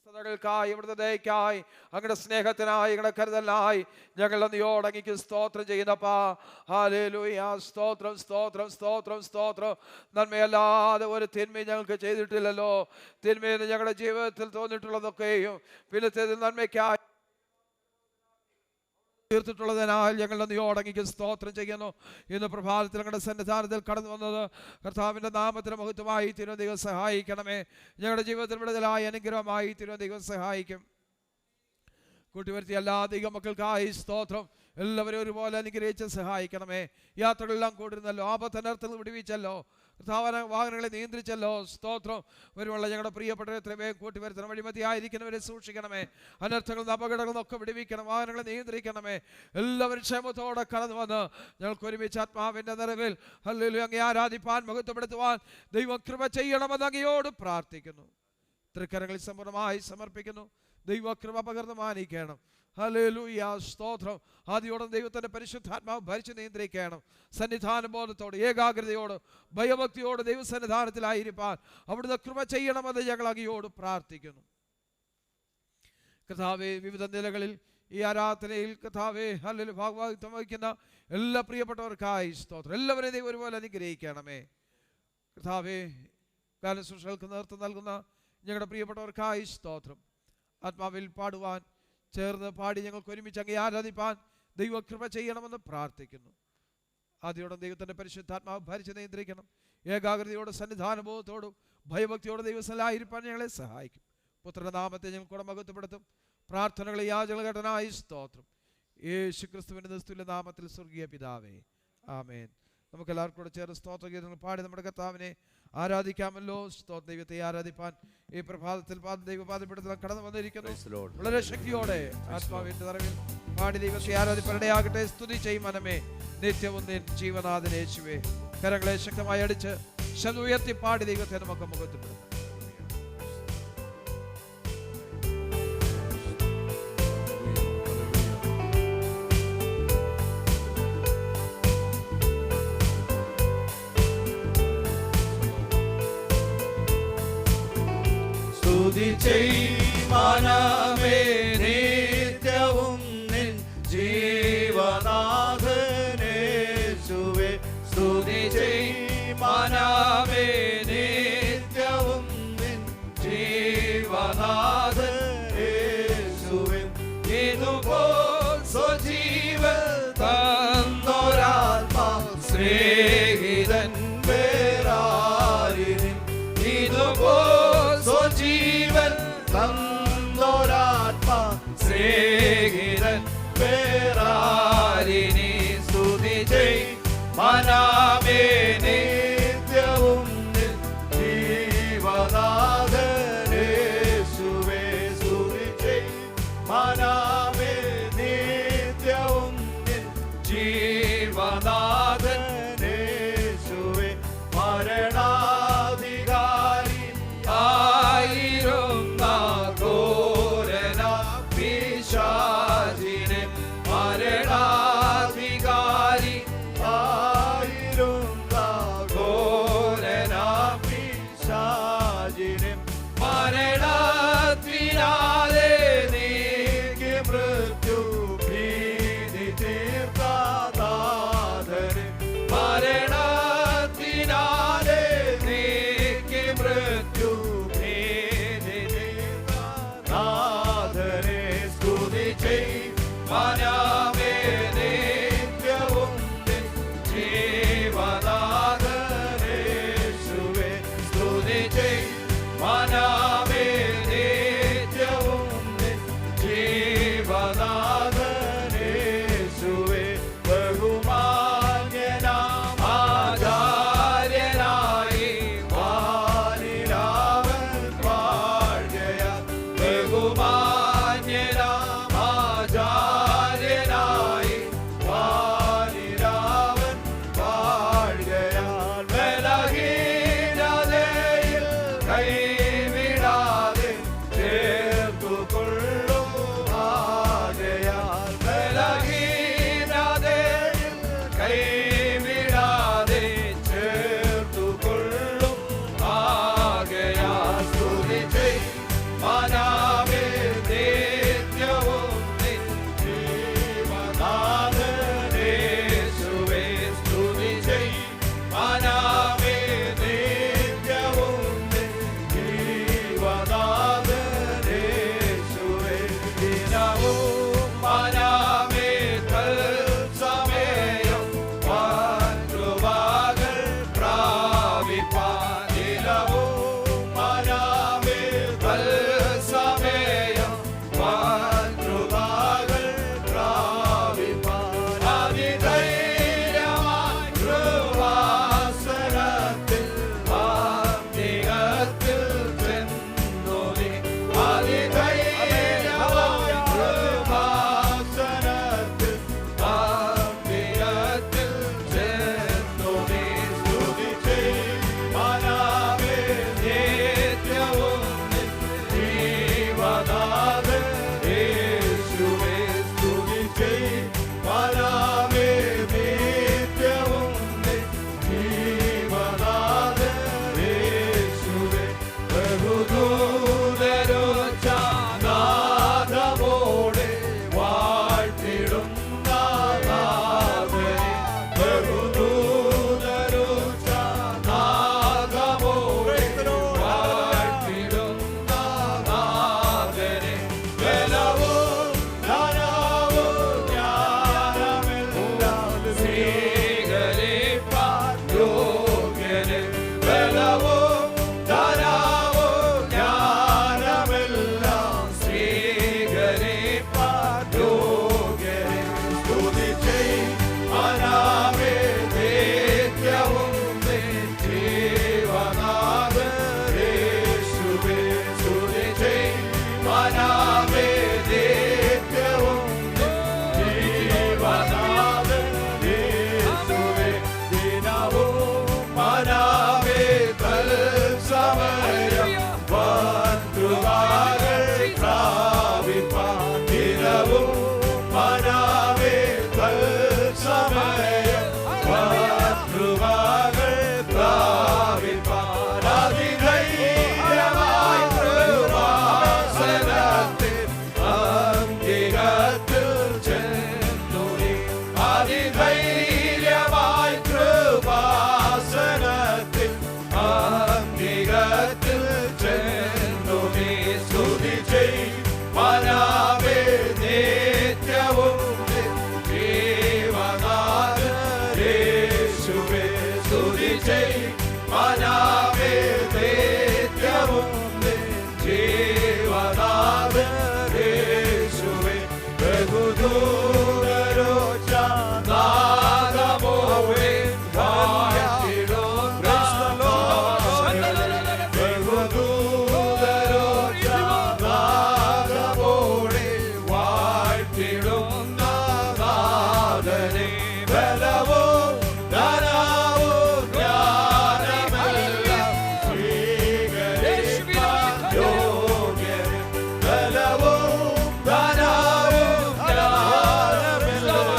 ായി ഇവിടുത്തെ ദയക്കായി അങ്ങയുടെ സ്നേഹത്തിനായി അങ്ങയുടെ കരുതലിനായി ഞങ്ങൾ നന്ദിയോടങ്ങിക്ക് സ്തോത്രം ചെയ്യുന്നപ്പാ. ഹല്ലേലൂയ. സ്തോത്രം സ്തോത്രം സ്തോത്രം സ്തോത്രം. നന്മയല്ലാതെ ഒരു തിന്മയും ഞങ്ങൾക്ക് ചെയ്തിട്ടില്ലല്ലോ. തിന്മയെന്ന് ഞങ്ങളുടെ ജീവിതത്തിൽ തോന്നിയിട്ടുള്ളതൊക്കെയും പിന്നത്തേതിൽ നന്മയ്ക്കായി തീർത്തിട്ടുള്ളതിനാൽ ഞങ്ങൾ നന്ദിയോടങ്ങിക്ക് സ്തോത്രം ചെയ്യുന്നു. ഇന്ന് പ്രഭാതത്തിൽ ഞങ്ങളുടെ സന്നിധാനത്തിൽ കടന്നു വന്നത് കർത്താവിൻ്റെ നാമത്തിന് മഹത്വമായി തീരുവാൻ ദൈവം സഹായിക്കണമേ. ഞങ്ങളുടെ ജീവിതത്തിൽ വിടുതലായ അനുഗ്രഹമായി തീരുവാൻ ദൈവം സഹായിക്കും. കൂട്ടിവരുത്തിയ എല്ലാ ദൈവമക്കൾക്കായി സ്തോത്രം. എല്ലാവരും ഒരുപോലെ അനുഗ്രഹിച്ച് സഹായിക്കണമേ. യാത്രകളെല്ലാം കൂടിരുന്നല്ലോ, ആപത്തനർത്ഥങ്ങൾ വിടുവിച്ചല്ലോ, കർത്താവിനെ വാഹനങ്ങളെ നിയന്ത്രിച്ചല്ലോ. സ്തോത്രം. ഒരുവള്ള ഞങ്ങളുടെ പ്രിയപ്പെട്ടവരെ എത്രയും കൂട്ടിവരുത്തണം. വഴിമതിയായിരിക്കുന്നവരെ സൂക്ഷിക്കണമേ. അനർത്ഥങ്ങളിൽ നിന്ന് അപകടങ്ങളിൽ നിന്നൊക്കെ വിടുവിക്കണം. വാഹനങ്ങളെ നിയന്ത്രിക്കണമേ. എല്ലാവരും ക്ഷേമത്തോടെ കടന്നു വന്ന് ഞങ്ങൾക്ക് ഒരുമിച്ച് ആത്മാവിൻ്റെ നിറവിൽ ഹല്ലേലൂയ അങ്ങയെ ആരാധിപ്പാൻ മഹത്വപ്പെടുത്തുവാൻ ദൈവം കൃപ ചെയ്യണമെന്ന് അങ്ങയോട് പ്രാർത്ഥിക്കുന്നു. തൃക്കരങ്ങളിൽ സമ്പൂർണ്ണമായി സമർപ്പിക്കുന്നു. ദൈവകൃപ പകർന്ന് മാനിക്കണം. ഹല്ലേലൂയ. സ്തോത്രം. ആദ്യോടും ദൈവത്തിൻ്റെ പരിശുദ്ധാത്മാവ് ഭരിച്ച് നിയന്ത്രിക്കണം. സന്നിധാന ബോധത്തോട് ഏകാഗ്രതയോട് ഭയഭക്തിയോട് ദൈവസന്നിധാനത്തിലായിരിക്കാൻ അവിടുന്ന് കൃപ ചെയ്യണമെന്ന് ഞങ്ങൾ അങ്ങയോട് പ്രാർത്ഥിക്കുന്നു. കർത്താവേ, വിവിധ നിലകളിൽ ഈ ആരാധനയിൽ കർത്താവേ ഹല്ലേലൂയ ഭാഗവാഹിത്വം വഹിക്കുന്ന എല്ലാ പ്രിയപ്പെട്ടവർക്കായി സ്തോത്രം. എല്ലാവരെയും ദൈവം ഒരുപോലെ അനുഗ്രഹിക്കണമേ. കർത്താവേ, കാലശുശ്രൂഷകൾക്ക് നേതൃത്വം നൽകുന്ന ഞങ്ങളുടെ പ്രിയപ്പെട്ടവർക്കായി സ്തോത്രം. ആത്മാവിൽ പാടുവാൻ ചേർന്ന് പാടി ഞങ്ങൾക്ക് ഒരുമിച്ച് അങ്ങേ ആരാധിപ്പാൻ ദൈവകൃപ ചെയ്യണമെന്ന് പ്രാർത്ഥിക്കുന്നു. ആദ്യോടും ദൈവത്തിൻ്റെ പരിശുദ്ധാത്മാവ് ഭരിച്ച് നിയന്ത്രിക്കണം. ഏകാഗ്രതയോടെ സന്നിധാനബോധത്തോടും ഭയഭക്തിയോടെ ദൈവസ്ഥലായിരിക്കാൻ ഞങ്ങളെ സഹായിക്കും. പുത്രന്റെ നാമത്തെ ഞങ്ങൾ കൂടെ മഹത്വപ്പെടുത്തും. പ്രാർത്ഥനകളെ യാചകനായി സ്തോത്രം. യേശു ക്രിസ്തുവിൻ്റെ നിസ്തുല്യ നാമത്തിൽ സ്വർഗീയ പിതാവേ, ആമേൻ. നമുക്ക് എല്ലാവർക്കും കൂടെ ചേർന്ന് സ്തോത്രഗീതങ്ങൾ പാടി നമ്മുടെ കർത്താവിനെ ആരാധിക്കാമല്ലോ. സ്തോത്ര ദൈവത്തെ ആരാധിപ്പാൻ ഈ പ്രഭാതത്തിൽ ദൈവപാദപീഠത്തിൽ കടന്നു വന്നിരിക്കുന്നു. വളരെ ശക്തിയോടെ ആത്മാവിന്റെ നിറവിൽ പാടി ദൈവത്തെ ആരാധിപ്പനിടയാകട്ടെ. സ്തുതി ചെയ്യും മനമേ നിത്യവും നിൻ ജീവനാഥൻ യേശുവേ. കരങ്ങളെ ശക്തമായി അടിച്ച് ശബ്ദം ഉയർത്തി പാടി ദൈവത്തെ നമുക്ക് മുഖത്തുപെടുത്താം. സ്തുതി ചെയ്മനമേ നിത്യവും നിൻ ജീവനാഥനേശുവേ. സ്തുതി ചെയ്മനമേ നിത്യവും നിൻ ജീവനാഥനേശുവേ. ഇതുപോൽ സ്വജീവൻ തന്നൊരാത്മാ സ്നേഹിതൻ വേറാരിനി. ഇതുപോൽ സ്വജീവൻ തന്നൊരാത്മാ സ്നേഹിതൻ വേറാരിനി. സ്തുതി ചെയ് മനമേ നിത്യവും നിൻ ജീവനാഥനേശുവേ. സ്തുതി ചെയ് മനമേ നിത്യവും നിൻ ജീവനാഥനേശുവേ. മരണാധികാരി ആയിരുന്ന ഘോരന പിശാചിനെ, മരണാധികാരി ആയിരുന്ന ഘോരന പിശാചിനെ, മരണത്തിനാലെ നീക്കി മൃത്യു ഭീതി തീർത്താതാതനെ, മരണത്തിനാലെ നീക്കി മൃത്യു ഭീതി തീർത്താതാതനെ. സ്തുതി ചെയ് മനമേ നിത്യവും നിൻ ജീവനാഥനേശുവേ. സ്തുതി ചെയ് മനമേ നിത്യവും നിൻ ജീവനാഥനേശുവേ. ബഹുമാന്യനാം ആചാര്യനായി വാനിലാവൻ വാഴ്കയാൽ, ബഹുമാന്യനാം ആചാര്യനായി വാനിലാവൻ വാഴ്കയാൽ, ബലഹീനതയിൽ കൈവിടാതെ ചേർത്തുകൊള്ളും ആകയാൽ, ബലഹീനതയിൽ കൈവിടാതെ ചേർത്തുകൊള്ളും ആകയാൽ. സ്തുതി ചെയ് മനമേ ദിനവും മനമേ തത്സമയം വൻകൃപകൾ പ്രാപിപ്പാൻ ദിനവും മനമേ തത്സമയം വൻകൃപകൾ പ്രാപിപ്പാൻ അതിധൈര്യമായി കൃപാസനത്തിൽ അന്തികത്തിൽ ചെന്നു നീ അതിധൈര്യമായി കൃപാസനത്തിൽ അന്തികത്തിൽ ചെന്നു നീ സ്തുതി ചെയ്യും മനമേ നിത്യവും ജീവനാഥൻ യേശുവേ സ്തുതി ചെയ്യും മനമേ നിത്യവും ജീവനാഥൻ യേശുവേ ബഹുദൂതരോച്ചാനാഥമോടെ വാഴ്ത്തിടുന്ന നാഥനെ ബഹുദൂതരോച്ചാനാഥമോടെ വാഴ്ത്തിടുന്ന നാഥനെ ബലവും ധനവും ജ്ഞാനമെല്ലാം സ്വീകരിപ്പാൻ യോഗ്യനെ ബലവും ധനവും ജ്ഞാനമെല്ലാം സ്വീകരിപ്പാൻ യോഗ്യനെ സ്തുതി ചെയ്യും മനമേ നിത്യവും ജീവനാഥൻ യേശുവേ സ്തുതി ചെയ്യും മനമേ നിത്യവും ജീവനാഥൻ യേശുവേ ദിനവും മനമേ തത്സമയം വൻകൃപകൾ പ്രാപിപ്പാൻ ദിനവും മനമേ തത്സമയം വൻകൃപകൾ പ്രാപിപ്പാൻ അതിധൈര്യമായി കൃപാസനത്തിൽ അന്തികത്തിൽ ചെന്നു നീ അതിധൈര്യമായി കൃപാസനത്തിൽ അന്തികത്തിൽ ചെന്നു നീ സ്തുതി ചെയ്യും മനമേ നിത്യവും ജീവനാഥൻ യേശുവേ സ്തുതി ചെയ്യും മനമേ നിത്യവും ജീവനാഥൻ യേശുവേ ബഹുദൂതരോച്ചാനാഥമോടെ വാഴ്ത്തിടുന്ന ബഹുദൂതരോച്ചാനാഥമോടെ വാഴ്ത്തിടുന്ന നാഥനെ ബലവും ധനവും ജ്ഞാനമെല്ലാം സ്വീകരിപ്പാൻ യോഗ്യനെ ബലവും ധനവും ജ്ഞാനമെല്ലാം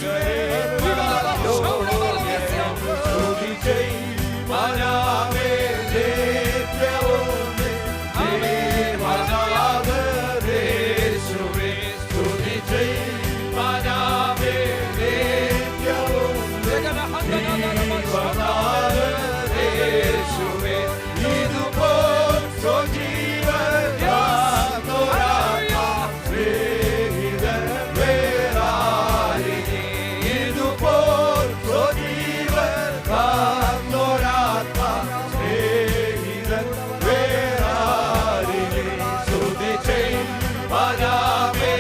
സ്വീകരിപ്പാൻ യോഗ്യനെ സ്തുതി ചെയ്യും മനമേ നിത്യവും ജീവനാഥൻ യേശുവേ സ്തുതി ചെയ്യും മനമേ നിത്യവും ജീവനാഥൻ യേശുവേ ഇതുപോൽ സ്വജീവൻ സ്നേഹിതൻ വേറാരിനി ഇതുപോൽ സ്വജീവൻ സ്നേഹിതൻ വേറാരിനി സ്തുതി ചെയ്യും മനമേ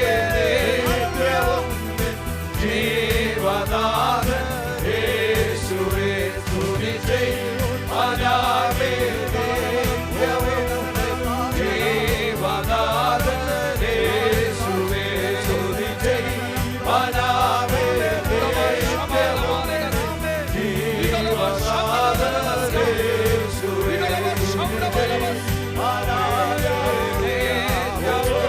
നിത്യവും ജീവനാഥൻ യേശുവേ സ്തുതി ചെയ്യും മനമേ നിത്യവും ജീവനാഥൻ യേശുവേ സ്തുതി ചെയ്യും മനമേ നിത്യവും ജീവനാഥൻ യേശുവേ സ്തുതി ചെയ്യും മനമേ നിത്യവും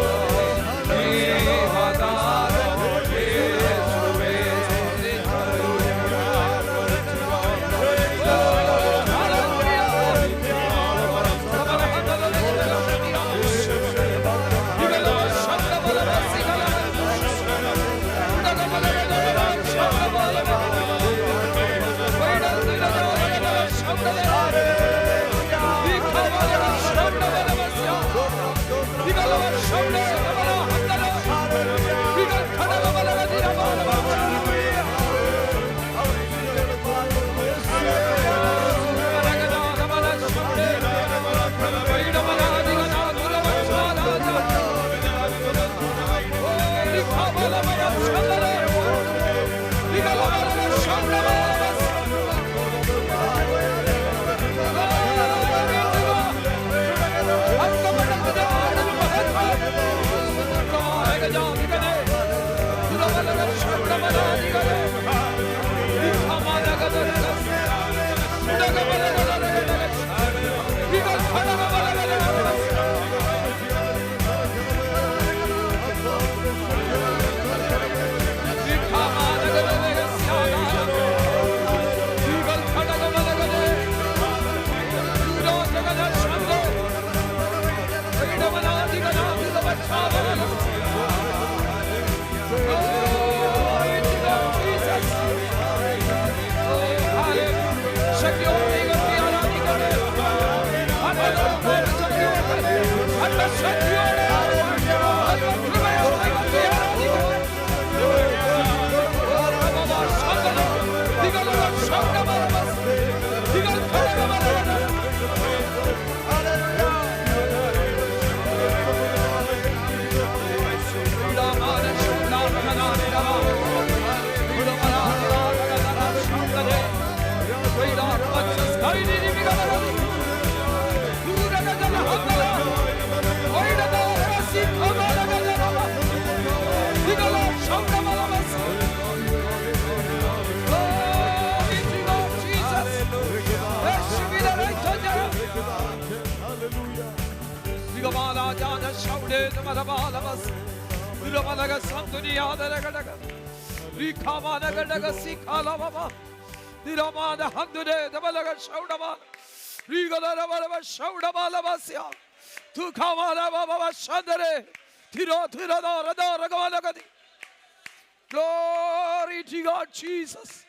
Glory to God, Jesus.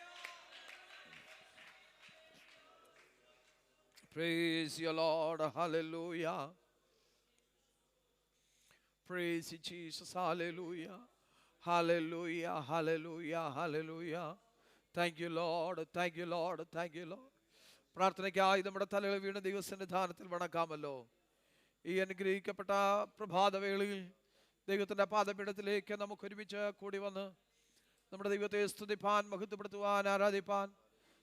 Praise you, Lord. Hallelujah. Praise you, Jesus. Hallelujah. Hallelujah. Hallelujah. Hallelujah. Thank you, Lord. Thank you, Lord. Thank you, Lord. പ്രാർത്ഥനയ്ക്കായി നമ്മുടെ തലകൾ വീണ ദൈവസന്നിധാനത്തിൽ വണക്കാമല്ലോ. ഈ അനുഗ്രഹിക്കപ്പെട്ട പ്രഭാതവേളയിൽ ദൈവത്തിൻ്റെ പാദപീഠത്തിലേക്ക് നമുക്ക് ഒരുമിച്ച് കൂടി വന്ന് നമ്മുടെ ദൈവത്തെ സ്തുതിപ്പാൻ, മഹത്വപ്പെടുത്തുവാൻ, ആരാധിപ്പാൻ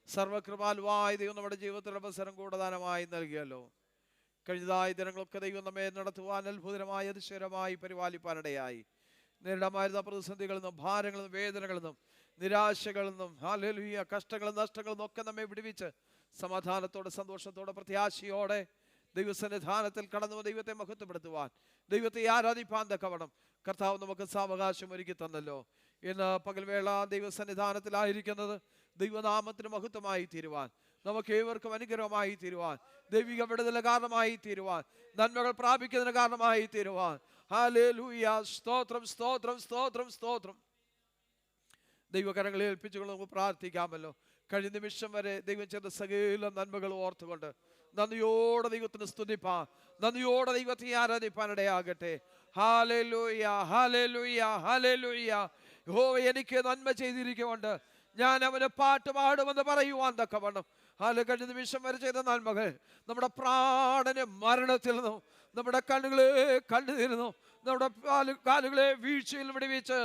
സർവകൃപാലുവായ ദൈവം നമ്മുടെ ജീവിതത്തിൽ അവസരം കൂടുതലായി നൽകിയല്ലോ. കഴിഞ്ഞതായ ദിനങ്ങളൊക്കെ ദൈവം നമ്മെ നടത്തുവാൻ അത്ഭുതമായി അതിശയമായി പരിപാലിപ്പാനിടയായി. നേരിടാമായിരുന്ന പ്രതിസന്ധികളിൽ നിന്നും, ഭാരങ്ങളിൽ നിന്നും, വേദനകളിൽ നിന്നും, നിരാശകളിൽ നിന്നും, ഹല്ലേലൂയ, കഷ്ടങ്ങളും നഷ്ടങ്ങളിൽ നിന്നും ഒക്കെ നമ്മെ വിടുവിച്ച് സമാധാനത്തോടെ, സന്തോഷത്തോടെ, പ്രത്യാശയോടെ ദൈവസന്നിധാനത്തിൽ കടന്നു ദൈവത്തെ മഹത്വപ്പെടുത്തുവാൻ, ദൈവത്തെ ആരാധിപ്പാൻ തക്കവണ്ണം കർത്താവ് നമുക്ക് സാവകാശം ഒരുക്കി തന്നല്ലോ. ഇന്ന് പകൽവേള ദൈവസന്നിധാനത്തിലായിരിക്കുന്നത് ദൈവനാമത്തിന് മഹത്വമായി തീരുവാൻ, നമുക്ക് ഏവർക്കും അനുഗ്രഹമായി തീരുവാൻ, ദൈവിക വിടുതലിന് കാരണമായി തീരുവാൻ, നന്മകൾ പ്രാപിക്കുന്നതിന് കാരണമായി തീരുവാൻ. ഹല്ലേലൂയ. സ്തോത്രം, സ്തോത്രം, സ്തോത്രം, സ്തോത്രം. ദൈവകരങ്ങളെ ഏൽപ്പിച്ചുകൊണ്ട് നമുക്ക് പ്രാർത്ഥിക്കാമല്ലോ. കഴിഞ്ഞ നിമിഷം വരെ ദൈവം ചെയ്ത സകല നന്മകൾ ഓർത്തുകൊണ്ട് നന്ദിയോടെ ദൈവത്തിന് സ്തുതിപ്പാൻ, നന്ദിയോടെ ദൈവത്തെ ആരാധിപ്പാനിടയാകട്ടെ. Hallelujah, hallelujah, hallelujah. യഹോവ എനിക്ക് നന്മ ചെയ്തിരിക്കുകൊണ്ട് ഞാൻ അവന് പാട്ട് പാടുമെന്ന് പറയുവാൻ തക്കവണ്ണം കഴിഞ്ഞ നിമിഷം വരെ ചെയ്ത നന്മകൾ നമ്മുടെ പ്രാണന് മരണത്തിൽ നിന്നും, നമ്മുടെ കണ്ണുകളെ കണ്ണുനിരുന്നു, നമ്മുടെ കാലുകളെ വീഴ്ചയിൽ വിടുവിച്ച്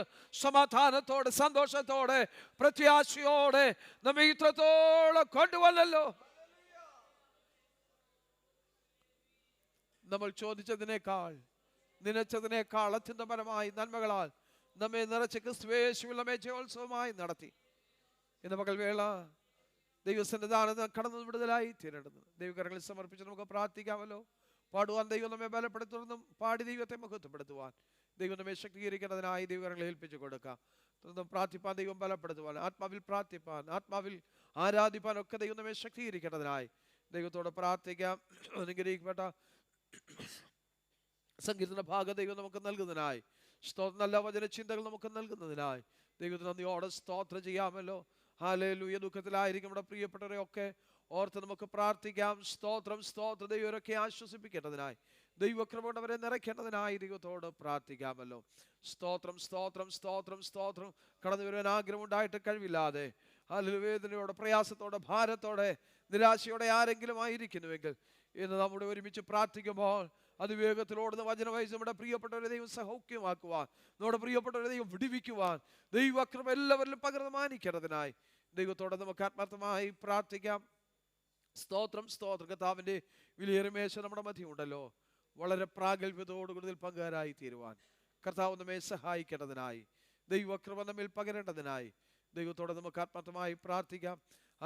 സമാധാനത്തോടെ, സന്തോഷത്തോടെ, പ്രത്യാശയോടെ നമ്മെ ഇത്രത്തോളം കൊണ്ടുവന്നല്ലോ. നമ്മൾ ചോദിച്ചതിനേക്കാൾ, നനച്ചതിനേക്കാൾ അത്യന്തപരമായി നന്മകളാൽ നമ്മെ നിറച്ച് ക്രിസ്തുയേശുവിൽ നമ്മെ ജയോത്സവമായി നടത്തി. ഇന്ന് പകൽവേള ദൈവസന്നിധാനത്ത് കടന്നു വിടുതലായി തീരേണ്ടത് ദൈവകരങ്ങളിൽ സമർപ്പിച്ച് നമുക്ക് പ്രാർത്ഥിക്കാമല്ലോ. പാടുവാൻ ദൈവം നമ്മെ ബലപ്പെടുത്തുന്നതും പാടി ദൈവത്തെ മഹത്വപ്പെടുത്തുവാൻ ദൈവം നമ്മെ ശക്തീകരിക്കുന്നതിനായി ദൈവകരങ്ങളെ ഏൽപ്പിച്ചു കൊടുക്കാം. പ്രാർത്ഥിപ്പാൻ ദൈവം ബലപ്പെടുത്തുവാൻ, ആത്മാവിൽ പ്രാർത്ഥിപ്പാൻ, ആത്മാവിൽ ആരാധിപ്പാൻ ഒക്കെ ദൈവം നമ്മെ ശക്തീകരിക്കേണ്ടതിനായി ദൈവത്തോട് പ്രാർത്ഥിക്കാം. അനുഗ്രഹിക്കപ്പെട്ട സങ്കീർത്തന ഭാഗം ദൈവം നമുക്ക് നൽകുന്നതിനായി, നല്ല വചന ചിന്തകൾ നമുക്ക് നൽകുന്നതിനായി ദൈവത്തിന് നന്ദിയോടെ സ്തോത്രം ചെയ്യാമല്ലോ. ഹല്ലേലൂയ. ദുഃഖത്തിലായിരിക്കും നമ്മുടെ പ്രിയപ്പെട്ടവരെ ഒക്കെ ഓർത്ത് നമുക്ക് പ്രാർത്ഥിക്കാം. സ്തോത്രം, സ്തോത്രം. ദൈവരൊക്കെ ആശ്വസിപ്പിക്കേണ്ടതിനായി, ദൈവകൃപ അവരെ നിറയ്ക്കേണ്ടതിനായി ദൈവത്തോട് പ്രാർത്ഥിക്കാമല്ലോ. സ്തോത്രം, സ്തോത്രം, സ്തോത്രം, സ്തോത്രം. കടന്നു വരുവാൻ ആഗ്രഹം ഉണ്ടായിട്ട് കഴിവില്ലാതെ, ഹല്ലേലൂയ, വേദനയോടെ, പ്രയാസത്തോടെ, ഭാരത്തോടെ, നിരാശയോടെ ആരെങ്കിലും ആയിരിക്കുന്നുവെങ്കിൽ ഇന്ന് നമ്മുടെ ഒരുമിച്ച് പ്രാർത്ഥിക്കുമ്പോൾ അതിവേഗത്തിലോടുന്ന വചനം വഹിച്ച് നമ്മുടെ പ്രിയപ്പെട്ടവരെ ദൈവം സൗഖ്യമാക്കുവാൻ, നമ്മുടെ പ്രിയപ്പെട്ടവരെ ദൈവം വിടുവിക്കുവാൻ, ദൈവകൃപ എല്ലാവരിലും പകർന്നു മാനിക്കേണ്ടതിനായി ദൈവത്തോടെ നമുക്ക് ആത്മാർത്ഥമായി പ്രാർത്ഥിക്കാം. സ്തോത്രം, സ്തോത്രം. കർത്താവിൻ്റെ വിലയേറിയ മേശ നമ്മുടെ മധ്യം ഉണ്ടല്ലോ. വളരെ പ്രാഗൽഭ്യത്തോടുകൂടി പങ്കുകാരായി തീരുവാൻ കർത്താവ് നമ്മെ സഹായിക്കേണ്ടതിനായി, ദൈവകൃപ നമ്മിൽ പകരേണ്ടതിനായി ദൈവത്തോടെ നമുക്ക് ആത്മാർത്ഥമായി പ്രാർത്ഥിക്കാം.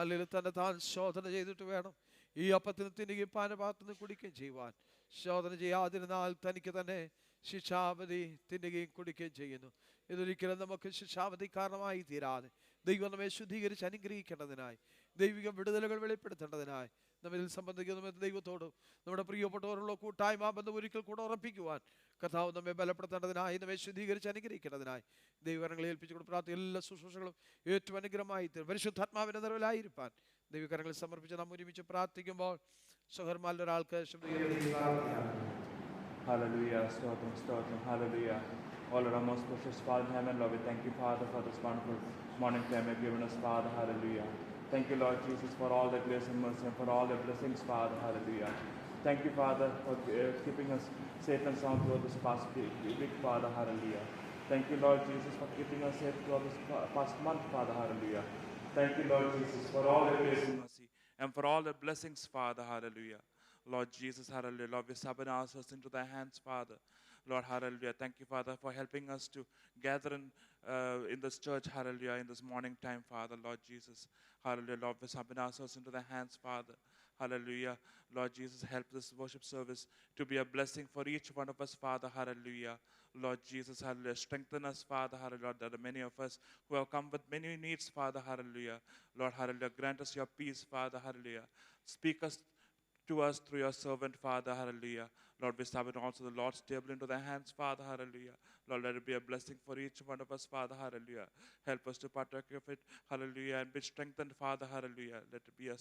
അല്ലെങ്കിൽ തന്നെ താൻ ശോധന ചെയ്തിട്ട് വേണം ഈ അപ്പത്തിന് തിന്നുകയും പാനപാത്രത്തിന് കുടിക്കുകയും ചെയ്യുവാൻ. ശോധന ചെയ്യാതിരുന്നാൽ തനിക്ക് തന്നെ ശിക്ഷാവധി തിന്നുകയും കുടിക്കുകയും ചെയ്യുന്നു. ഇതൊരിക്കലും നമുക്ക് ശിക്ഷാവധി കാരണമായി തീരാതെ ദൈവം നമ്മെ ശുദ്ധീകരിച്ച് അനുഗ്രഹിക്കേണ്ടതിനായി, ദൈവിക വിടുതലുകൾ വെളിപ്പെടുത്തേണ്ടതിനായി നമ്മിൽ സംബന്ധിക്കുന്ന ദൈവത്തോടും നമ്മുടെ പ്രിയപ്പെട്ടവരുള്ള കൂട്ടായ്മ ബന്ധം ഒരിക്കൽ കൂടെ ഉറപ്പിക്കുവാൻ കർത്താവ് നമ്മെ ബലപ്പെടുത്തേണ്ടതിനായി, നമ്മെ ശുദ്ധീകരിച്ച് അനുഗ്രഹിക്കേണ്ടതിനായി ദൈവകരങ്ങളെ ഏൽപ്പിച്ചുകൊണ്ട് പ്രാർത്ഥന എല്ലാ ശുശ്രൂഷകളും ഏറ്റവും അനുഗ്രഹമായി പരിശുദ്ധാത്മാവിന്റെ നിറവിലായിരിക്കാൻ ദൈവകരങ്ങളിൽ സമർപ്പിച്ച് നാം ഒരുമിച്ച് പ്രാർത്ഥിക്കുമ്പോൾ സഹോദരന്മാരിൽ ഒരാൾക്ക് Hallelujah, stotram, stotram, hallelujah. All our most precious Father in heaven, Lord, we thank you, Father, for this wonderful morning time you've given us, Father, hallelujah. Thank you, Lord Jesus, for all the grace and mercy and for all the blessings, Father, hallelujah. Thank you, Father, for keeping us safe and sound throughout this past week, Father, hallelujah. Thank you, Lord Jesus, for keeping us safe throughout this past month, Father, hallelujah. Thank you, Lord Jesus, for all the grace and mercy and for all the blessings, Father, hallelujah. Lord Jesus, hallelujah. Lord, we submit ourselves into thy hands, Father. Lord, hallelujah. Thank you, Father, for helping us to gather in this church, hallelujah, in this morning time, Father, Lord Jesus. Hallelujah. Lord, we submit ourselves into thy hands, Father. Hallelujah. Lord Jesus, help this worship service to be a blessing for each one of us, Father. Hallelujah. Lord Jesus, hallelujah. Strengthen us, Father. Hallelujah. There are many of us who have come with many needs, Father. Hallelujah. Lord, hallelujah. Grant us your peace, Father. Hallelujah. Speak us to us through your servant, Father, hallelujah. Lord, we submit also the Lord's table into thy hands, Father, hallelujah. Lord, let it be a blessing for each one of us, Father, hallelujah. Help us to partake of it, hallelujah, and be strengthened, Father, hallelujah. Let it be a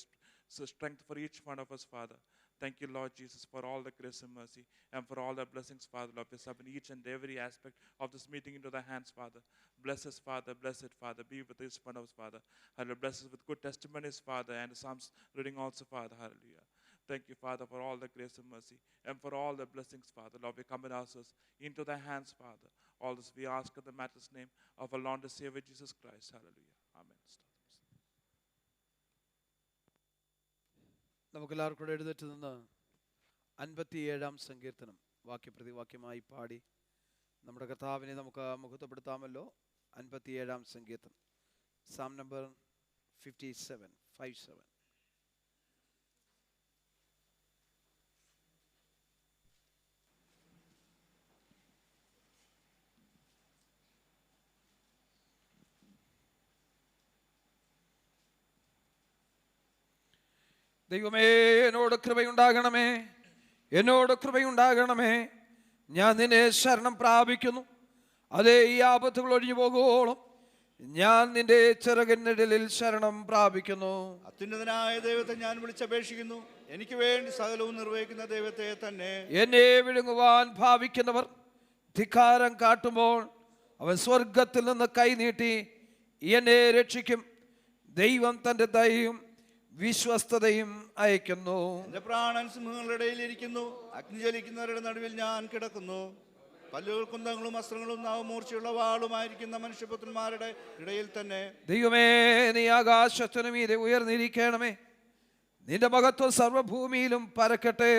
strength for each one of us, Father. Thank you, Lord Jesus, for all the grace and mercy and for all the blessings, Father. Lord, we submit each and every aspect of this meeting into thy hands, Father. Bless us, Father. Bless it, Father. Be with each one of us, Father. Hallelujah. Bless us with good testimonies, Father, and Psalms reading also, Father, hallelujah. Thank you, Father, for all the grace and mercy and for all the blessings, Father. Lord, we commit ourselves into thy hands, Father. All this we ask in the matchless name of our Lord and Savior Jesus Christ. Hallelujah. Amen. നമുക്കെല്ലാവർക്കും കൂടെ എഴുന്നേറ്റ് നിന്ന് 57-ാം സങ്കീർത്തനം വാക്യപ്രതിവാക്യമായി പാടി നമ്മുടെ കർത്താവിനെ നമുക്ക് മുഖത്തപ്പെടുത്താമല്ലോ. 57-ാം സങ്കീർത്തനം, സാം നമ്പർ 57. ദൈവമേ, എന്നോട് കൃപയുണ്ടാകണമേ, എന്നോട് കൃപയുണ്ടാകണമേ. ഞാൻ നിന്നെ ശരണം പ്രാപിക്കുന്നു. അതേ, ഈ ആപത്തുകൾ ഒഴിഞ്ഞു പോകുവോളം ഞാൻ നിന്റെ ചിറകിനിഴലിൽ ശരണം പ്രാപിക്കുന്നു. അത്യുന്നതനായ ദൈവത്തെ ഞാൻ വിളിച്ചപേക്ഷിക്കുന്നു. എനിക്ക് വേണ്ടി സകലവും നിർവഹിക്കുന്ന ദൈവത്തെ തന്നെ. എന്നെ വിഴുങ്ങുവാൻ ഭാവിക്കുന്നവർ ധിക്കാരം കാട്ടുമ്പോൾ അവൻ സ്വർഗത്തിൽ നിന്ന് കൈനീട്ടി എന്നെ രക്ഷിക്കും. ദൈവം തന്റെ ദയയും വിശ്വസ്തതയും അയക്കുന്നു. എന്റെ പ്രാണൻ സിംഹങ്ങളുടെ ഇടയിൽ ഇരിക്കുന്നു. അഗ്നി ജ്വലിക്കുന്നവരുടെ നടുവിൽ ഞാൻ കിടക്കുന്നു. പല്ലുകൾ കുന്തങ്ങളും അസ്ത്രങ്ങളും നാവുമൂർച്ചയുള്ള വാളുമായിരിക്കുന്ന മനുഷ്യപുത്രന്മാരുടെ ഇടയിൽ തന്നെ. ദൈവമേ, നീ ആകാശത്തിനു മീതെ ഉയർന്നിരിക്കണമേ. നിന്റെ മഹത്വം സർവ്വഭൂമിയിലും പരക്കട്ടെ.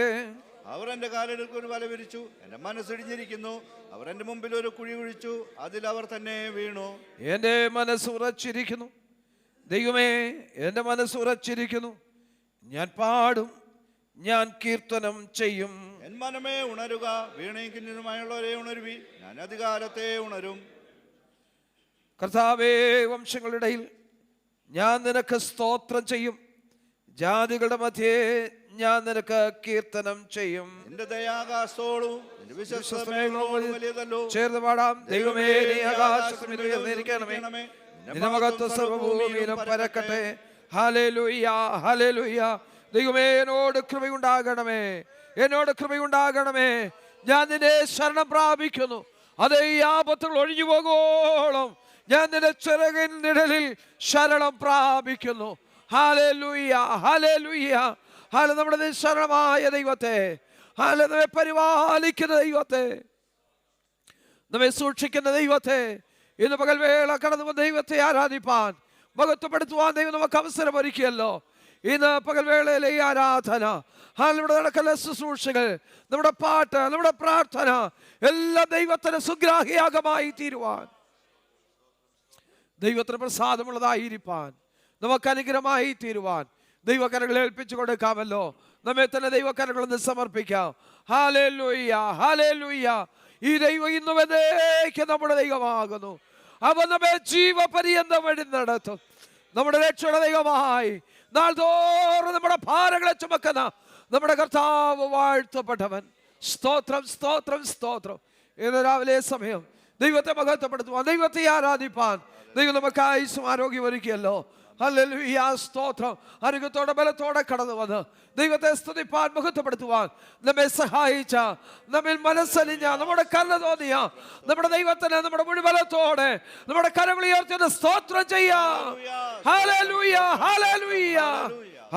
അവർ എന്റെ കാലുകൾക്ക് ഒരു വല വിരിച്ചു. എന്റെ മനസ്സിടിഞ്ഞിരിക്കുന്നു. അവർ എന്റെ മുമ്പിൽ ഒരു കുഴി കുഴിച്ചു. അതിൽ അവർ തന്നെ വീണു. എന്റെ മനസ്സ് ഉറച്ചിരിക്കുന്നു. ദൈവമേ, എൻ്റെ മനസ്സ് ഉറച്ചിരിക്കുന്നു. ഞാൻ പാടും, ഞാൻ കീർത്തനം ചെയ്യും. എൻ മനമേ ഉണരുക, വീണയും കിന്നരുമായുള്ളവരെ ഉണരുവി. ഞാൻ അധികാരത്തെ ഉണരും. കർത്താവേ, വംശങ്ങളുടെ ഇടയിൽ ഞാൻ നിനക്ക് സ്തോത്രം ചെയ്യും. ജാതികളുടെ മധ്യേ ഞാൻ നിനക്ക് കീർത്തനം ചെയ്യും. എന്റെ ദയാകാശത്തോളും എന്റെ വിശ്വസ്തതയോടും വലിയതല്ലോ. ചേർന്ന് പാടാം. ദൈവമേ, നീ ആകാശത്തിൽ ഉയർന്നിരിക്കണമേ. നിന്റെ മഹത്വം സർവ്വഭൂമിയിലും പരക്കട്ടെ. Hallelujah, hallelujah. ദൈവമേ, എന്നോട് കൃപയുണ്ടാകണമേ, എന്നോട് കൃപയുണ്ടാകണമേ. ഞാൻ നിന്നെ ശരണം പ്രാപിക്കുന്നു. അത് ഈ ആപത്തുകൾ ഒഴിഞ്ഞു പോകുവോളം ഞാൻ നിന്റെ ചിറകിൻ നിഴലിൽ ശരണം പ്രാപിക്കുന്നു. Hallelujah, hallelujah. ഹല്ലേലൂയ. നമ്മുടെ നിശരണമായ ദൈവത്തെ, ഹല്ലേലൂയ, നമ്മെ പരിപാലിക്കുന്ന ദൈവത്തെ, നമ്മെ സൂക്ഷിക്കുന്ന ദൈവത്തെ, ഇന്ന് പകൽ വേള കടന്നു ദൈവത്തെ ആരാധിപ്പാൻ, മഹത്വപ്പെടുത്തുവാൻ ദൈവം നമുക്ക് അവസരം ഒരുക്കിയല്ലോ. ഇന്ന് പകൽവേളയിലെ ഈ ആരാധന, ഇവിടെ നടക്കുന്ന ശുശ്രൂഷകൾ, നമ്മുടെ പാട്ട്, നമ്മുടെ പ്രാർത്ഥന എല്ലാം ദൈവത്തിന് സുഗ്രാഹ്യയാഗമായി തീരുവാൻ, ദൈവത്തിന് പ്രസാദമുള്ളതായിരിക്കാൻ, നമുക്ക് അനുഗ്രഹമായി തീരുവാൻ ദൈവകരങ്ങളെ ഏൽപ്പിച്ചു കൊടുക്കാമല്ലോ. നമ്മെ തന്നെ ദൈവകരങ്ങളൊന്ന് സമർപ്പിക്കാം. Hallelujah, hallelujah. ഈ ദൈവം ഇന്നും എന്നേക്കും നമ്മുടെ ദൈവമാകുന്നു. അവൻ നമ്മെ ജീവപര്യന്തം വഴി നടത്തും. നമ്മുടെ രക്ഷയുടെ ദൈവമായി നാൾതോറും നമ്മുടെ ഭാരങ്ങളെ ചുമക്കുന്ന നമ്മുടെ കർത്താവ് വാഴ്ത്തപ്പെട്ടവൻ. സ്തോത്രം, സ്തോത്രം, സ്തോത്രം. ഇന്ന് രാവിലെ സമയം ദൈവത്തെ മഹത്വപ്പെടുത്തുവാൻ, ദൈവത്തെ ആരാധിപ്പാൻ ദൈവം നമുക്ക് ആയുസ്സും ആരോഗ്യം ഒരുക്കിയല്ലോ. ഹല്ലേലൂയ, സ്തോത്രം. ആരോഗ്യത്തോടെ ബലത്തോടെ കടന്നു വന്ന് ദൈവത്തെ സ്തുതിപ്പാൻ, മഹത്വപ്പെടുത്തുവാൻ നമ്മെ സഹായിച്ച, നമ്മിൽ മനസ്സലിഞ്ഞ, നമ്മുടെ കരുണ തോന്നിയ നമ്മുടെ ദൈവത്തിന് നമ്മുടെ മുഴുവലത്തോടെ നമ്മുടെ കരങ്ങൾ ഉയർത്തി സ്തോത്രം ചെയ്യാം. Hallelujah, hallelujah,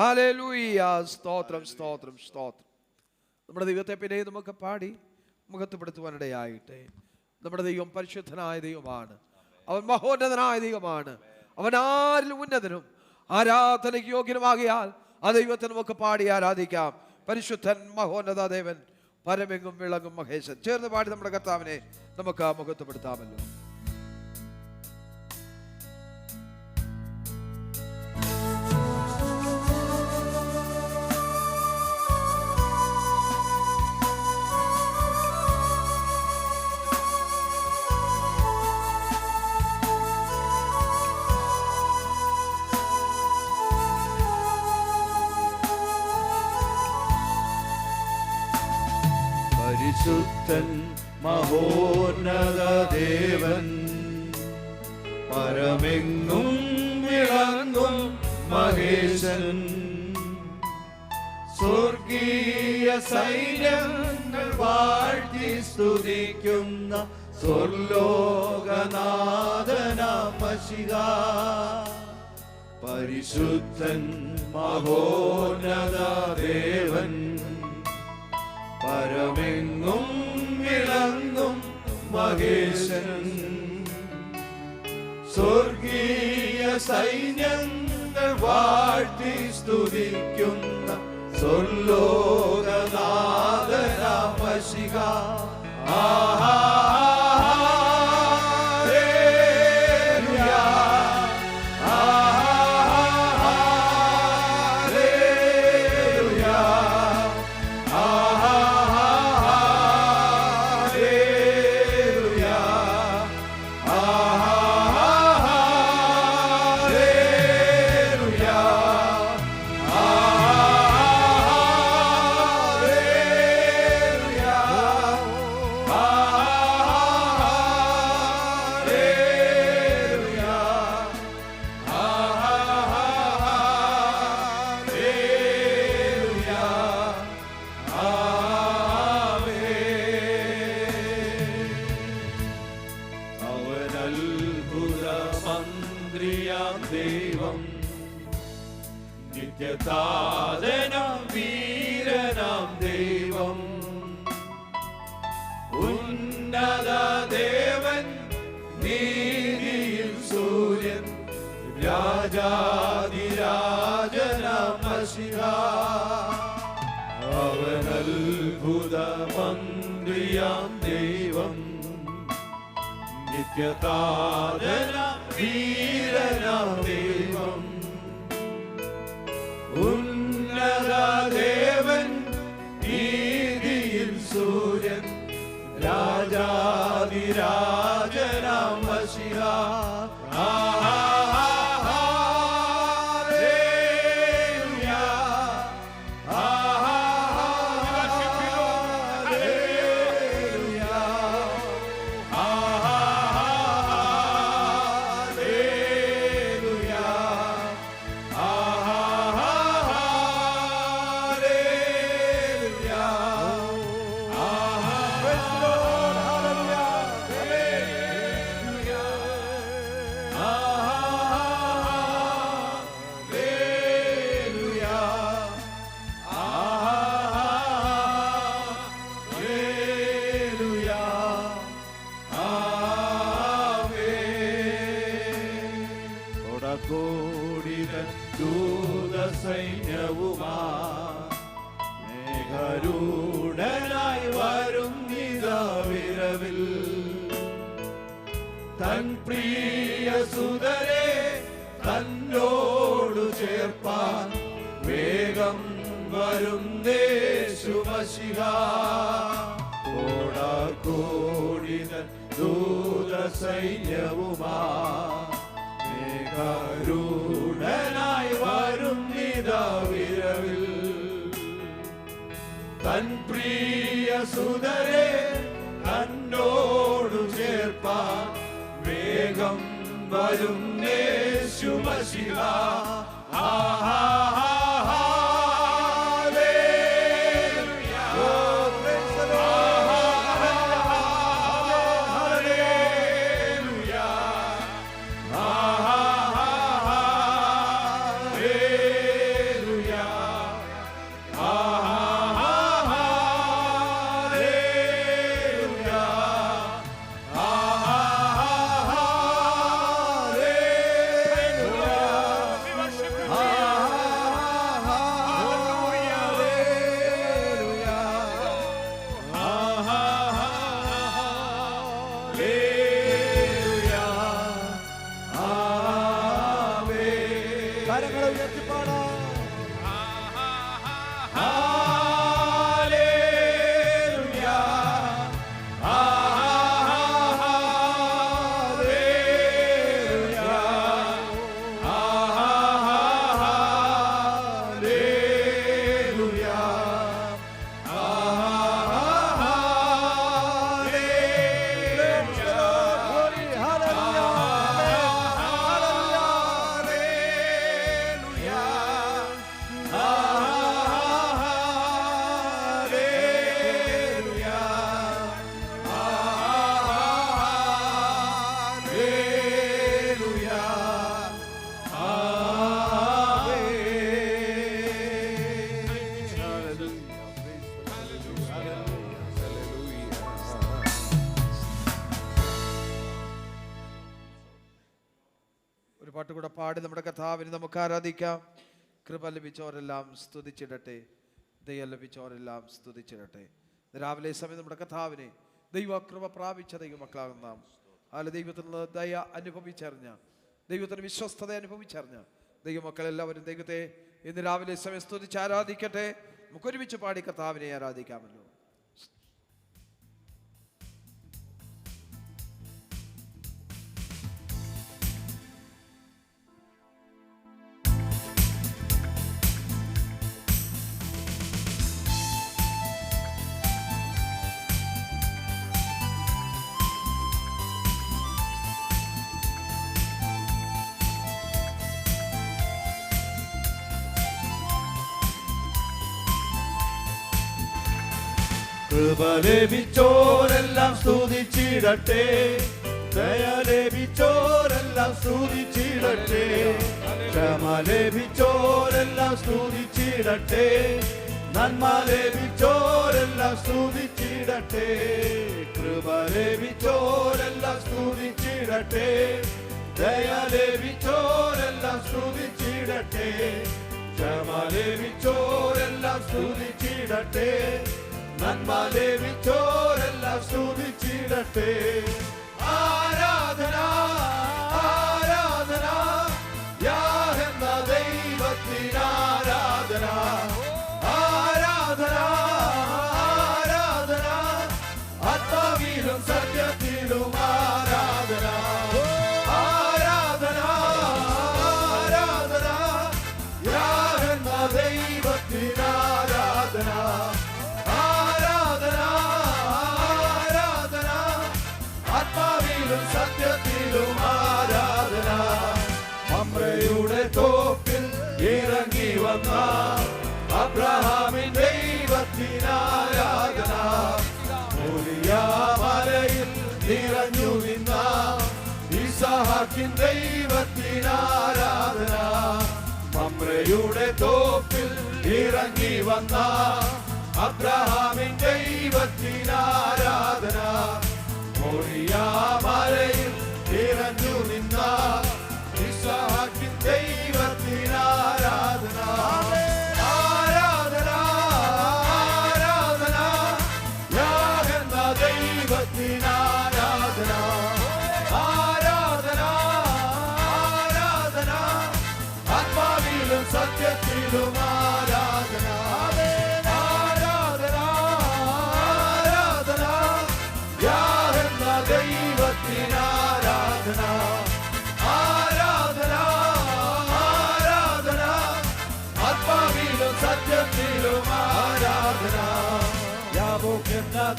hallelujah. സ്തോത്രം, സ്തോത്രം, സ്തോത്രം. നമ്മുടെ ദൈവത്തെ പിന്നെ നമുക്ക് പാടി മഹത്വപ്പെടുത്തുവാനിടയായിട്ടെ. നമ്മുടെ ദൈവം പരിശുദ്ധനായ ദൈവമാണ്. അവൻ മഹോന്നതനായ ദൈവമാണ്. അവൻ ആരിലും ഉന്നതനും ആരാധനയ്ക്ക് യോഗ്യനുമാകിയാൽ ആ ദൈവത്തെ നമുക്ക് പാടി ആരാധിക്കാം. പരിശുദ്ധൻ, മഹോന്നത ദേവൻ, പരമെങ്ങും വിളങ്ങും മഹേശൻ. ചേർന്ന് പാടി നമ്മുടെ കർത്താവിനെ നമുക്ക് മഹത്വപ്പെടുത്താമല്ലോ. പരിശുദ്ധൻ, മഹോന്നത ദേവൻ, പരമെങ്ങും വിളങ്ങും മഹേശൻ, സ്വർഗീയ സൈന്യങ്ങൾ വാഴ്ത്തി സ്തുതിക്കുന്ന സ്വർലോകനാഥനാം മശിഹാ. പരിശുദ്ധൻ, മഹോന്നത ദേവൻ, പരമെങ്ങും വിളങ്ങും മഹേശൻ, സ്വർഗീയ സൈന്യങ്ങൾ വാഴ്ത്തി സ്തുതിക്കുന്ന സ്വർലോകനാഥനാം മശിഹാ. ദൈവം, നിത്യതാതനാം വീരനാം ദൈവം, ഉന്നത ദേവൻ, നീതിയിൽ സൂര്യൻ, രാജാധിരാജനാം മശിഹാ. അവൻ അത്ഭുത മന്ത്രിയാം ദൈവം, നിത്യതാതനാം വീരനാം ദൈവം, ഉന്നത ദേവൻ, നീതിയിൽ സൂര്യൻ, രാജാധിരാജനാം മശിഹാ. ദൂത ദൂതസൈന്യവുമാ മേഘരൂഢനായി വരുന്നിതാ വിരവിൽ തൻ പ്രിയ സുതരെ തന്നോടു ചേർപ്പാൻ വേഗം വരുന്നേശുമശിഹ കോടാകോടിതൻ ദൂതസൈന്യവുമാ മേഘരൂഢനായി വരുന്നിതാ വിരവിൽ തൻ പ്രിയ സുതരെ തന്നോടു ചേർപ്പാൻ വേഗം വരുന്നേശുമശിഹ പാട്ടുകൂടെ പാടി നമ്മുടെ കർത്താവിനെ നമുക്ക് ആരാധിക്കാം. കൃപ ലഭിച്ചവരെല്ലാം സ്തുതിച്ചിടട്ടെ, ദയ ലഭിച്ചവരെല്ലാം സ്തുതിച്ചിടട്ടെ. രാവിലെ സമയം നമ്മുടെ കർത്താവിനെ ദൈവകൃപ പ്രാപിച്ച ദൈവമക്കളാകുന്ന നാം ദൈവത്തിൽ നിന്ന് ദയ അനുഭവിച്ചറിഞ്ഞ, ദൈവത്തിന് വിശ്വസ്തത അനുഭവിച്ചറിഞ്ഞ ദൈവമക്കളെല്ലാവരും ദൈവത്തെ ഇന്ന് രാവിലെ സമയം സ്തുതിച്ച് ആരാധിക്കട്ടെ. നമുക്കൊരുമിച്ച് പാടി കർത്താവിനെ ആരാധിക്കാമല്ലോ. കൃപ ലഭിച്ചോരെല്ലാം സ്തുതിച്ചിടട്ടെ, ദയ ലഭിച്ചോരെല്ലാം സ്തുതിച്ചിടട്ടെ, ക്ഷമ ലഭിച്ചോരെല്ലാം സ്തുതിച്ചിടട്ടെ, നന്മ ലഭിച്ചോരെല്ലാം സ്തുതിച്ചിടട്ടെ. കൃപ ലഭിച്ചോരെല്ലാം സ്തുതിച്ചിടട്ടെ, ദയ ലഭിച്ചോരെല്ലാം സ്തുതിച്ചിടട്ടെ, ക്ഷമ ലഭിച്ചോരെല്ലാം സ്തുതിച്ചിടട്ടെ, നന്മ ലഭിച്ചോരെല്ലാം സ്തുതിച്ചിടട്ടെ. ആരാധന ആരാധന യാഹെന്ന ദൈവത്തിന് ആരാധന, ആരാധന ആരാധന ആത്മാവിലും സത്യത്തിലും ആരാധന, ആരാധന ആരാധന യാഹെന്ന ദൈവത്തിന് ആരാധന, സത്യത്തിലും ആരാധന. മമ്രയുടെ തോപ്പിൽ ഇറങ്ങി വന്ന അബ്രഹാമിൻ ദൈവത്തിന് ആരാധന, മോരിയ മലയിൽ നിറഞ്ഞു നിന്ന ഇസഹാക്കിൻ ദൈവത്തിന് ആരാധന. മമ്രയുടെ തോപ്പിൽ ഇറങ്ങി വന്ന അബ്രഹാമിൻ ദൈവത്തിന് ആരാധന, മോരിയ മലയിൽ നിറഞ്ഞു നിന്ന ഇസഹാക്കിൻ ദൈവത്തിന് ആരാധന.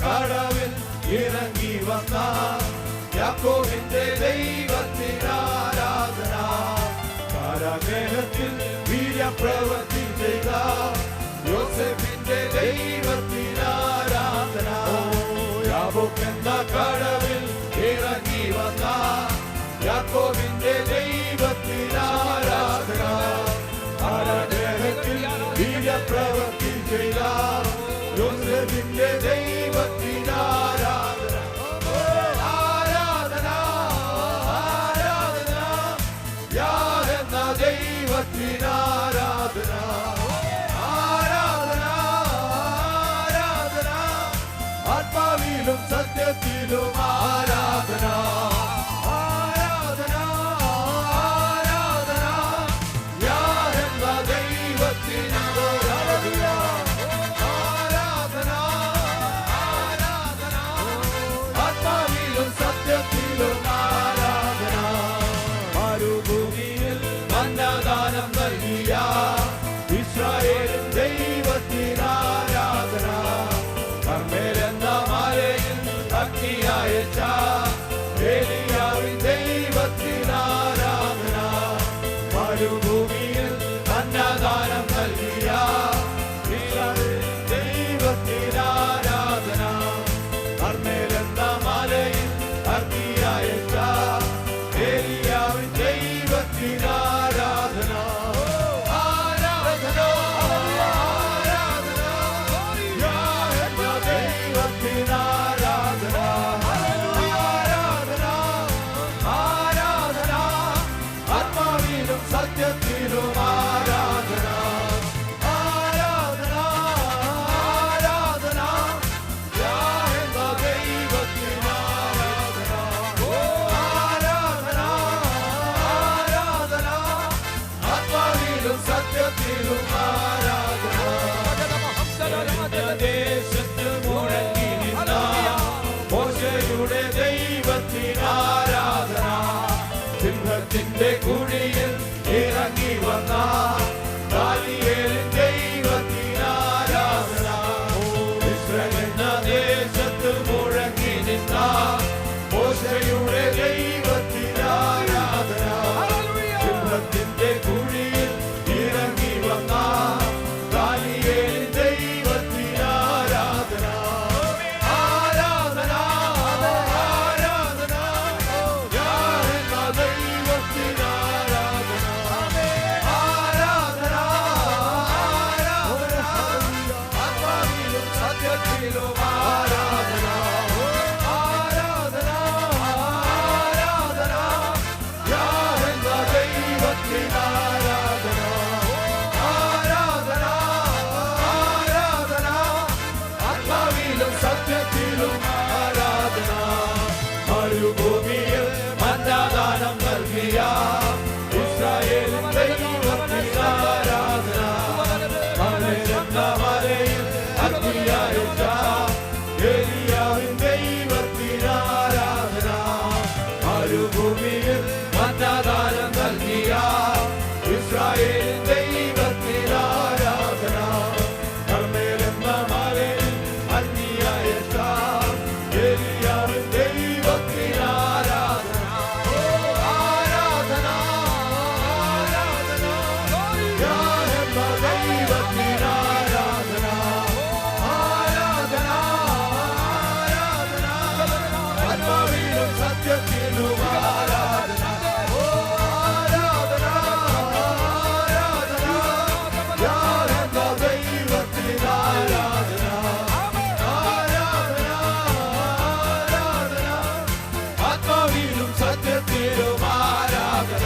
കടവിൽ ഇറങ്ങി വന്ന യാക്കോബിന്റെ ദൈവത്തിനാരാധന. കാരാഗൃഹത്തിൽ വീര്യപ്രവൃത്തി ചെയ്ത യോസേഫിന്റെ ദൈവത്തിനാരാധന. യാക്കോബെന്ന കടവിൽ ഇറങ്ങി വന്ന യാക്കോബിന്റെ ദൈവത്തിനാരാധന. കാരാഗൃഹത്തിൽ വീര്യപ്രവൃത്തി ചെയ്ത യോസേഫിന്റെ ദൈവത്തിനാരാധന. ആരാധന ആരാധന യാതെന്ന ദൈവത്തിനാരാധന. ആരാധന ആരാധന ആത്മാവിലും സത്യത്തിലും ആരാധന. ആരാധന ആരാധന യാതെന്ന ദൈവത്തിനാരാധന. ആരാധന ആരാധന ആത്മാവിലും സത്യത്തിലും ആരാധന. മരുഭൂമിയിൽ മന്നദാനം നൽകിയ ഇസ്രായേലിൻ ദൈവത്തിനാരാധന. കർമ്മേലെന്ന മലയിൽ അഗ്നിയയച്ച ഏലിയാവിൻ ദൈവത്തിനാരാധന. മരുഭൂമിയിൽ അന്നദാനം നൽകിയ ഇസ്രായേലിൻ ദൈവത്തിനാരാധന. കർമ്മേലെന്ന മലയിൽ അഗ്നിയയച്ച ഏലിയാവിൻ ദൈവത്തിനാരാധന. ആരാധന ആരാധന യാഹോവ ദൈവത്തിനാരാധന. ആരാധന ആരാധന ആത്മാവിലും സത്യത്തിലും ആരാധന. ആരാധന ആരാധന യാഹോവ ദൈവത്തിനാരാധന. ആരാധന ആരാധന ആത്മാവിലും സത്യത്തിലും ആരാധന. ദേശത്ത് മുഴങ്ങി നിന്ന മോശയുടെ ദൈവത്തിനാരാധന. സിംഹത്തിന്റെ കുഴിയിൽ ഇറങ്ങി വന്ന ദാനിയേലിൻ ദൈവത്തിനാരാധന. ഇസ്രായേൽ ദേശത്ത് മുഴങ്ങി നിന്ന മോശയുടെ ദൈവത്തിനാരാധന. സിംഹത്തിന്റെ കുഴിയിൽ ഇറങ്ങി വന്ന ദാനിയേലിൻ ദൈവത്തിനാരാധന. ആരാധന ആരാധന യാഹോവ ദൈവത്തിനാരാധന. ആരാധന ആരാധന ആത്മാവിലും സത്യത്തിലും ആരാധന. ആരാധന ആരാധന യാഹോവ ദൈവത്തിനാരാധന. ആരാധന ആരാധന ആത്മാവിലും സത്യത്തിലും ആരാധന. മരുഭൂമിയിൽ മന്നദാനം നൽകിയ ഇസ്രായേലിൻ ദൈവത്തിനാരാധന. മലയെന്ന മലയിൽ അഗ്നിയയച്ച ഏലിയാവിൻ ദൈവത്തിനാരാധന. മരുഭൂമിയിൽ മന്നദാനം നൽകിയ ഇസ്രായേലിൻ ദൈവത്തിനാരാധന. കർമ്മേലെന്ന മലയിൽ അഗ്നിയയച്ച ഏലിയാവിൻ ദൈവത്തിനാരാധന. ആരാധന ആരാധന യാഹോവ ദൈവത്തിനാരാധന. ആരാധന ആരാധന ആത്മാവിലും സത്യത്തിലും ആരാധന. ആരാധന ആരാധന യാഹോവ ദൈവത്തിനാരാധന. ആരാധന ആരാധന ആത്മാവിലും സത്യത്തിലും ആരാധന.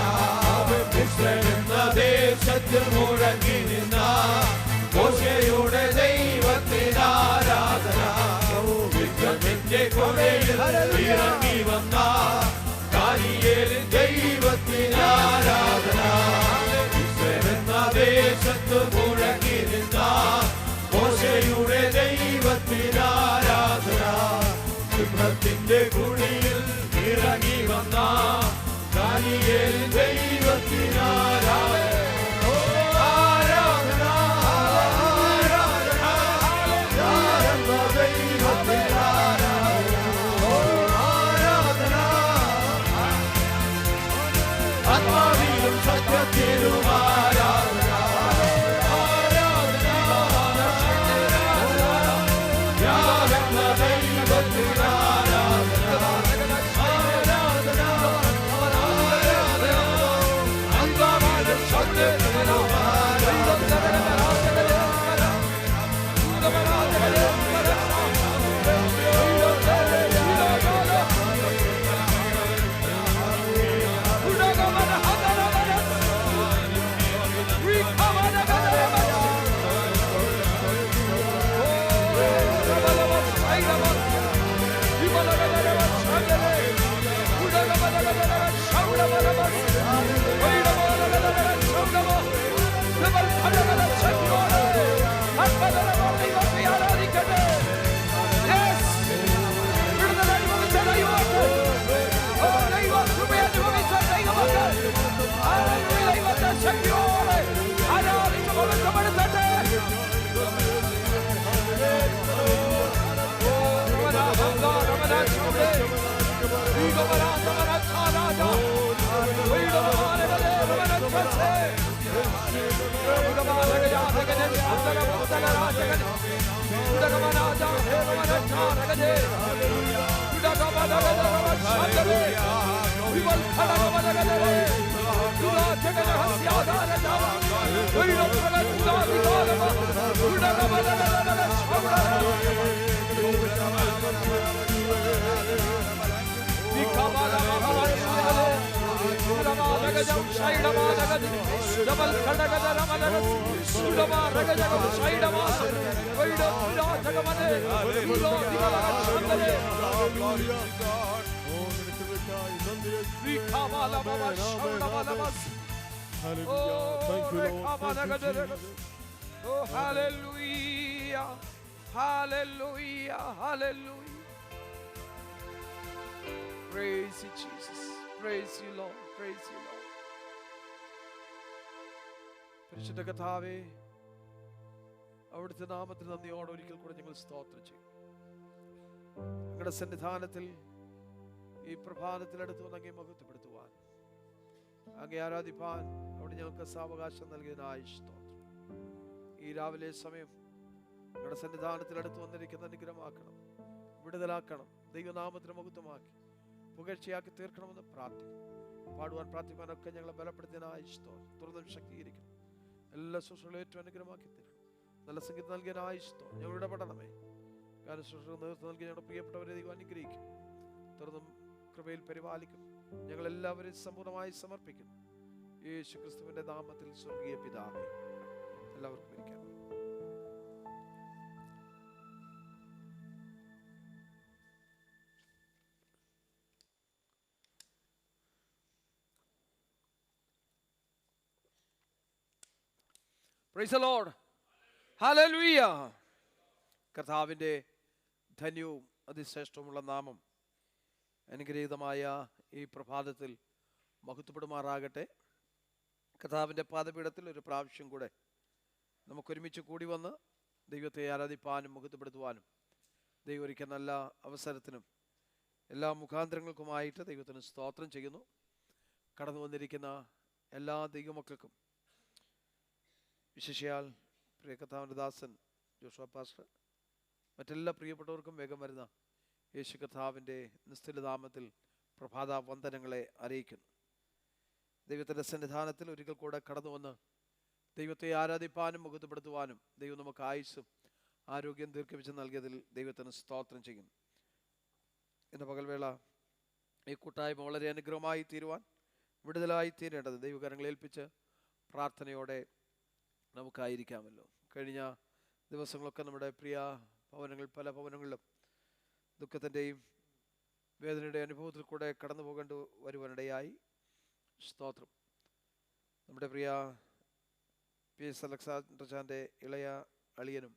ഇസ്രായേലെന്ന ദേശത്തിൽ മുഴങ്ങി നിന്ന മോശയുടെ ദൈവത്തിനാരാധന. വിഗ്രഹത്തിന്റെ കൊലയിൽ ഇറങ്ങി വന്ന ദാനിയേലിൻ ദൈവത്തിനാരാധന. ഇസ്രായേലെന്ന ദേശത്ത് മുഴങ്ങി നിന്ന മോശയുടെ ദൈവത്തിനാരാധന. സിംഹത്തിന്റെ കുഴിയിൽ ഇറങ്ങി വന്ന ദാനിയേലിൻ ദൈവത്തിനാരാധന. ആരാധന ആരാധന യാഹോവ ദൈവത്തിനാരാധന. ആത്മാവിലും സത്യത്തിലും ആരാധന യാവെന്ന ദൈവത്തിന് ആരാധന ആത്മാവിലും സത്യത്തിലും Oh, hallelujah, hallelujah, hallelujah. Praise you, Jesus. Praise you, Lord. Praise you, Lord. പരിശുദ്ധ കർത്താവേ, അവിടുത്തെ നാമത്തിൽ നന്ദിയോടെ ഒരിക്കൽ കൂടെ ഞങ്ങൾ സ്തോത്രം ചെയ്യും. ഞങ്ങളുടെ സന്നിധാനത്തിൽ ഈ പ്രഭാതത്തിൽ അടുത്ത് വന്ന് അങ്ങേ മഹത്വപ്പെടുത്തുവാൻ, അങ്ങേ ആരാധിപ്പാൻ അവിടെ ഞങ്ങൾക്ക് സാവകാശം നൽകിയതിനായി സ്തോത്രം. ഈ രാവിലെ സമയം ഞങ്ങളുടെ സന്നിധാനത്തിൽ അടുത്ത് വന്നിരിക്കുന്ന അനുഗ്രഹമാക്കണം, വിടുതലാക്കണം, ദൈവനാമത്തിന് മഹത്വമാക്കി പുകഴ്ചയാക്കി തീർക്കണമെന്ന് പ്രാർത്ഥിക്കും. പാടുവാൻ പ്രാർത്ഥിക്കാനൊക്കെ ഞങ്ങളെ ബലപ്പെടുത്തിയതിനായി സ്തോത്രം. തുറന്നും ശക്തീകരിക്കണം, എല്ലാ ശുശ്രൂഷകളും ഏറ്റവും അനുഗ്രഹമാക്കി തീർക്കണം. നല്ല സംഗീതം നൽകിയതിനായി സ്തോത്രം. ഞങ്ങളുടെ ഇടപെടണമേ. കാരണം ശുശ്രൂഷ നേതൃത്വം നൽകി ഞങ്ങളുടെ പ്രിയപ്പെട്ടവരെ ദൈവം അനുഗ്രഹിക്കും, തുറന്നും കൃപയിൽ പരിപാലിക്കും. ഞങ്ങളെല്ലാവരെയും സമ്പൂർണ്ണമായി സമർപ്പിക്കുന്നു യേശു ക്രിസ്തുവിന്റെ നാമത്തിൽ. സ്വർഗീയ പിതാവേ, എല്ലാവർക്കും ഇരിക്കാം. Praise the Lord. Hallelujah. കർത്താവിൻ്റെ ധന്യവും അതിശ്രേഷ്ഠവുമുള്ള നാമം അനുഗ്രഹീതമായ ഈ പ്രഭാതത്തിൽ മഹത്വപ്പെടുമാറാകട്ടെ. കർത്താവിൻ്റെ പാദപീഠത്തിൽ ഒരു പ്രാവശ്യം കൂടെ നമുക്കൊരുമിച്ച് കൂടി വന്ന് ദൈവത്തെ ആരാധിപ്പാനും മഹത്വപ്പെടുത്തുവാനും ദൈവം ഒരുക്കിയ നല്ല അവസരത്തിനും എല്ലാ മുഖാന്തരങ്ങൾക്കുമായിട്ട് ദൈവത്തിന് സ്തോത്രം ചെയ്യുന്നു. കടന്നു വന്നിരിക്കുന്ന എല്ലാ ദൈവമക്കൾക്കും, വിശേഷിയാൽ പ്രിയ കർത്താവിൻ്റെ ദാസൻ ജോഷുവ പാസ്റ്റർ, മറ്റെല്ലാ പ്രിയപ്പെട്ടവർക്കും വേഗം വരുന്ന യേശു കർത്താവിൻ്റെ നിസ്തുലനാമത്തിൽ പ്രഭാത വന്ദനങ്ങളെ അറിയിക്കുന്നു. ദൈവത്തിൻ്റെ സന്നിധാനത്തിൽ ഒരിക്കൽ കൂടെ കടന്നു വന്ന് ദൈവത്തെ ആരാധിപ്പാനും മഹത്വപ്പെടുത്തുവാനും ദൈവം നമുക്ക് ആയുസ്സും ആരോഗ്യം ദീർഘിപ്പിച്ച് നൽകിയതിൽ ദൈവത്തിന് സ്തോത്രം ചെയ്യുന്നു. ഇന്ന് പകൽവേള ഈ കൂട്ടായ്മ വളരെ അനുഗ്രഹമായി തീരുവാൻ, വിടുതലായി തീരേണ്ടത് ദൈവകരങ്ങളെ ഏൽപ്പിച്ച് പ്രാർത്ഥനയോടെ നമുക്കായിരിക്കാമല്ലോ. കഴിഞ്ഞ ദിവസങ്ങളൊക്കെ നമ്മുടെ പ്രിയ ഭവനങ്ങൾ, പല ഭവനങ്ങളിലും ദുഃഖത്തിൻ്റെയും വേദനയുടെ അനുഭവത്തിൽ കൂടെ കടന്നു പോകേണ്ടി വരുവാനിടയായി. സ്തോത്രം. നമ്മുടെ പ്രിയ PS അലക്സാണ്ടർച്ചാൻ്റെ ഇളയ അളിയനും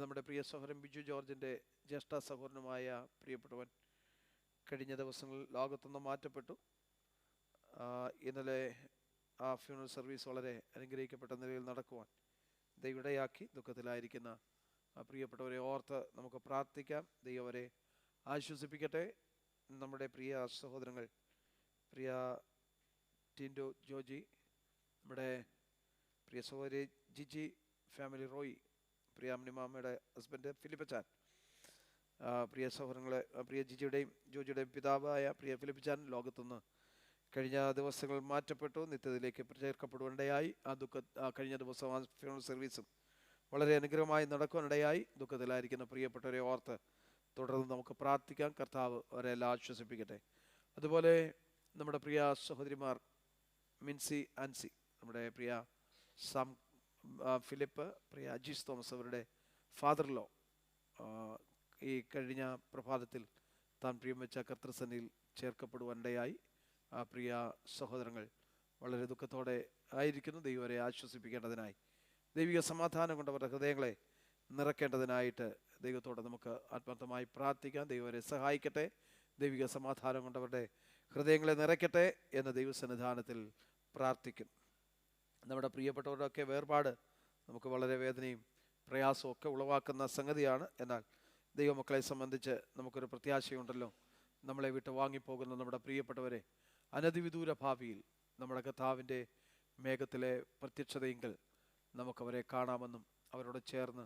നമ്മുടെ പ്രിയ സഹോദരൻ ബിജു ജോർജിൻ്റെ ജ്യേഷ്ഠ സഹോദരനുമായ പ്രിയപ്പെട്ടവൻ കഴിഞ്ഞ ദിവസങ്ങളിൽ ലോകത്തുനിന്ന് മാറ്റപ്പെട്ടു. ഇന്നലെ ആ ഫ്യൂണറൽ സർവീസ് വളരെ അനുഗ്രഹിക്കപ്പെട്ട നിലയിൽ നടക്കുവാൻ ദൈവടയാക്കി. ദുഃഖത്തിലായിരിക്കുന്ന ആ പ്രിയപ്പെട്ടവരെ ഓർത്ത് നമുക്ക് പ്രാർത്ഥിക്കാം. ദൈവം അവരെ ആശ്വസിപ്പിക്കട്ടെ. നമ്മുടെ പ്രിയ സഹോദരങ്ങൾ, പ്രിയ ടിൻഡോ ജോജി, നമ്മുടെ പ്രിയ സഹോദരി ജിജി ഫാമിലി റോയി, പ്രിയ അമ്നിമാമയുടെ ഹസ്ബൻഡ് ഫിലിപ്പച്ചാൻ, പ്രിയ സഹോദരങ്ങളെ, പ്രിയ ജിജിയുടെയും ജോജിയുടെയും പിതാവായ പ്രിയ ഫിലിപ്പച്ചാൻ ലോകത്തുനിന്ന് കഴിഞ്ഞ ദിവസങ്ങൾ മാറ്റപ്പെട്ടു, നിത്യതയിലേക്ക് ചേർക്കപ്പെടുവാനിടയായി. കഴിഞ്ഞ ദിവസം ആ ഫ്യൂണറൽ സർവീസും വളരെ അനുഗ്രഹമായി നടക്കുവാനിടയായി. ദുഃഖത്തിലായിരിക്കുന്ന പ്രിയപ്പെട്ടവരെ ഓർത്ത് തുടർന്ന് നമുക്ക് പ്രാർത്ഥിക്കാം. കർത്താവ് അവരെല്ലാം ആശ്വസിപ്പിക്കട്ടെ. അതുപോലെ നമ്മുടെ പ്രിയ സഹോദരിമാർ മിൻസി ആൻസി, നമ്മുടെ പ്രിയ സാം ഫിലിപ്പ്, പ്രിയ അജീസ് തോമസ്, അവരുടെ ഫാദർ ലോ ഈ കഴിഞ്ഞ പ്രഭാതത്തിൽ താൻ പ്രിയം വെച്ച കർത്തൃസന്നിധിയിൽ ചേർക്കപ്പെടുവാനിടയായി. ആ പ്രിയ സഹോദരങ്ങൾ വളരെ ദുഃഖത്തോടെ ആയിരിക്കുന്നു. ദൈവം അവരെ ആശ്വസിപ്പിക്കേണ്ടതിനായി, ദൈവിക സമാധാനം കൊണ്ട് അവരുടെ ഹൃദയങ്ങളെ നിറയ്ക്കേണ്ടതിനായിട്ട് ദൈവത്തോടെ നമുക്ക് ആത്മാർത്ഥമായി പ്രാർത്ഥിക്കാം. ദൈവം അവരെ സഹായിക്കട്ടെ, ദൈവിക സമാധാനം കൊണ്ട് അവരുടെ ഹൃദയങ്ങളെ നിറയ്ക്കട്ടെ എന്ന് ദൈവസന്നിധാനത്തിൽ പ്രാർത്ഥിക്കും. നമ്മുടെ പ്രിയപ്പെട്ടവരുടെയൊക്കെ വേർപാട് നമുക്ക് വളരെ വേദനയും പ്രയാസവും ഒക്കെ ഉളവാക്കുന്ന സംഗതിയാണ്. എന്നാൽ ദൈവമക്കളെ സംബന്ധിച്ച് നമുക്കൊരു പ്രത്യാശയുണ്ടല്ലോ. നമ്മളെ വിട്ട് വാങ്ങിപ്പോകുന്ന നമ്മുടെ പ്രിയപ്പെട്ടവരെ അനധിവിദൂര ഭാവിയിൽ നമ്മുടെ കർത്താവിൻ്റെ മേഘത്തിലെ പ്രത്യക്ഷതയെങ്കിൽ നമുക്കവരെ കാണാമെന്നും അവരോട് ചേർന്ന്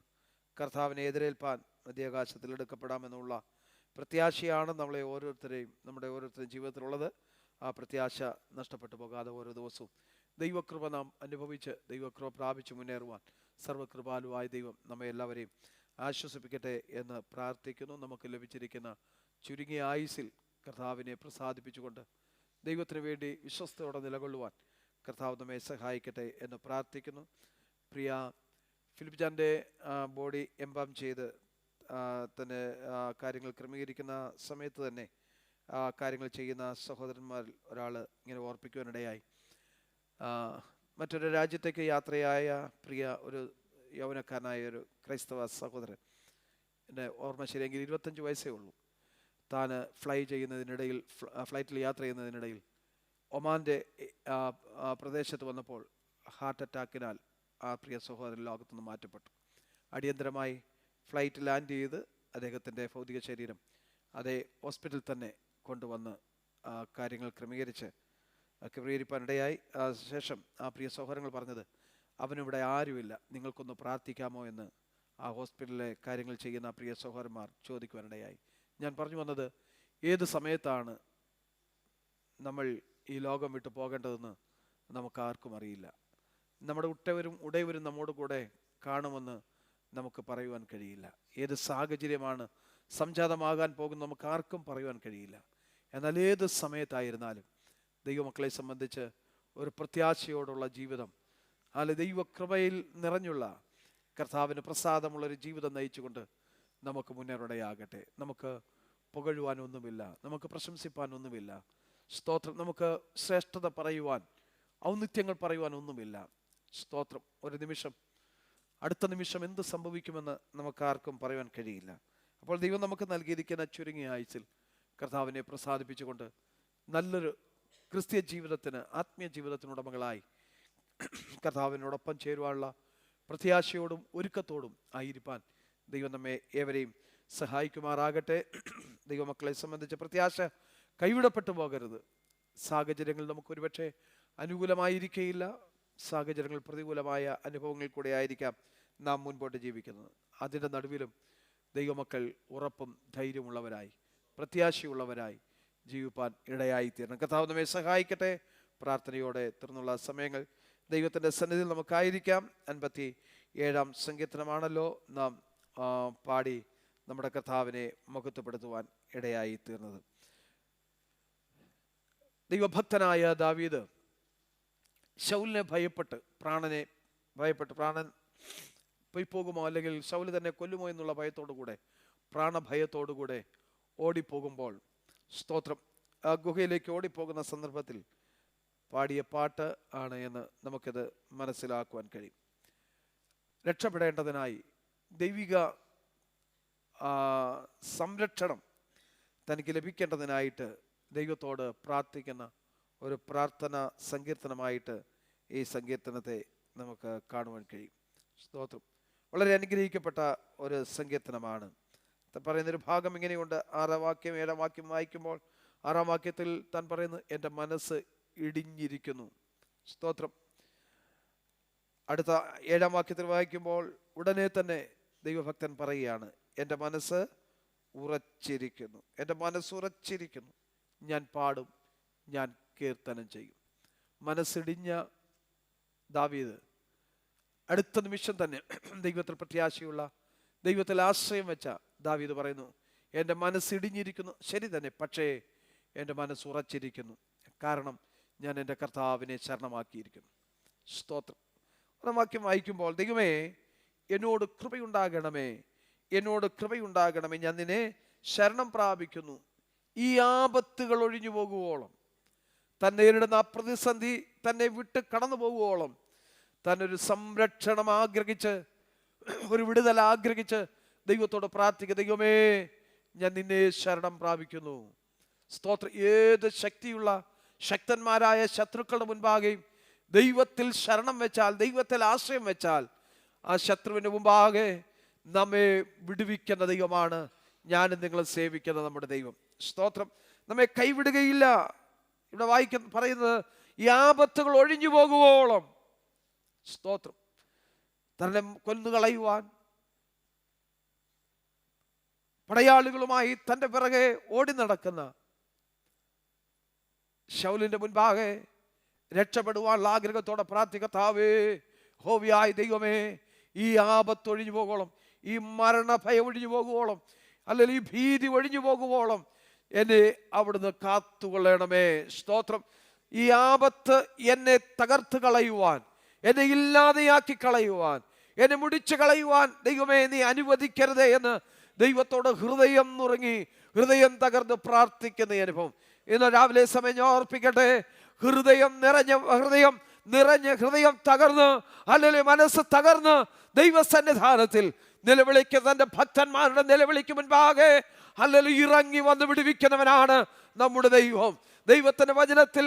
കർത്താവിനെ എതിരേൽപ്പാൻ മധ്യാകാശത്തിൽ എടുക്കപ്പെടാമെന്നുള്ള പ്രത്യാശയാണ് നമ്മുടെ ഓരോരുത്തരുടെയും ജീവിതത്തിലുള്ളത്. ആ പ്രത്യാശ നഷ്ടപ്പെട്ടു പോകാതെ ഓരോ ദിവസവും ദൈവകൃപ നാം അനുഭവിച്ച് ദൈവകൃപ പ്രാപിച്ച് മുന്നേറുവാൻ സർവ്വകൃപാലുവായ ദൈവം നമ്മെ എല്ലാവരെയും ആശ്വസിപ്പിക്കട്ടെ എന്ന് പ്രാർത്ഥിക്കുന്നു. നമുക്ക് ലഭിച്ചിരിക്കുന്ന ചുരുങ്ങിയ ആയുസ്സിൽ കർത്താവിനെ പ്രസാദിപ്പിച്ചുകൊണ്ട് ദൈവത്തിന് വേണ്ടി വിശ്വസ്തയോടെ നിലകൊള്ളുവാൻ കർത്താവ് നമ്മെ സഹായിക്കട്ടെ എന്ന് പ്രാർത്ഥിക്കുന്നു. പ്രിയ ഫിലിപ്പ്ജാൻ്റെ ബോഡി എംബാം ചെയ്ത് തന്നെ കാര്യങ്ങൾ ക്രമീകരിക്കുന്ന സമയത്ത് തന്നെ കാര്യങ്ങൾ ചെയ്യുന്ന സഹോദരന്മാരിൽ ഒരാൾ ഇങ്ങനെ ഓർപ്പിക്കുവാനിടയായി. മറ്റൊരു രാജ്യത്തേക്ക് യാത്രയായ പ്രിയ ഒരു യൗവനക്കാരനായ ഒരു ക്രൈസ്തവ സഹോദരൻ, എൻ്റെ ഓർമ്മ ശരിയെങ്കിൽ 25 വയസ്സേ ഉള്ളൂ. താൻ ഫ്ലൈറ്റിൽ യാത്ര ചെയ്യുന്നതിനിടയിൽ ഒമാൻ്റെ പ്രദേശത്ത് വന്നപ്പോൾ ഹാർട്ട് അറ്റാക്കിനാൽ ആ പ്രിയ സഹോദരൻ ലോകത്തുനിന്ന് മാറ്റപ്പെട്ടു. അടിയന്തരമായി ഫ്ലൈറ്റ് ലാൻഡ് ചെയ്ത് അദ്ദേഹത്തിൻ്റെ ഭൗതിക ശരീരം അതേ ഹോസ്പിറ്റലിൽ തന്നെ കൊണ്ടുവന്ന് കാര്യങ്ങൾ ക്രമീകരിപ്പാനിടയായി. ശേഷം ആ പ്രിയ സഹോദരങ്ങൾ പറഞ്ഞത്, അവനിവിടെ ആരുമില്ല, നിങ്ങൾക്കൊന്ന് പ്രാർത്ഥിക്കാമോ എന്ന് ആ ഹോസ്പിറ്റലിലെ കാര്യങ്ങൾ ചെയ്യുന്ന പ്രിയ സഹോദരന്മാർ ചോദിക്കുവാനിടയായി. ഞാൻ പറഞ്ഞു വന്നത്, ഏത് സമയത്താണ് നമ്മൾ ഈ ലോകം വിട്ടു പോകേണ്ടതെന്ന് നമുക്കാർക്കും അറിയില്ല. നമ്മുടെ ഉടയവരും നമ്മോട് കൂടെ കാണുമെന്ന് നമുക്ക് പറയുവാൻ കഴിയില്ല. ഏത് സാഹചര്യമാണ് സംജാതമാകാൻ പോകുന്നത് നമുക്കാർക്കും പറയുവാൻ കഴിയില്ല. എന്നാൽ ഏത് സമയത്തായിരുന്നാലും ദൈവമക്കളെ സംബന്ധിച്ച് ഒരു പ്രത്യാശയോടുള്ള ജീവിതം, അല്ലെ ദൈവകൃപയിൽ നിറഞ്ഞുള്ള കർത്താവിന് പ്രസാദമുള്ളൊരു ജീവിതം നയിച്ചുകൊണ്ട് നമുക്ക് മുന്നേറുകയാകട്ടെ. നമുക്ക് പുകഴുവാനൊന്നുമില്ല, നമുക്ക് പ്രശംസിപ്പാനൊന്നുമില്ല, സ്തോത്രം, നമുക്ക് ശ്രേഷ്ഠത പറയുവാൻ, ഔന്നിത്യങ്ങൾ പറയുവാൻ ഒന്നുമില്ല. സ്തോത്രം. ഒരു നിമിഷം, അടുത്ത നിമിഷം എന്ത് സംഭവിക്കുമെന്ന് നമുക്കാർക്കും പറയുവാൻ കഴിയില്ല. അപ്പോൾ ദൈവം നമുക്ക് നൽകിയിരിക്കുന്ന ചുരുങ്ങിയ ആയുസ്സിൽ കർത്താവിനെ പ്രസാദിപ്പിച്ചുകൊണ്ട് നല്ലൊരു ക്രിസ്തീയ ജീവിതത്തിന്, ആത്മീയ ജീവിതത്തിനുടമകളായി കർത്താവിനോടൊപ്പം ചേരുവാനുള്ള പ്രത്യാശയോടും ഒരുക്കത്തോടും ആയിരിക്കാൻ ദൈവം നമ്മെ ഏവരെയും സഹായിക്കുമാറാകട്ടെ. ദൈവമക്കളെ സംബന്ധിച്ച് പ്രത്യാശ കൈവിടപ്പെട്ടു പോകരുത്. സാഹചര്യങ്ങൾ നമുക്ക് ഒരുപക്ഷെ അനുകൂലമായിരിക്കുകയില്ല, സാഹചര്യങ്ങൾ പ്രതികൂലമായ അനുഭവങ്ങളിൽ കൂടെ ആയിരിക്കാം നാം മുൻപോട്ട് ജീവിക്കുന്നത്. അതിൻ്റെ നടുവിലും ദൈവമക്കൾ ഉറപ്പും ധൈര്യമുള്ളവരായി, പ്രത്യാശയുള്ളവരായി ജീവിപ്പാൻ ഇടയായിത്തീരണം. കർത്താവ് നമ്മെ സഹായിക്കട്ടെ. പ്രാർത്ഥനയോടെ തുടർന്നുള്ള സമയങ്ങൾ ദൈവത്തിൻ്റെ സന്നിധിയിൽ നമുക്കായിരിക്കാം. 57-ാം സങ്കീർത്തനമാണല്ലോ നാം പാടി നമ്മുടെ കർത്താവിനെ മഹത്വപ്പെടുത്തുവാൻ ഇടയായി തീർന്നത്. ദൈവഭക്തനായ ദാവീദ് ശൗലിനെ ഭയപ്പെട്ട്, പ്രാണൻ പൊയ്പോകുമോ അല്ലെങ്കിൽ ശൗല് തന്നെ കൊല്ലുമോ എന്നുള്ള ഭയത്തോടുകൂടെ, പ്രാണഭയത്തോടുകൂടെ ഓടിപ്പോകുമ്പോൾ, സ്തോത്രം, ആ ഗുഹയിലേക്ക് ഓടിപ്പോകുന്ന സന്ദർഭത്തിൽ പാടിയ പാട്ട് ആണ് എന്ന് നമുക്കിത് മനസ്സിലാക്കുവാൻ കഴിയും. രക്ഷപ്പെടേണ്ടതിനായി ദൈവിക സംരക്ഷണം തനിക്ക് ലഭിക്കേണ്ടതിനായിട്ട് ദൈവത്തോട് പ്രാർത്ഥിക്കുന്ന ഒരു പ്രാർത്ഥന സങ്കീർത്തനമായിട്ട് ഈ സങ്കീർത്തനത്തെ നമുക്ക് കാണുവാൻ കഴിയും. സ്തോത്രം. വളരെ അനുഗ്രഹിക്കപ്പെട്ട ഒരു സങ്കീർത്തനമാണ്. പറയുന്നൊരു ഭാഗം ഇങ്ങനെയുണ്ട്. 6-ാം വാക്യം 7-ാം വാക്യം വായിക്കുമ്പോൾ 6-ാം വാക്യത്തിൽ താൻ പറയുന്നു, എൻ്റെ മനസ്സ് ഇടിഞ്ഞിരിക്കുന്നു. സ്തോത്രം. അടുത്ത 7-ാം വാക്യത്തിൽ വായിക്കുമ്പോൾ ഉടനെ തന്നെ ദൈവഭക്തൻ പറയുകയാണ്, എൻ്റെ മനസ്സ് ഉറച്ചിരിക്കുന്നു, എൻ്റെ മനസ്സ് ഉറച്ചിരിക്കുന്നു, ഞാൻ പാടും, ഞാൻ കീർത്തനം ചെയ്യും. മനസ്സിടിഞ്ഞ ദാവീദ് അടുത്ത നിമിഷം തന്നെ ദൈവത്തിൽ പ്രത്യാശയുള്ള, ദൈവത്തിൽ ആശ്രയം വെച്ച ദാവീദ് പറയുന്നു, എൻ്റെ മനസ്സിടിഞ്ഞിരിക്കുന്നു. ശരി തന്നെ, പക്ഷേ എൻ്റെ മനസ്സ് ഉറച്ചിരിക്കുന്നു, കാരണം ഞാൻ എൻ്റെ കർത്താവിനെ ശരണമാക്കിയിരിക്കുന്നു. സ്തോത്രം. വാക്യം വായിക്കുമ്പോൾ, ദൈവമേ എന്നോട് കൃപയുണ്ടാകണമേ, എന്നോട് കൃപയുണ്ടാകണമേ, ഞാൻ നിന്നെ ശരണം പ്രാപിക്കുന്നു. ഈ ആപത്തുകൾ ഒഴിഞ്ഞു പോകുവോളം, തന്നെ നേരിടുന്ന ആ പ്രതിസന്ധി തന്നെ വിട്ട് കടന്നു പോകുവോളം, തന്നൊരു സംരക്ഷണം ആഗ്രഹിച്ച്, ഒരു വിടുതൽ ആഗ്രഹിച്ച് ദൈവത്തോട് പ്രാർത്ഥിക്കുക. ദൈവമേ ഞാൻ നിന്നെ ശരണം പ്രാപിക്കുന്നു. സ്തോത്രം. ഏത് ശക്തിയുള്ള ശക്തന്മാരായ ശത്രുക്കളുടെ മുൻപാകെയും ദൈവത്തിൽ ശരണം വെച്ചാൽ, ദൈവത്തിൽ ആശ്രയം വെച്ചാൽ, ആ ശത്രുവിൻ്റെ മുമ്പാകെ നമ്മെ വിടുവിക്കുന്ന ദൈവമാണ് ഞാനും നിങ്ങളെ സേവിക്കുന്ന നമ്മുടെ ദൈവം. സ്തോത്രം. നമ്മെ കൈവിടുകയില്ല. ഇവിടെ പറയുന്നത് ഈ ആപത്തുകൾ ഒഴിഞ്ഞു പോകുവോളം, സ്തോത്രം, തന്നെ കൊന്നുകളയുവാൻ പടയാളികളുമായി തൻ്റെ പിറകെ ഓടി നടക്കുന്ന ശൗലിന്റെ മുൻപാകെ രക്ഷപ്പെടുവാനുള്ള ആഗ്രഹത്തോടെ പ്രാർത്ഥിക്കത്താവേ, ഹോവിയായ ദൈവമേ, ഈ ആപത്ത് ഒഴിഞ്ഞു പോകുവോളം, ഈ മരണഭയം ഒഴിഞ്ഞു പോകുവോളം, അല്ലെങ്കിൽ ഈ ഭീതി ഒഴിഞ്ഞു പോകുവോളം എന്നെ അവിടുന്ന് കാത്തുകൊള്ളണമേ. സ്തോത്രം. ഈ ആപത്ത് എന്നെ തകർത്ത് കളയുവാൻ, എന്നെ ഇല്ലാതെയാക്കി കളയുവാൻ, എന്നെ മുടിച്ചു കളയുവാൻ ദൈവമേ നീ അനുവദിക്കരുതേ എന്ന് ദൈവത്തോട് ഹൃദയം നുറുങ്ങി, ഹൃദയം തകർന്ന് പ്രാർത്ഥിക്കുന്ന അനുഭവം ഇന്ന് രാവിലെ സമയം ഞാൻ ഓർപ്പിക്കട്ടെ. ഹൃദയം തകർന്ന്, അല്ലെങ്കിൽ മനസ്സ് തകർന്ന് ദൈവസന്നിധാനത്തിൽ നിലവിളിക്കുന്ന തൻ്റെ ഭക്തന്മാരുടെ നിലവിളിക്ക് മുൻപാകെ അല്ലെങ്കിൽ ഇറങ്ങി വന്ന് വിടുവിക്കുന്നവനാണ് നമ്മുടെ ദൈവം. ദൈവത്തിന്റെ വചനത്തിൽ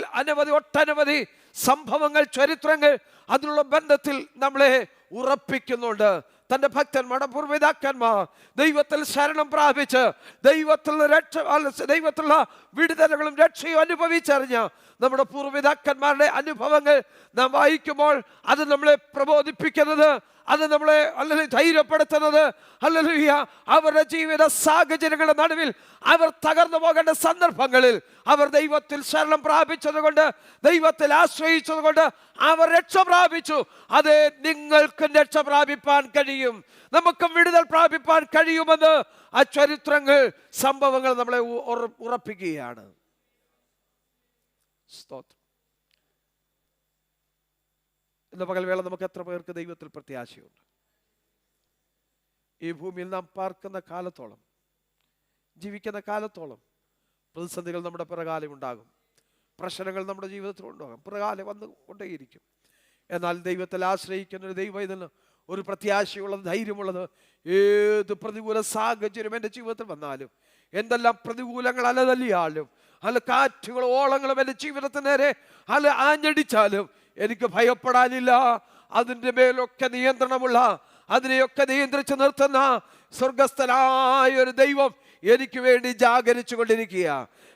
ഒട്ടനവധി സംഭവങ്ങൾ, ചരിത്രങ്ങൾ അതിനുള്ള ബന്ധത്തിൽ നമ്മളെ ഉറപ്പിക്കുന്നുണ്ട്. തൻ്റെ ഭക്തന്മാരുടെ പൂർവ്വപിതാക്കന്മാർ ദൈവത്തിൽ ശരണം പ്രാപിച്ച് ദൈവത്തിലുള്ള വിടുതലുകളും രക്ഷയും അനുഭവിച്ചറിഞ്ഞ നമ്മുടെ പൂർവ്വപിതാക്കന്മാരുടെ അനുഭവങ്ങൾ നാം വായിക്കുമ്പോൾ അത് നമ്മളെ പ്രബോധിപ്പിക്കുന്നത്, അത് നമ്മളെ അല്ലെങ്കിൽ ധൈര്യപ്പെടുത്തുന്നത്, ഹല്ലേലൂയ, അവരുടെ ജീവിത സാഹചര്യങ്ങളുടെ നടുവിൽ അവർ തകർന്നു പോകേണ്ട സന്ദർഭങ്ങളിൽ അവർ ദൈവത്തിൽ ശരണം പ്രാപിച്ചതുകൊണ്ട്, ദൈവത്തിൽ ആശ്രയിച്ചതുകൊണ്ട് അവർ രക്ഷ പ്രാപിച്ചു. അത് നിങ്ങൾക്കും രക്ഷ പ്രാപിപ്പാൻ കഴിയും, നമുക്കും വിടുതൽ പ്രാപിപ്പാൻ കഴിയുമെന്ന് ആ ചരിത്രങ്ങൾ, സംഭവങ്ങൾ നമ്മളെ ഉറപ്പിക്കുകയാണ്. സ്തോത്രം. ഇന്ന് പകൽവേള നമുക്ക് എത്ര പേർക്ക് ദൈവത്തിൽ പ്രത്യാശയുണ്ട്? ഈ ഭൂമിയിൽ നാം പാർക്കുന്ന കാലത്തോളം, ജീവിക്കുന്ന കാലത്തോളം പ്രതിസന്ധികൾ നമ്മുടെ പിറകാലം ഉണ്ടാകും, പ്രശ്നങ്ങൾ നമ്മുടെ ജീവിതത്തിൽ ഉണ്ടാകും, പിറകാലം വന്ന് കൊണ്ടേയിരിക്കും. എന്നാൽ ദൈവത്തിൽ ആശ്രയിക്കുന്ന ഒരു ദൈവം ഇതിന് ഒരു പ്രത്യാശയുള്ളത്, ധൈര്യമുള്ളത്, ഏത് പ്രതികൂല സാഹചര്യം എൻ്റെ ജീവിതത്തിൽ വന്നാലും, എന്തെല്ലാം പ്രതികൂലങ്ങൾ അലതല്ലിയാലും, അല്ല കാറ്റുകൾ ഓളങ്ങളും എൻ്റെ ജീവിതത്തിന് നേരെ അല്ല ആഞ്ഞടിച്ചാലും എനിക്ക് ഭയപ്പെടാനില്ല. അതിൻ്റെ മേലൊക്കെ നിയന്ത്രണമുള്ള, അതിനെയൊക്കെ നിയന്ത്രിച്ച് നിർത്തുന്ന സ്വർഗസ്ഥനായ ഒരു ദൈവം എനിക്ക് വേണ്ടി ജാഗരിച്ചു കൊണ്ടിരിക്കുക.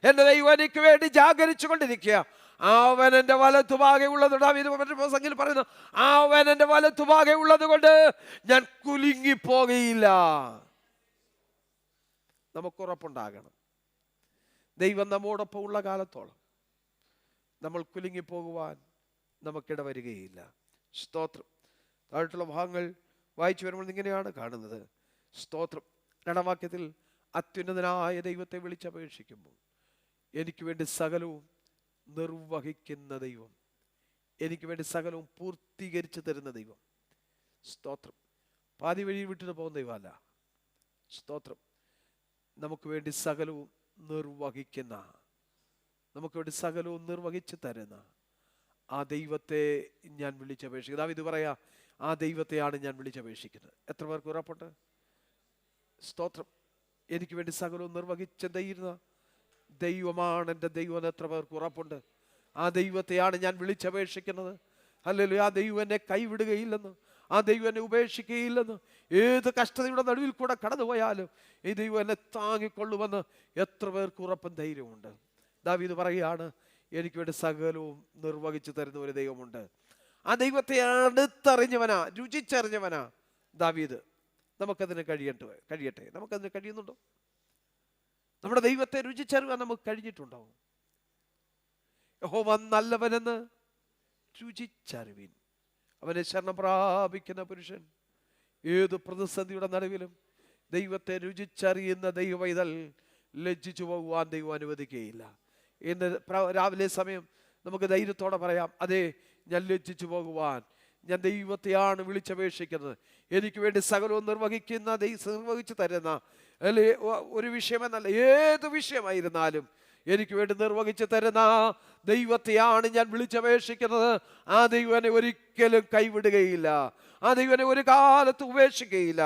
എൻ്റെ ദൈവം എനിക്ക് വേണ്ടി ജാഗരിച്ചു കൊണ്ടിരിക്കുക. അവൻ എൻ്റെ വലത്തുഭാഗെ ഉള്ളതുകൊണ്ട്, പ്രസംഗത്തിൽ പറയുന്നു, അവൻ എൻ്റെ വലത്തുഭാഗെ ഉള്ളത് കൊണ്ട് ഞാൻ കുലുങ്ങിപ്പോകയില്ല. നമുക്കുറപ്പുണ്ടാകണം, ദൈവം നമ്മോടൊപ്പം ഉള്ള കാലത്തോളം നമ്മൾ കുലുങ്ങിപ്പോകുവാൻ നമുക്കിട വരികയില്ല. സ്തോത്രം. താഴെയുള്ള ഭാഗങ്ങൾ വായിച്ചു വരുമ്പോൾ ഇങ്ങനെയാണ് കാണുന്നത്. സ്തോത്രം. 2-ാം വാക്യത്തിൽ അത്യുന്നതനായ ദൈവത്തെ വിളിച്ചപേക്ഷിക്കുമ്പോൾ എനിക്ക് വേണ്ടി സകലവും നിർവഹിക്കുന്ന ദൈവം, എനിക്ക് വേണ്ടി സകലവും പൂർത്തീകരിച്ചു തരുന്ന ദൈവം. സ്തോത്രം. പാതി വഴി വിട്ടിട്ട് പോകുന്ന ദൈവമല്ല. സ്തോത്രം. നമുക്ക് വേണ്ടി സകലവും നിർവഹിക്കുന്ന, നമുക്ക് വേണ്ടി സകലവും നിർവഹിച്ചു തരുന്ന ആ ദൈവത്തെ ഞാൻ വിളിച്ചപേക്ഷിക്കുന്നത്. ദാവീദ് പറയാ, ആ ദൈവത്തെയാണ് ഞാൻ വിളിച്ചപേക്ഷിക്കുന്നത്. എത്ര പേർക്ക് ഉറപ്പുണ്ട്? സ്തോത്രം. എനിക്ക് വേണ്ടി സകലവും നിർവഹിച്ച ദൈവമാണ് എൻ്റെ ദൈവം. എത്ര പേർക്ക് ഉറപ്പുണ്ട്? ആ ദൈവത്തെയാണ് ഞാൻ വിളിച്ചപേക്ഷിക്കുന്നത്. ഹല്ലേലൂയ. ആ ദൈവം എന്നെ കൈവിടുകയില്ലെന്ന്, ആ ദൈവം എന്നെ ഉപേക്ഷിക്കുകയില്ലെന്ന്, ഏത് കഷ്ടതയുടെ നടുവിൽ കൂടെ കടന്നുപോയാലും ഈ ദൈവം എന്നെ താങ്ങിക്കൊള്ളുമെന്ന് എത്ര പേർക്ക് ഉറപ്പും ധൈര്യമുണ്ട്? ദാവീദ് പറയുകയാണ്, എനിക്ക് വേണ്ടി സകലവും നിർവഹിച്ചു തരുന്ന ഒരു ദൈവമുണ്ട്. ആ ദൈവത്തെ അടുത്തറിഞ്ഞവനാ, രുചിച്ചറിഞ്ഞവനാ ദാവീദ്. നമുക്കതിന് കഴിയട്ടെ. നമുക്കതിന് കഴിയുന്നുണ്ടോ? നമ്മുടെ ദൈവത്തെ രുചിച്ചറിയാൻ നമുക്ക് കഴിഞ്ഞിട്ടുണ്ടോ? യഹോവ നല്ലവനെന്ന് രുചിച്ചറിവിൻ. അവനെ ശരണം പ്രാപിക്കുന്ന പുരുഷൻ ഏത് പ്രതിസന്ധിയുടെ നടുവിലും ദൈവത്തെ രുചിച്ചറിയുന്ന ദൈവവൈതൽ ലജ്ജിച്ചു പോകുവാൻ ദൈവം അനുവദിക്കുകയില്ല. ഇന്ന് രാവിലെ സമയം നമുക്ക് ധൈര്യത്തോടെ പറയാം, അതെ, ഞാൻ ലജ്ജിച്ചു പോകുവാൻ ഞാൻ ദൈവത്തെയാണ് വിളിച്ചപേക്ഷിക്കുന്നത്. എനിക്ക് വേണ്ടി സകലവും നിർവഹിച്ചു തരുന്ന അല്ലെ ഒരു വിഷയമെന്നല്ല, ഏത് വിഷയമായിരുന്നാലും എനിക്ക് വേണ്ടി നിർവഹിച്ചു തരുന്ന ദൈവത്തെയാണ് ഞാൻ വിളിച്ചപേക്ഷിക്കുന്നത്. ആ ദൈവം എന്നെ ഒരിക്കലും കൈവിടുകയില്ല. ആ ദൈവനെ ഒരു കാലത്ത് ഉപേക്ഷിക്കുകയില്ല.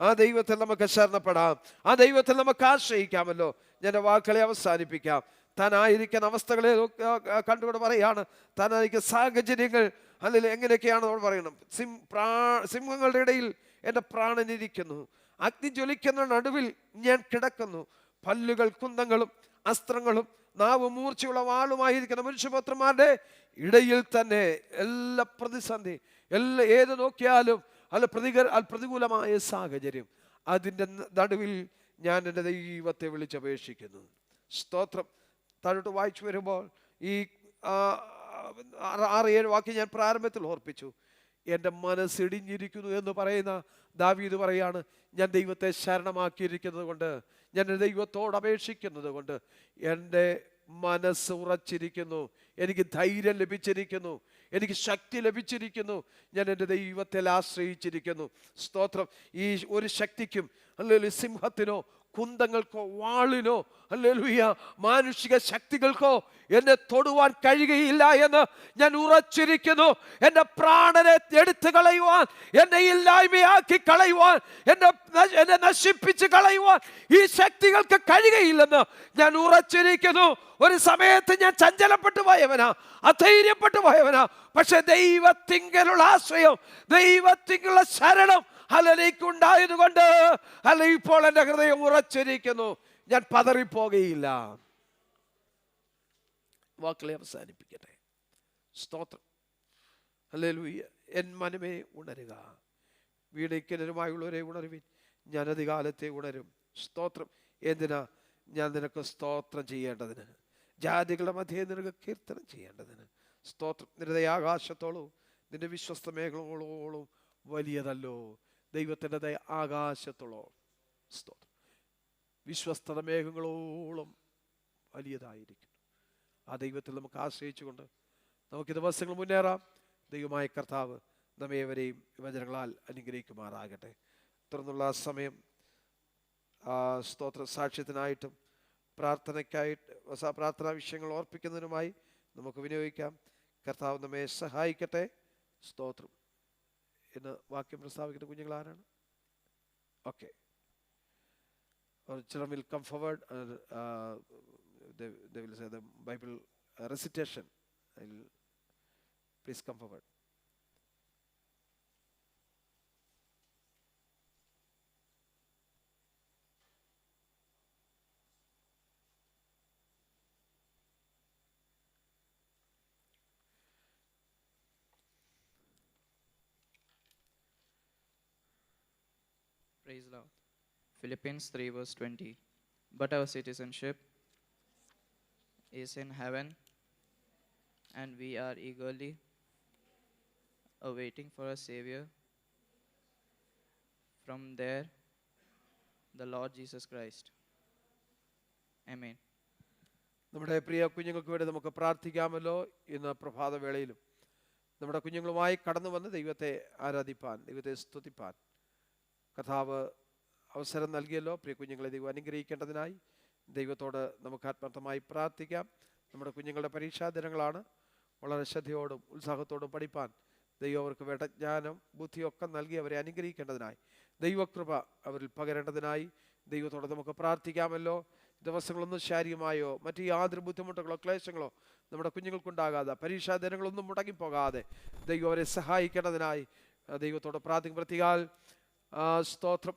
ആ ദൈവത്തിൽ നമുക്ക് ശരണപ്പെടാം. ആ ദൈവത്തിൽ നമുക്ക് ആശ്രയിക്കാമല്ലോ. ഞാൻ വാക്കുകളെ അവസാനിപ്പിക്കാം. താനായിരിക്കുന്ന അവസ്ഥകളെ കണ്ടുകൊണ്ട് പറയാണ്, താനായിരിക്കുന്ന സാഹചര്യങ്ങൾ അല്ലെങ്കിൽ എങ്ങനെയൊക്കെയാണ് നമ്മൾ പറയണം. സിംഹങ്ങളുടെ ഇടയിൽ എൻ്റെ പ്രാണനിരിക്കുന്നു, അഗ്നി ജ്വലിക്കുന്ന നടുവിൽ ഞാൻ കിടക്കുന്നു. പല്ലുകൾ കുന്തങ്ങളും അസ്ത്രങ്ങളും നാവ് മൂർച്ചയുള്ള വാളുമായിരിക്കുന്ന മനുഷ്യപുത്രന്മാരുടെ ഇടയിൽ തന്നെ എല്ലാ പ്രതിസന്ധി, ഏത് നോക്കിയാലും പ്രതികൂലമായ സാഹചര്യം, അതിൻ്റെ നടുവിൽ ഞാൻ എൻ്റെ ദൈവത്തെ വിളിച്ചപേക്ഷിക്കുന്നു. സ്തോത്രം. താഴോട്ട് വായിച്ചു വരുമ്പോൾ ഈ 6-7 വാക്യം ഞാൻ പ്രാരംഭത്തിൽ ഓർപ്പിച്ചു. എൻ്റെ മനസ്സിടിഞ്ഞിരിക്കുന്നു എന്ന് പറയുന്ന ദാവീദ് പറയാണ്, ഞാൻ ദൈവത്തെ ശരണമാക്കിയിരിക്കുന്നത് കൊണ്ട്, ഞാൻ എൻ്റെ ദൈവത്തോട് അപേക്ഷിക്കുന്നത് കൊണ്ട് എൻ്റെ മനസ്സ് ഉറച്ചിരിക്കുന്നു, എനിക്ക് ധൈര്യം ലഭിച്ചിരിക്കുന്നു, എനിക്ക് ശക്തി ലഭിച്ചിരിക്കുന്നു, ഞാൻ എൻ്റെ ദൈവത്തിൽ ആശ്രയിച്ചിരിക്കുന്നു. സ്തോത്രം. ഈ ഒരു ശക്തിക്കും അല്ലെങ്കിൽ സിംഹത്തിനോ കുന്തങ്ങൾക്കോ വാളിനോ ഹല്ലേലൂയ മാനുഷിക ശക്തികൾക്കോ എന്നെ തൊടുവാൻ കഴിയുകയില്ല എന്ന് ഞാൻ ഉറച്ചിരിക്കുന്നു. എൻ്റെ പ്രാണനെ എടുത്തു കളയുവാൻ, എന്നെ ഇല്ലായ്മയാക്കി കളയുവാൻ, എന്നെ നശിപ്പിച്ച് കളയുവാൻ ഈ ശക്തികൾക്ക് കഴിയുകയില്ലെന്ന് ഞാൻ ഉറച്ചിരിക്കുന്നു. ഒരു സമയത്ത് ഞാൻ ചഞ്ചലപ്പെട്ടു പോയവനാ, അധൈര്യപ്പെട്ടു പോയവനാ. പക്ഷെ ദൈവത്തിങ്കലുള്ള ആശ്രയം, ദൈവത്തിങ്കലുള്ള ശരണം ഹല്ലേലൂയക്കുണ്ടായതുകൊണ്ട് ഇപ്പോൾ എൻ്റെ ഹൃദയം ഉറച്ചിരിക്കുന്നു. ഞാൻ പതറിപ്പോകുകയില്ല. വാക്കുകളെ അവസാനിപ്പിക്കട്ടെ. സ്തോത്രം. ഹല്ലേലൂയ. എൻ മനമേ ഉണരുക, വീടയ്ക്കലുമായുള്ളവരെ ഉണരുവിൻ, ഞാൻ അധികാലത്തെ ഉണരും. സ്തോത്രം. എന്തിനാ? ഞാൻ നിനക്ക് സ്തോത്രം ചെയ്യേണ്ടതിന്, ജാതികളുടെ മധ്യേ നിനക്ക് കീർത്തനം ചെയ്യേണ്ടതിന്. സ്തോത്രം. നിന്റെ ആകാശത്തോളവും നിന്റെ വിശ്വസ്ത മേഖലകളോളം വലിയതല്ലോ. ദൈവത്തിൻ്റെ ദയ ആകാശത്തോളം, സ്തോത്രം, വിശ്വസ്തത മേഘങ്ങളോളം വലിയതായിരിക്കുന്നു. ആ ദൈവത്തിൽ നമുക്ക് ആശ്രയിച്ചുകൊണ്ട് നമുക്ക് ദിവസങ്ങൾ മുന്നേറാം. ദൈവമായ കർത്താവ് നമ്മേവരെയും വചനങ്ങളാൽ അനുഗ്രഹിക്കുമാറാകട്ടെ. തുടർന്നുള്ള സമയം സ്തോത്ര സാക്ഷ്യത്തിനായിട്ടും പ്രാർത്ഥനാ വിഷയങ്ങൾ ഓർപ്പിക്കുന്നതിനുമായി നമുക്ക് വിനിയോഗിക്കാം. കർത്താവ് നമ്മെ സഹായിക്കട്ടെ. സ്തോത്രം. ഇന്ന് വാക്യം പ്രസ്താവിക്കുന്ന കുഞ്ഞുങ്ങൾ ആരാണ്? Okay, children will come forward. They will say the Bible recitation. Please come forward. Praise the Lord. Philippians 3 verse 20. But our citizenship is in heaven, and we are eagerly awaiting for a Savior from there, the Lord Jesus Christ. Amen. നമ്മുടെ പ്രിയ കുഞ്ഞുങ്ങൾക്ക് വേണ്ടി നമുക്ക് പ്രാർത്ഥിക്കാമല്ലോ. ഇന്ന് പ്രഭാതവേളയിലും നമ്മുടെ കുഞ്ഞുങ്ങളുമായി കടന്നു വന്ന് ദൈവത്തെ ആരാധിപ്പാൻ, ദൈവത്തെ സ്തുതിപ്പാൻ കർത്താവ് അവസരം നൽകിയല്ലോ. പ്രിയ കുഞ്ഞുങ്ങളെ ദൈവം അനുഗ്രഹിക്കേണ്ടതിനായി ദൈവത്തോട് നമുക്ക് ആത്മാർത്ഥമായി പ്രാർത്ഥിക്കാം. നമ്മുടെ കുഞ്ഞുങ്ങളുടെ പരീക്ഷാ ദിനങ്ങളാണ്. വളരെ ശ്രദ്ധയോടും ഉത്സാഹത്തോടും പഠിപ്പാൻ ദൈവം അവർക്ക് വേണ്ട ജ്ഞാനം ബുദ്ധിയൊക്കെ നൽകി അവരെ അനുഗ്രഹിക്കേണ്ടതിനായി, ദൈവകൃപ അവരിൽ പകരേണ്ടതിനായി ദൈവത്തോട് നമുക്ക് പ്രാർത്ഥിക്കാമല്ലോ. ദിവസങ്ങളൊന്നും ശാരീരികമായോ മറ്റ് യാതൊരു ബുദ്ധിമുട്ടുകളോ ക്ലേശങ്ങളോ നമ്മുടെ കുഞ്ഞുങ്ങൾക്കുണ്ടാകാതെ, പരീക്ഷാ ദിനങ്ങളൊന്നും മുടങ്ങിപ്പോകാതെ ദൈവം അവരെ സഹായിക്കേണ്ടതിനായി ദൈവത്തോട് പ്രാർത്ഥിക്കും. പ്രത്യേകാൽ സ്തോത്രം.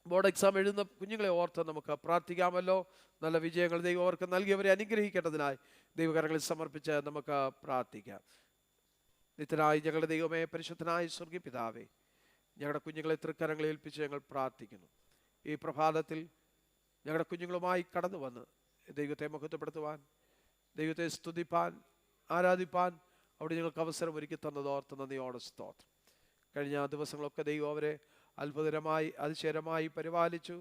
ബോർഡ് എക്സാം എഴുതുന്ന കുഞ്ഞുങ്ങളെ ഓർത്ത് നമുക്ക് പ്രാർത്ഥിക്കാമല്ലോ. നല്ല വിജയങ്ങൾ ദൈവം അവർക്ക് നൽകിയവരെ അനുഗ്രഹിക്കേണ്ടതിനായി ദൈവകരങ്ങളിൽ സമർപ്പിച്ച് നമുക്ക് പ്രാർത്ഥിക്കാം. നിത്യനായ ഞങ്ങളുടെ ദൈവമേ, പരിശുദ്ധനായ സ്വർഗീയ പിതാവേ, ഞങ്ങളുടെ കുഞ്ഞുങ്ങളെ തൃക്കരങ്ങളിൽ ഏൽപ്പിച്ച് ഞങ്ങൾ പ്രാർത്ഥിക്കുന്നു. ഈ പ്രഭാതത്തിൽ ഞങ്ങളുടെ കുഞ്ഞുങ്ങളുമായി കടന്നു വന്ന് ദൈവത്തെ മഹത്വപ്പെടുത്തുവാൻ, ദൈവത്തെ സ്തുതിപ്പാൻ, ആരാധിപ്പാൻ അവിടെ ഞങ്ങൾക്ക് അവസരം ഒരുക്കി തന്നതോർത്ത് നന്ദിയോടെ സ്തോത്രം. കഴിഞ്ഞ ദിവസങ്ങളൊക്കെ ദൈവം അവരെ അത്ഭുതകരമായി അതിശയകരമായി പരിപാലിച്ചു.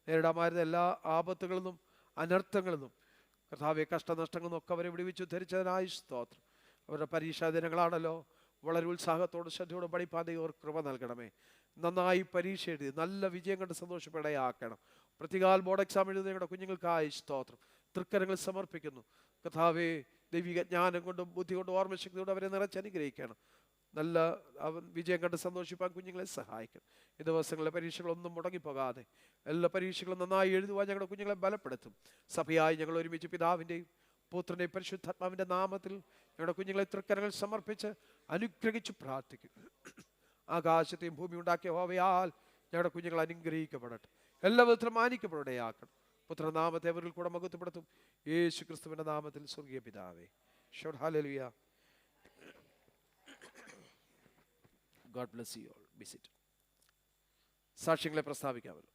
നേരിടാമായിരുന്ന എല്ലാ ആപത്തുകളിൽ നിന്നും അനർത്ഥങ്ങളിൽ നിന്നും കർത്താവെ കഷ്ടനഷ്ടങ്ങളിൽ നിന്നൊക്കെ അവരെ വിടുവിച്ചു ധരിച്ചതിനായി സ്തോത്രം. അവരുടെ പരീക്ഷാ ദിനങ്ങളാണല്ലോ. വളരെ ഉത്സാഹത്തോടും ശ്രദ്ധയോടും പഠിപ്പാൻ ദൈവം കൃപ നൽകണമേ. നന്നായി പരീക്ഷ എഴുതി നല്ല വിജയം കണ്ട് സന്തോഷപ്പെടയാക്കണം. പ്രതികാൽ ബോർഡ് എക്സാം എഴുതുന്ന ഞങ്ങളുടെ കുഞ്ഞുങ്ങൾക്കായി സ്തോത്രം തൃക്കരങ്ങൾ സമർപ്പിക്കുന്നു. കർത്താവേ, ദൈവിക ജ്ഞാനം കൊണ്ടും ബുദ്ധി കൊണ്ടും ഓർമ്മശക്തി കൊണ്ടും അവരെ നിറച്ചനുഗ്രഹിക്കണം. നല്ല വിജയം കണ്ട് സന്തോഷിപ്പാൻ കുഞ്ഞുങ്ങളെ സഹായിക്കണം. ഈ ദിവസങ്ങളിലെ പരീക്ഷകളൊന്നും മുടങ്ങിപ്പോകാതെ എല്ലാ പരീക്ഷകളും നന്നായി എഴുതുവാൻ ഞങ്ങളുടെ കുഞ്ഞുങ്ങളെ ബലപ്പെടുത്തും. സഭയായി ഞങ്ങൾ ഒരുമിച്ച് പിതാവിൻ്റെയും പുത്രൻ്റെയും പരിശുദ്ധാത്മാവിൻ്റെ നാമത്തിൽ ഞങ്ങളുടെ കുഞ്ഞുങ്ങളെ തൃക്കരങ്ങൾ സമർപ്പിച്ച് അനുഗ്രഹിച്ച് പ്രാർത്ഥിക്കും. ആകാശത്തെയും ഭൂമി ഉണ്ടാക്കിയ യഹോവയാൽ ഞങ്ങളുടെ കുഞ്ഞുങ്ങൾ അനുഗ്രഹിക്കപ്പെടട്ടെ, എല്ലാ വിധത്തിലും മാനിക്കപ്പെടയാക്കണം. പുത്രനാമത്തെ അവരിൽ കൂടെ മഹത്വപ്പെടുത്തും. യേശു ക്രിസ്തുവിൻ്റെ നാമത്തിൽ സ്വർഗീയ പിതാവേ. Hallelujah. God bless you all. Be seated. സാക്ഷ്യങ്ങളെ പ്രസ്താവിക്കാമല്ലോ.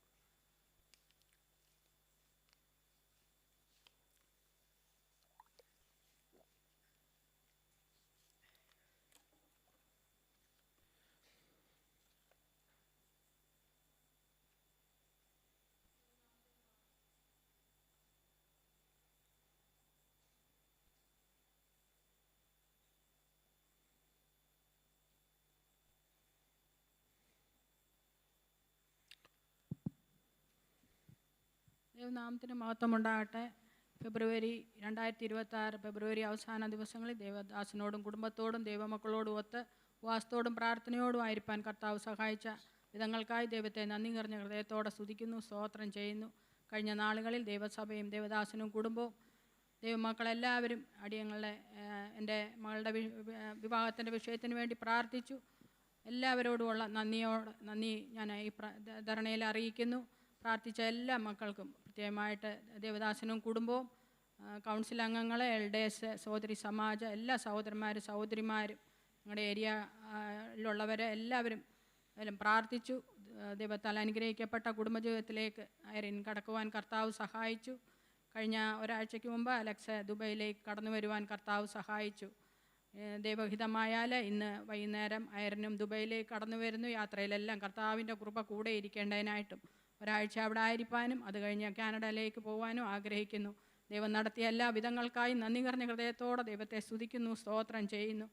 ദൈവനാമത്തിന് മഹത്വമുണ്ടാകട്ടെ. ഫെബ്രുവരി 2026 ഫെബ്രുവരി അവസാന ദിവസങ്ങളിൽ ദേവദാസനോടും കുടുംബത്തോടും ദൈവമക്കളോടും ഒത്ത് ഉപവാസത്തോടും പ്രാർത്ഥനയോടും ആയിരിക്കാൻ കർത്താവ് സഹായിച്ച വിധങ്ങൾക്കായി ദൈവത്തെ നന്ദി നിറഞ്ഞ ഹൃദയത്തോടെ സ്തുതിക്കുന്നു, സ്തോത്രം ചെയ്യുന്നു. കഴിഞ്ഞ നാളുകളിൽ ദൈവസഭയും ദേവദാസനും കുടുംബവും ദൈവമക്കളെല്ലാവരും അടിയങ്ങളുടെ എൻ്റെ മകളുടെ വിവാഹത്തിൻ്റെ വിഷയത്തിന് വേണ്ടി പ്രാർത്ഥിച്ചു. എല്ലാവരോടുമുള്ള നന്ദി ഞാൻ ഈ ധരണയിൽ അറിയിക്കുന്നു. പ്രാർത്ഥിച്ച എല്ലാ മക്കൾക്കും പ്രത്യേകമായിട്ട് ദേവദാസനും കുടുംബവും, കൗൺസിൽ അംഗങ്ങളെ, എൽഡേഴ്സ്, സഹോദരി സമാജ, എല്ലാ സഹോദരന്മാരും സഹോദരിമാരും, ഞങ്ങളുടെ ഏരിയയിലുള്ളവരെ എല്ലാവരും പ്രാർത്ഥിച്ചു. ദൈവത്താൽ അനുഗ്രഹിക്കപ്പെട്ട കുടുംബജീവിതത്തിലേക്ക് ഐറിൻ കടക്കുവാൻ കർത്താവ് സഹായിച്ചു. കഴിഞ്ഞ ഒരാഴ്ചയ്ക്ക് മുമ്പ് അലക്സ് ദുബൈയിലേക്ക് കടന്നു വരുവാൻ കർത്താവ് സഹായിച്ചു. ദൈവഹിതമായാൽ ഇന്ന് വൈകുന്നേരം ഐറിനും ദുബൈയിലേക്ക് കടന്നു വരുന്നു. യാത്രയിലെല്ലാം കർത്താവിൻ്റെ കൃപ കൂടെ ഇരിക്കേണ്ടതിനായിട്ടും ഒരാഴ്ച അവിടെ ആയിരിക്കാനും അത് കഴിഞ്ഞ് കാനഡയിലേക്ക് പോകാനും ആഗ്രഹിക്കുന്നു. ദൈവം നടത്തിയ എല്ലാ വിധങ്ങൾക്കായി നന്ദി നിറഞ്ഞ ഹൃദയത്തോടെ ദൈവത്തെ സ്തുതിക്കുന്നു, സ്തോത്രം ചെയ്യുന്നു.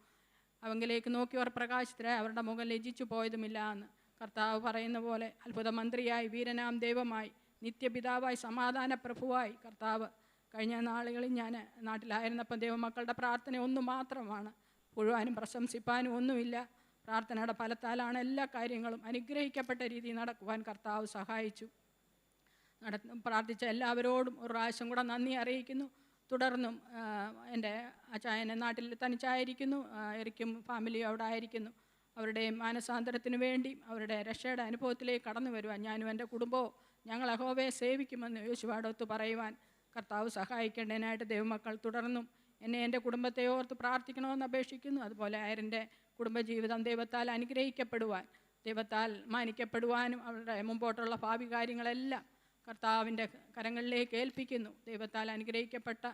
അവങ്കിലേക്ക് നോക്കിയവർ പ്രകാശിതരായി അവരുടെ മുഖം ലജ്ജിച്ചു പോയതുമില്ല എന്ന് കർത്താവ് പറയുന്ന പോലെ അത്ഭുത മന്ത്രിയായി, വീരനാം ദൈവമായി, നിത്യപിതാവായി, സമാധാന പ്രഭുവായി കർത്താവ് കഴിഞ്ഞ നാളുകളിൽ ഞാൻ നാട്ടിലായിരുന്നപ്പം ദൈവമക്കളുടെ പ്രാർത്ഥന ഒന്നു മാത്രമാണ്. പുഴുവാനും പ്രശംസിപ്പാനും ഒന്നുമില്ല. പ്രാർത്ഥനയുടെ ഫലത്താലാണ് എല്ലാ കാര്യങ്ങളും അനുഗ്രഹിക്കപ്പെട്ട രീതിയിൽ നടക്കുവാൻ കർത്താവ് സഹായിച്ചു. പ്രാർത്ഥിച്ച എല്ലാവരോടും ഒരു പ്രാവശ്യം കൂടെ നന്ദി അറിയിക്കുന്നു. തുടർന്നും എൻ്റെ അച്ചായനെ നാട്ടിൽ തനിച്ചായിരിക്കുന്നു, എറിക്കും ഫാമിലിയും അവിടെ ആയിരിക്കുന്നു. അവരുടെ മാനസാന്തരത്തിന് വേണ്ടി അവരുടെ രക്ഷയുടെ അനുഭവത്തിലേക്ക് കടന്നു വരുവാൻ ഞാനും എൻ്റെ കുടുംബവും ഞങ്ങൾ യഹോവയെ സേവിക്കുമെന്ന് യേശുവോടൊത്ത് പറയുവാൻ കർത്താവ് സഹായിക്കേണ്ടതിനായിട്ട് ദൈവമക്കൾ തുടർന്നും എന്നെ എൻ്റെ കുടുംബത്തെ ഓർത്ത് പ്രാർത്ഥിക്കണമെന്ന് അപേക്ഷിക്കുന്നു. അതുപോലെ അയറിൻ്റെ കുടുംബജീവിതം ദൈവത്താൽ അനുഗ്രഹിക്കപ്പെടുവാൻ, ദൈവത്താൽ മാനിക്കപ്പെടുവാനും അവരുടെ മുമ്പോട്ടുള്ള ഭാവി കാര്യങ്ങളെല്ലാം കർത്താവിൻ്റെ കരങ്ങളിലേക്ക് ഏൽപ്പിക്കുന്നു. ദൈവത്താൽ അനുഗ്രഹിക്കപ്പെട്ട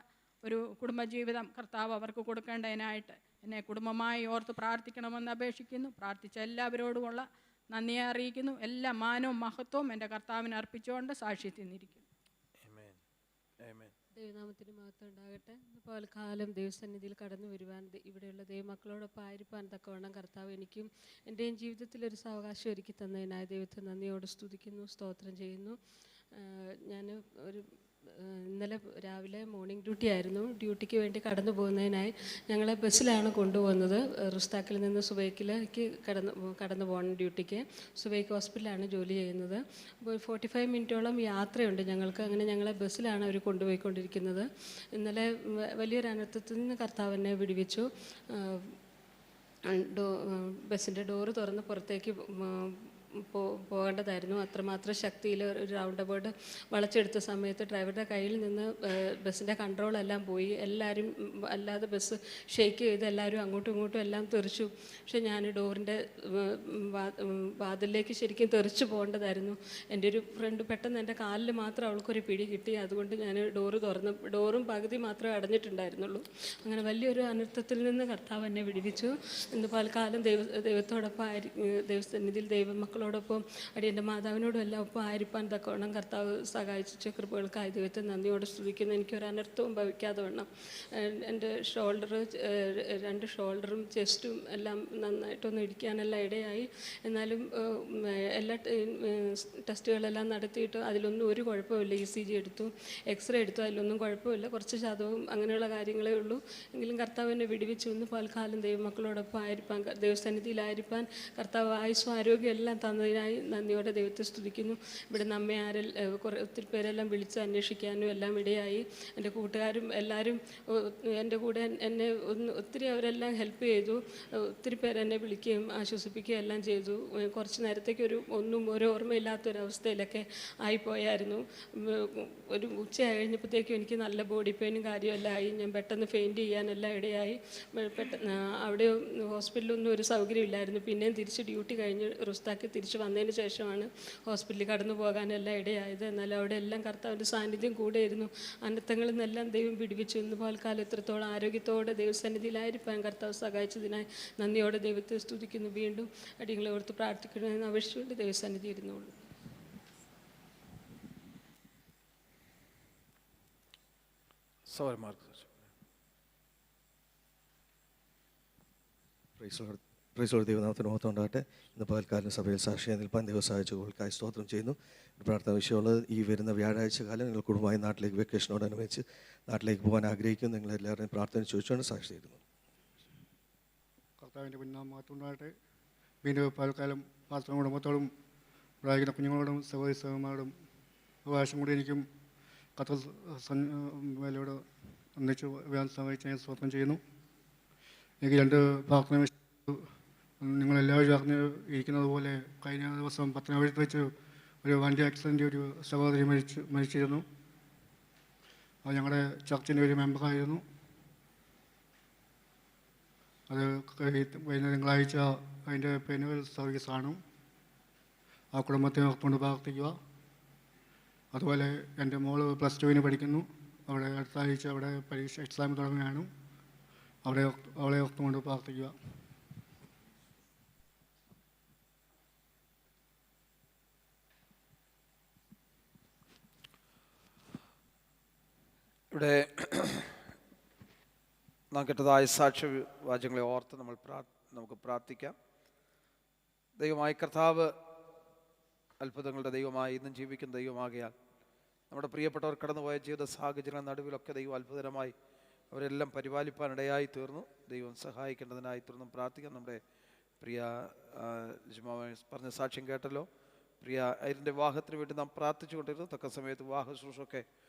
ഒരു കുടുംബജീവിതം കർത്താവ് അവർക്ക് കൊടുക്കേണ്ടതിനായിട്ട് എന്നെ കുടുംബമായി ഓർത്ത് പ്രാർത്ഥിക്കണമെന്ന് അപേക്ഷിക്കുന്നു. പ്രാർത്ഥിച്ച എല്ലാവരോടുമുള്ള നന്ദിയെ അറിയിക്കുന്നു. എല്ലാ മാനവും മഹത്വവും എൻ്റെ കർത്താവിന് അർപ്പിച്ചുകൊണ്ട് സാക്ഷ്യത്തിൽ നിന്നിരിക്കുന്നു. ദൈവനാമത്തിന് മഹത്വം ഉണ്ടാകട്ടെ. ഇപ്പോൾ കാലം ദൈവസന്നിധിയിൽ കടന്നു വരുവാൻ, ഇവിടെയുള്ള ദൈവമക്കളോടൊപ്പം ആയിരിക്കാൻ തക്കവണ്ണം കർത്താവ് എനിക്കും എൻ്റെയും ജീവിതത്തിലൊരു സാവകാശം ഒരുക്കി തന്നതിനായി ദൈവത്തെ നന്ദിയോട് സ്തുതിക്കുന്നു, സ്തോത്രം ചെയ്യുന്നു. ഞാൻ ഇന്നലെ രാവിലെ മോർണിംഗ് ഡ്യൂട്ടി ആയിരുന്നു. ഡ്യൂട്ടിക്ക് വേണ്ടി കടന്നു പോകുന്നതിനായി ഞങ്ങളെ ബസ്സിലാണ് കൊണ്ടുപോകുന്നത്. റുസ്താക്കിൽ നിന്ന് സുബൈക്കിലേക്ക് കടന്നു പോകണം ഡ്യൂട്ടിക്ക്. സുബൈക്ക് ഹോസ്പിറ്റലാണ് ജോലി ചെയ്യുന്നത്. അപ്പോൾ 45 മിനിറ്റോളം യാത്രയുണ്ട് ഞങ്ങൾക്ക്. അങ്ങനെ ഞങ്ങളെ ബസ്സിലാണ് അവർ കൊണ്ടുപോയിക്കൊണ്ടിരിക്കുന്നത്. ഇന്നലെ വലിയൊരു അനർത്ഥത്തിൽ നിന്ന് കർത്താവ് എന്നെ വിടുവിച്ചു. ബസ്സിൻ്റെ ഡോറ് തുറന്ന് പുറത്തേക്ക് പോകേണ്ടതായിരുന്നു. അത്രമാത്രം ശക്തിയിൽ ഒരു റൗണ്ട് അബൌട്ട് വളച്ചെടുത്ത സമയത്ത് ഡ്രൈവറുടെ കയ്യിൽ നിന്ന് ബസ്സിൻ്റെ കൺട്രോളെല്ലാം പോയി. എല്ലാവരും അല്ലാതെ ബസ് ഷെയ്ക്ക് ചെയ്ത് എല്ലാവരും അങ്ങോട്ടും ഇങ്ങോട്ടും എല്ലാം തെറിച്ചു. പക്ഷേ ഞാൻ ഡോറിൻ്റെ വാതിലിലേക്ക് ശരിക്കും തെറിച്ചു പോകേണ്ടതായിരുന്നു. എൻ്റെ ഒരു ഫ്രണ്ട് പെട്ടെന്ന് എൻ്റെ കാലിൽ മാത്രം അവൾക്കൊരു പിടി കിട്ടി. അതുകൊണ്ട് ഞാൻ ഡോറ് തുറന്ന് ഡോറും പകുതി മാത്രമേ അടഞ്ഞിട്ടുണ്ടായിരുന്നുള്ളൂ. അങ്ങനെ വലിയൊരു അനർത്ഥത്തിൽ നിന്ന് കർത്താവ് എന്നെ വിടുവിച്ചു. ഇന്ന് പൽക്കാലം ദൈവത്തോടൊപ്പം ദൈവസന്നിധിയിൽ ദൈവമക്കളോടൊപ്പം അടിയൻ്റെ മാതാവിനോടും എല്ലാം ഒപ്പം ആയിരിക്കാൻ തക്കവണ്ണം കർത്താവ് സഹായിച്ച കൃപകൾക്കായി ദൈവത്തെ നന്ദിയോടെ സ്തുതിക്കുന്നു. എനിക്കൊരു അനർത്ഥവും ഭവിക്കാതെ വണ്ണം എൻ്റെ രണ്ട് ഷോൾഡറും ചെസ്റ്റും എല്ലാം നന്നായിട്ടൊന്ന് ഇടിക്കാനെല്ലാം ഇടയായി. എന്നാലും എല്ലാ ടെസ്റ്റുകളെല്ലാം നടത്തിയിട്ട് അതിലൊന്നും ഒരു കുഴപ്പമില്ല. ECG എടുത്തു, എക്സ്റേ എടുത്തു, അതിലൊന്നും കുഴപ്പമില്ല. കുറച്ച് ശതവും അങ്ങനെയുള്ള കാര്യങ്ങളേ ഉള്ളൂ. എങ്കിലും കർത്താവ് എന്നെ വിടുവിച്ചു. ഇന്ന് പൽക്കാലം ദൈവമക്കളോടൊപ്പം ആയിരിക്കാൻ, ദൈവസന്നിധിയിലായിരിക്കാൻ കർത്താവ് ആയുസ്സും ആരോഗ്യം എല്ലാം തന്നതിനായി നന്ദിയോടെ ദൈവത്തെ സ്തുതിക്കുന്നു. ഇവിടെ നമ്മെ ഒത്തിരി പേരെല്ലാം വിളിച്ച് അന്വേഷിക്കാനും എല്ലാം ഇടയായി. എൻ്റെ കൂട്ടുകാരും എല്ലാവരും എൻ്റെ കൂടെ എന്നെ ഒത്തിരി അവരെല്ലാം ഹെൽപ്പ് ചെയ്തു. ഒത്തിരി പേരെന്നെ വിളിക്കുകയും ആശ്വസിപ്പിക്കുകയും എല്ലാം ചെയ്തു. കുറച്ച് നേരത്തേക്ക് ഒരു ഓർമ്മയില്ലാത്തൊരവസ്ഥയിലൊക്കെ ആയിപ്പോയായിരുന്നു. ഒരു ഉച്ച കഴിഞ്ഞപ്പോഴത്തേക്കും എനിക്ക് നല്ല ബോഡി പെയിനും കാര്യമെല്ലാം ആയി. ഞാൻ പെട്ടെന്ന് ഫെയിൻറ്റ് ചെയ്യാനെല്ലാം ഇടയായി. അവിടെ ഹോസ്പിറ്റലൊന്നും ഒരു സൗകര്യമില്ലായിരുന്നു. പിന്നെയും തിരിച്ച് ഡ്യൂട്ടി കഴിഞ്ഞ് റുസ്താക്കി തിരിച്ച് വന്നതിന് ശേഷമാണ് ഹോസ്പിറ്റലിൽ കടന്നു പോകാനെല്ലാം ഇടയായത്. എന്നാലും അവിടെ എല്ലാം കർത്താവിൻ്റെ സാന്നിധ്യം കൂടെയായിരുന്നു. അനർത്ഥങ്ങളിൽ നിന്നെല്ലാം ദൈവം പിടിപ്പിച്ചു. ഇന്ന് പോൽക്കാലം ഇത്രത്തോളം ആരോഗ്യത്തോടെ ദൈവസന്നിധിയിലായിരിക്കാൻ കർത്താവ് സഹായിച്ചതിനായി നന്ദിയോടെ ദൈവത്തെ സ്തുതിക്കുന്നു. വീണ്ടും അടിയങ്ങളെ ഓർത്ത് പ്രാർത്ഥിക്കണമെന്ന് അപേക്ഷിച്ചുകൊണ്ട് ദൈവസന്നിധി ഇരുന്നുള്ളൂ. പ്രൈസോട് ദൈവനാമത്തിന് മഹത്വം ഉണ്ടാകട്ടെ. ഇന്ന് പകൽക്കാലം സഭയിൽ സാക്ഷിയായി നിൽപ്പാൻ ദൈവം സഹായിച്ചവർക്കായി സ്തോത്രം ചെയ്യുന്നു. പ്രാർത്ഥന വിഷയമുള്ളത് ഈ വരുന്ന വ്യാഴാഴ്ച കാലം നിങ്ങൾ കുടുംബമായി നാട്ടിലേക്ക് വെക്കേഷനോടനുബന്ധിച്ച് നാട്ടിലേക്ക് പോകാൻ ആഗ്രഹിക്കുന്നു. നിങ്ങളെല്ലാവരുടെയും പ്രാർത്ഥന ചോദിച്ചുകൊണ്ട് സാക്ഷി ചെയ്യുന്നു. കർത്താവിൻ്റെ കുഞ്ഞാം മഹത്വം ഉണ്ടാകട്ടെ. വീണ്ടും പകൽക്കാലം പാർത്തന കുടുംബത്തോടും പ്രായോഗിക്കുന്ന കുഞ്ഞുങ്ങളോടും സഹോദരി സഹോദരന്മാരോടും അവകാശം കൂടി എനിക്കും കർത്തർ വേലയോട് ഒന്നിച്ച് വേദന സഹായിച്ച് ഞാൻ സ്തോത്രം ചെയ്യുന്നു. എനിക്ക് രണ്ട് പ്രാർത്ഥന വിഷയം നിങ്ങളെല്ലാവരും അറിഞ്ഞ് ഇരിക്കുന്നത് പോലെ കഴിഞ്ഞ ദിവസം പത്തനാപുരത്ത് വെച്ച് ഒരു വണ്ടി ആക്സിഡൻറ്റ് ഒരു സഹോദരി മരിച്ചിരുന്നു. അത് ഞങ്ങളുടെ ചർച്ചിൻ്റെ ഒരു മെമ്പറായിരുന്നു. അത് കഴിഞ്ഞ തിങ്കളാഴ്ച അതിൻ്റെ പെനുവൽ സർവീസാണ്. ആ കുടുംബത്തെ ഓർത്തുകൊണ്ട് പ്രാർത്ഥിക്കുക. അതുപോലെ എൻ്റെ മോള് +2 പഠിക്കുന്നു. അവിടെ അടുത്ത ആഴ്ച അവിടെ പരീക്ഷ എക്സാം തുടങ്ങുകയാണ്. അവളെ ഓർത്തുകൊണ്ട് പ്രാർത്ഥിക്കുക. ഇവിടെ നാം കേട്ടതായ സാക്ഷ്യ വാചകങ്ങളെ ഓർത്ത് നമുക്ക് പ്രാർത്ഥിക്കാം. ദൈവമായ കർത്താവ് അത്ഭുതങ്ങളുടെ ദൈവമായി ഇന്നും ജീവിക്കുന്ന ദൈവമാകയാൽ നമ്മുടെ പ്രിയപ്പെട്ടവർ കടന്നുപോയ ജീവിത സാഹചര്യങ്ങളുടെ നടുവിലൊക്കെ ദൈവം അത്ഭുതകരമായി അവരെല്ലാം പരിപാലിപ്പാനിടയായി തീർന്നു. ദൈവം സഹായിക്കേണ്ടതിനായി തീർന്നും പ്രാർത്ഥിക്കാം. നമ്മുടെ പ്രിയ പറഞ്ഞ സാക്ഷ്യം കേട്ടല്ലോ. പ്രിയ അതിൻ്റെ വിവാഹത്തിന് വേണ്ടി നാം പ്രാർത്ഥിച്ചു കൊണ്ടിരുന്നു. തക്ക സമയത്ത് വിവാഹ ശുശ്രൂഷയൊക്കെ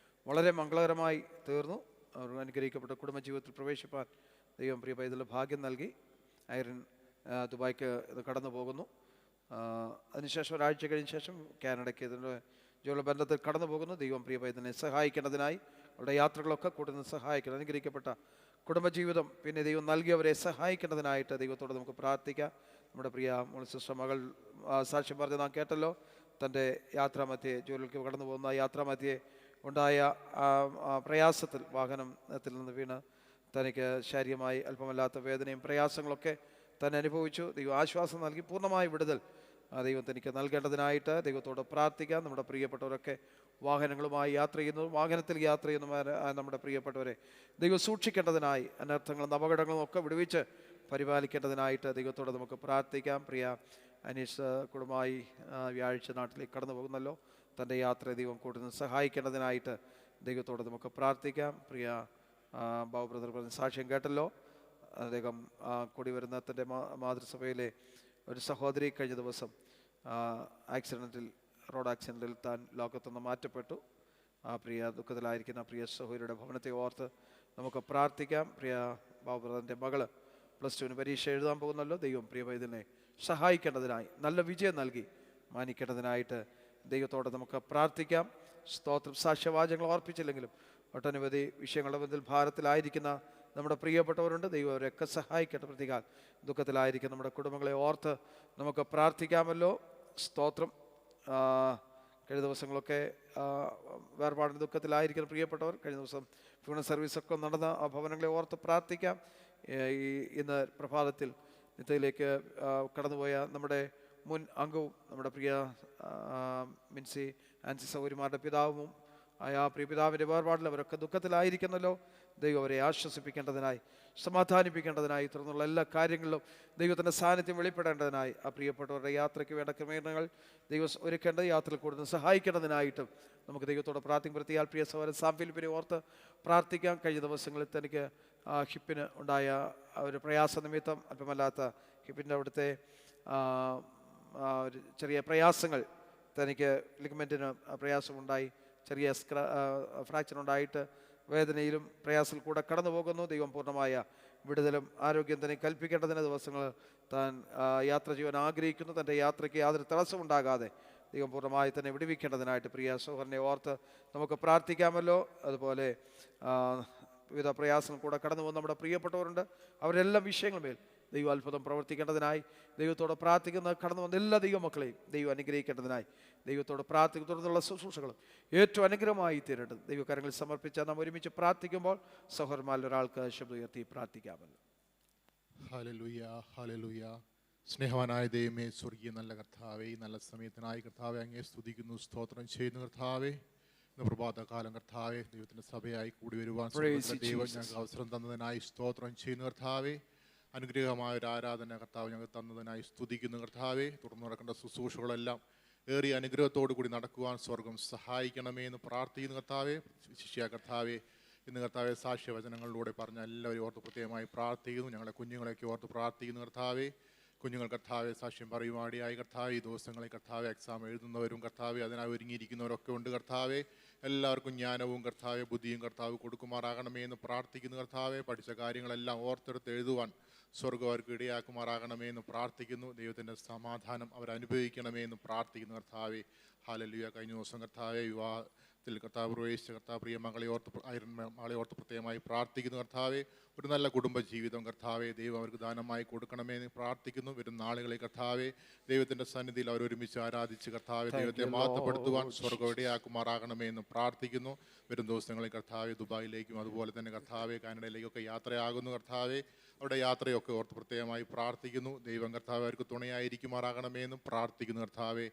വളരെ മംഗളകരമായി തീർന്നു. അവർ അനുഗ്രഹിക്കപ്പെട്ട കുടുംബജീവിതത്തിൽ പ്രവേശിപ്പാൻ ദൈവം പ്രിയ പൈതലിന് ഭാഗ്യം നൽകി. ഐറിൻ ദുബായ്ക്ക് ഇത് കടന്നു പോകുന്നു. അതിനുശേഷം ഒരാഴ്ച കഴിഞ്ഞ ശേഷം കാനഡയ്ക്ക് ഇതിൻ്റെ ജോലി ബന്ധത്തിൽ കടന്നു പോകുന്നു. ദൈവം പ്രിയ പൈതലിനെ സഹായിക്കേണ്ടതിനായി അവരുടെ യാത്രകളൊക്കെ കൂടുതൽ സഹായിക്കണം. അനുഗ്രഹിക്കപ്പെട്ട കുടുംബജീവിതം പിന്നെ ദൈവം നൽകിയവരെ സഹായിക്കേണ്ടതിനായിട്ട് ദൈവത്തോട് നമുക്ക് പ്രാർത്ഥിക്കാം. നമ്മുടെ പ്രിയ മോൾ സിസ്റ്റർ മകൾ സാക്ഷ്യം പറഞ്ഞ് നാം കേട്ടല്ലോ. തൻ്റെ യാത്രാമധ്യേ ജോലിക്ക് കടന്നു പോകുന്ന യാത്രാമധ്യേ ഉണ്ടായ പ്രയാസത്തിൽ വാഹനത്തിൽ നിന്ന് വീണ് തനിക്ക് ശാരീരികമായി അല്പമല്ലാത്ത വേദനയും പ്രയാസങ്ങളൊക്കെ തന്നെ അനുഭവിച്ചു. ദൈവം ആശ്വാസം നൽകി പൂർണ്ണമായ വിടുതൽ ദൈവം തനിക്ക് നൽകേണ്ടതിനായിട്ട് ദൈവത്തോട് പ്രാർത്ഥിക്കാം. നമ്മുടെ പ്രിയപ്പെട്ടവരൊക്കെ വാഹനങ്ങളുമായി യാത്ര ചെയ്യുന്നു, വാഹനത്തിൽ യാത്ര ചെയ്യുന്ന നമ്മുടെ പ്രിയപ്പെട്ടവരെ ദൈവം സൂക്ഷിക്കേണ്ടതിനായി അനർത്ഥങ്ങളും അപകടങ്ങളും ഒക്കെ വിടുവിച്ച് പരിപാലിക്കേണ്ടതിനായിട്ട് ദൈവത്തോട് നമുക്ക് പ്രാർത്ഥിക്കാം. പ്രിയ അനീഷ് കുടുംബമായി വ്യാഴാഴ്ച നാട്ടിലേക്ക് കടന്നു പോകുന്നല്ലോ. തൻ്റെ യാത്ര ദൈവം കൂടുതൽ സഹായിക്കേണ്ടതിനായിട്ട് ദൈവത്തോട് നമുക്ക് പ്രാർത്ഥിക്കാം. പ്രിയ ബാബു ബ്രദർ പറഞ്ഞ സാക്ഷ്യം കേട്ടല്ലോ. അദ്ദേഹം കൂടി വരുന്ന തൻ്റെ മാതൃസഭയിലെ ഒരു സഹോദരി കഴിഞ്ഞ ദിവസം റോഡ് ആക്സിഡൻറ്റിൽ താൻ ലോകത്തുനിന്ന് മാറ്റപ്പെട്ടു. പ്രിയ ദുഃഖത്തിലായിരിക്കുന്ന പ്രിയ സഹോദരിയുടെ ഭവനത്തെ ഓർത്ത് നമുക്ക് പ്രാർത്ഥിക്കാം. പ്രിയ ബാബു ബ്രദറിൻ്റെ മകള് +2 പരീക്ഷ എഴുതാൻ പോകുന്നല്ലോ. ദൈവം പ്രിയ പൈതലിനെ സഹായിക്കേണ്ടതിനായി നല്ല വിജയം നൽകി മാനിക്കേണ്ടതിനായിട്ട് ദൈവത്തോടെ നമുക്ക് പ്രാർത്ഥിക്കാം. സ്തോത്രം. സാക്ഷ്യവാചകങ്ങൾ ഓർപ്പിച്ചില്ലെങ്കിലും ഒട്ടനവധി വിഷയങ്ങളുടെ മുന്നിൽ ഭാരത്തിലായിരിക്കുന്ന നമ്മുടെ പ്രിയപ്പെട്ടവരുണ്ട്. ദൈവം അവരെയൊക്കെ സഹായിക്കട്ടെ. പ്രതികാൽ ദുഃഖത്തിലായിരിക്കുന്ന നമ്മുടെ കുടുംബങ്ങളെ ഓർത്ത് നമുക്ക് പ്രാർത്ഥിക്കാമല്ലോ. സ്തോത്രം. കഴിഞ്ഞ ദിവസങ്ങളൊക്കെ വേർപാടിൻ്റെ ദുഃഖത്തിലായിരിക്കുന്ന പ്രിയപ്പെട്ടവർ, കഴിഞ്ഞ ദിവസം ഫ്യൂണൽ സർവീസൊക്കെ നടന്ന ആ ഭവനങ്ങളെ ഓർത്ത് പ്രാർത്ഥിക്കാം. ഇന്ന് പ്രഭാതത്തിൽ നിത്യയിലേക്ക് കടന്നുപോയ നമ്മുടെ മുൻ അംഗവും നമ്മുടെ പ്രിയ ആൻസി സൗകര്യമാരുടെ പിതാവും ആ പ്രിയ പിതാവിൻ്റെ വേർപാടിൽ അവരൊക്കെ ദുഃഖത്തിലായിരിക്കുന്നല്ലോ. ദൈവം അവരെ ആശ്വസിപ്പിക്കേണ്ടതിനായി, സമാധാനിപ്പിക്കേണ്ടതിനായി, തുടർന്നുള്ള എല്ലാ കാര്യങ്ങളിലും ദൈവത്തിൻ്റെ സാന്നിധ്യം വെളിപ്പെടേണ്ടതിനായി ആ പ്രിയപ്പെട്ടവരുടെ യാത്രയ്ക്ക് വേണ്ട ക്രമീകരണങ്ങൾ ദൈവം ഒരുക്കേണ്ടത്, യാത്രയിൽ കൂടുതൽ സഹായിക്കേണ്ടതിനായിട്ടും നമുക്ക് ദൈവത്തോട് പ്രാർത്ഥിക്കും. പ്രത്യേക പ്രിയ സഹോദരൻ സാം ഫിലിപ്പിനെ ഓർത്ത് പ്രാർത്ഥിക്കാം. കഴിഞ്ഞ ദിവസങ്ങളിൽ തനിക്ക് ഹിപ്പിന് ഉണ്ടായ ഒരു പ്രയാസ നിമിത്തം അല്പമല്ലാത്ത ഹിപ്പിൻ്റെ അവിടുത്തെ ഒരു ചെറിയ പ്രയാസങ്ങൾ, തനിക്ക് ലിഗ്മെൻറ്റിന് പ്രയാസമുണ്ടായി, ചെറിയ ഫ്രാക്ചർ ഉണ്ടായിട്ട് വേദനയിലും പ്രയാസത്തിൽ കൂടെ കടന്നു പോകുന്നു. ദൈവം പൂർണ്ണമായ വിടുതലും ആരോഗ്യം തന്നെ കൽപ്പിക്കേണ്ടതിന് ദിവസങ്ങൾ താൻ യാത്ര ചെയ്യാൻ ആഗ്രഹിക്കുന്നു. തൻ്റെ യാത്രയ്ക്ക് യാതൊരു തടസ്സമുണ്ടാകാതെ ദൈവം പൂർണ്ണമായി തന്നെ വിടുവിക്കേണ്ടതിനായിട്ട് പ്രിയ സഹോദരനെ ഓർത്ത് നമുക്ക് പ്രാർത്ഥിക്കാമല്ലോ. അതുപോലെ വിവിധ പ്രയാസങ്ങൾ കൂടെ കടന്നു പോകുന്ന നമ്മുടെ പ്രിയപ്പെട്ടവരുണ്ട്. അവരെല്ലാം വിഷയങ്ങളുമേൽ ദൈവം അത്ഭുതം പ്രവർത്തിക്കേണ്ടതിനായി ദൈവത്തോട് പ്രാർത്ഥിക്കുന്ന കടന്നു വന്ന എല്ലാ ദൈവമക്കളെയും ദൈവം അനുഗ്രഹിക്കേണ്ടതിനായി ദൈവത്തോട് പ്രാർത്ഥിക്കും. തുടർന്നുള്ള ശുശ്രൂഷകളും ഏറ്റവും അനുഗ്രഹമായി തീരേണ്ടത് ദൈവകരങ്ങളിൽ സമർപ്പിച്ച് നാം ഒരുമിച്ച് പ്രാർത്ഥിക്കുമ്പോൾ സഹോദരന്മാരിൽ ഒരാൾക്ക് ശബ്ദം ഉയർത്തി പ്രാർത്ഥിക്കാമല്ലോ. Hallelujah, hallelujah. സ്നേഹവാനായ ദൈവമേ, സ്വർഗീയ നല്ല കർത്താവേ, ഈ നല്ല സമയത്തിനായി കർത്താവെ അങ്ങേ സ്തുതിക്കുന്നു, സ്തോത്രം ചെയ്യുന്നു. കർത്താവേ, ഇന്ന് പ്രഭാതകാലം കർത്താവെ ദൈവത്തിൻ്റെ സഭയായി കൂടി വരുവാൻ ദൈവം ഞങ്ങൾക്ക് അവസരം തന്നതിനായി സ്തോത്രം ചെയ്യുന്നു. കർത്താവെ, അനുഗ്രഹമായ ഒരു ആരാധന കർത്താവ് ഞങ്ങൾ തന്നതിനായി സ്തുതിക്കുന്നു. കർത്താവെ, തുടർന്ന് നടക്കേണ്ട ശുശ്രൂഷകളെല്ലാം ഏറിയ അനുഗ്രഹത്തോടു കൂടി നടക്കുവാൻ സ്വർഗം സഹായിക്കണമേ എന്ന് പ്രാർത്ഥിക്കുന്നു. കർത്താവെ, ശിഷ്യ കർത്താവെ, ഇന്ന് കർത്താവെ സാക്ഷ്യവചനങ്ങളിലൂടെ പറഞ്ഞ എല്ലാവരും ഓർത്ത് പ്രത്യേകമായി പ്രാർത്ഥിക്കുന്നു. ഞങ്ങളെ കുഞ്ഞുങ്ങളെയൊക്കെ ഓർത്ത് പ്രാർത്ഥിക്കുന്നു. കർത്താവെ, കുഞ്ഞുങ്ങൾ കർത്താവെ സാക്ഷ്യം പറയുവാടിയായി കർത്താവ് ഈ ദിവസങ്ങളിൽ കർത്താവെ എക്സാം എഴുതുന്നവരും കർത്താവെ അതിനായി ഒരുങ്ങിയിരിക്കുന്നവരൊക്കെ ഉണ്ട്. കർത്താവെ, എല്ലാവർക്കും ജ്ഞാനവും കർത്താവെ ബുദ്ധിയും കർത്താവ് കൊടുക്കുമാറാകണമേ എന്ന് പ്രാർത്ഥിക്കുന്നു. കർത്താവെ, പഠിച്ച കാര്യങ്ങളെല്ലാം ഓർത്തെടുത്ത് എഴുതുവാൻ സ്വർഗ്ഗം അവർക്ക് ഇടയാക്കുമാറാകണമേ എന്ന് പ്രാർത്ഥിക്കുന്നു. ദൈവത്തിൻ്റെ സമാധാനം അവരനുഭവിക്കണമേ എന്ന് പ്രാർത്ഥിക്കുന്നു. കർത്താവെ, ഹല്ലേലൂയ. കഴിഞ്ഞ ദിവസം കർത്താവെ വിവാഹത്തിൽ കർത്താവ് പ്രവേശിച്ച കർത്താവ് പ്രിയ മകളെ ഓർത്ത് പ്രത്യേകമായി പ്രാർത്ഥിക്കുന്നു. കർത്താവെ, ഒരു നല്ല കുടുംബ ജീവിതം കർത്താവെ ദൈവം അവർക്ക് ദാനമായി കൊടുക്കണമേ എന്ന് പ്രാർത്ഥിക്കുന്നു. വരും നാളുകളിൽ കർത്താവെ ദൈവത്തിൻ്റെ സന്നിധിയിൽ അവർ ഒരുമിച്ച് ആരാധിച്ച് കർത്താവെ ദൈവത്തെ മഹത്വപ്പെടുത്തുവാൻ സ്വർഗ്ഗം ഇടയാക്കുമാറാകണമേ എന്ന് പ്രാർത്ഥിക്കുന്നു. വരും ദിവസങ്ങളിൽ കർത്താവെ ദുബായിലേക്കും അതുപോലെ തന്നെ കർത്താവെ കാനഡയിലേക്കൊക്കെ യാത്രയാകുന്നു. കർത്താവെ, അവിടെ യാത്രയൊക്കെ ഓർത്ത് പ്രത്യേകമായി പ്രാർത്ഥിക്കുന്നു. ദൈവം കർത്താവ് അവർക്ക് തുണയായിരിക്കുമാറാകണമേ എന്നും പ്രാർത്ഥിക്കുന്നു. കർത്താവെ,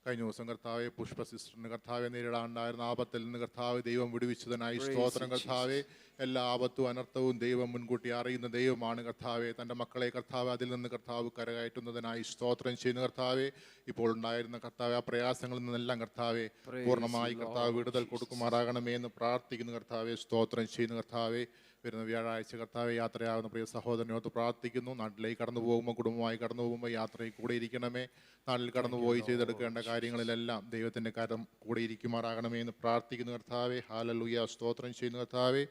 കഴിഞ്ഞ ദിവസം കർത്താവെ പുഷ്പ സിസ്റ്ററിന് കർത്താവെ നേരിടാനുണ്ടായിരുന്ന ആപത്തിൽ നിന്ന് കർത്താവ് ദൈവം വിടുവിച്ചതിനായി സ്തോത്രം. കർത്താവെ, എല്ലാ ആപത്തും അനർത്ഥവും ദൈവം മുൻകൂട്ടി അറിയുന്ന ദൈവമാണ്. കർത്താവെ, തൻ്റെ മക്കളെ കർത്താവ് അതിൽ നിന്ന് കർത്താവ് കരകയറ്റുന്നതിനായി സ്തോത്രം ചെയ്യുന്ന കർത്താവെ, ഇപ്പോൾ ഉണ്ടായിരുന്ന കർത്താവ് ആ പ്രയാസങ്ങളിൽ നിന്നെല്ലാം കർത്താവെ പൂർണ്ണമായി കർത്താവ് വിടുതൽ കൊടുക്കുമാറാകണമേ എന്ന് പ്രാർത്ഥിക്കുന്നു. കർത്താവെ, സ്തോത്രം ചെയ്യുന്ന കർത്താവെ, വരുന്ന വ്യാഴാഴ്ച കർത്താവെ യാത്രയാകുന്ന പ്രിയ സഹോദരനോട് പ്രാർത്ഥിക്കുന്നു. നാട്ടിലേക്ക് കടന്നു പോകുമ്പോൾ കുടുംബമായി കടന്നു പോകുമ്പോൾ യാത്രയിൽ കൂടെ ഇരിക്കണമേ. നാട്ടിൽ കടന്നുപോയി ചെയ്തെടുക്കേണ്ട കാര്യങ്ങളിലെല്ലാം ദൈവത്തിൻ്റെ കരം കൂടെ ഇരിക്കുമാറാകണമേ എന്ന് പ്രാർത്ഥിക്കുന്നു. കർത്താവെ, ഹല്ലേലൂയ, സ്തോത്രം ചെയ്യുന്ന കർത്താവെ,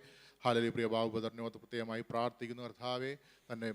ഹല്ലേലൂയ. പ്രിയ ബാബുപദറിനോട് പ്രത്യേകമായി പ്രാർത്ഥിക്കുന്നു. കർത്താവെ, തൻ്റെ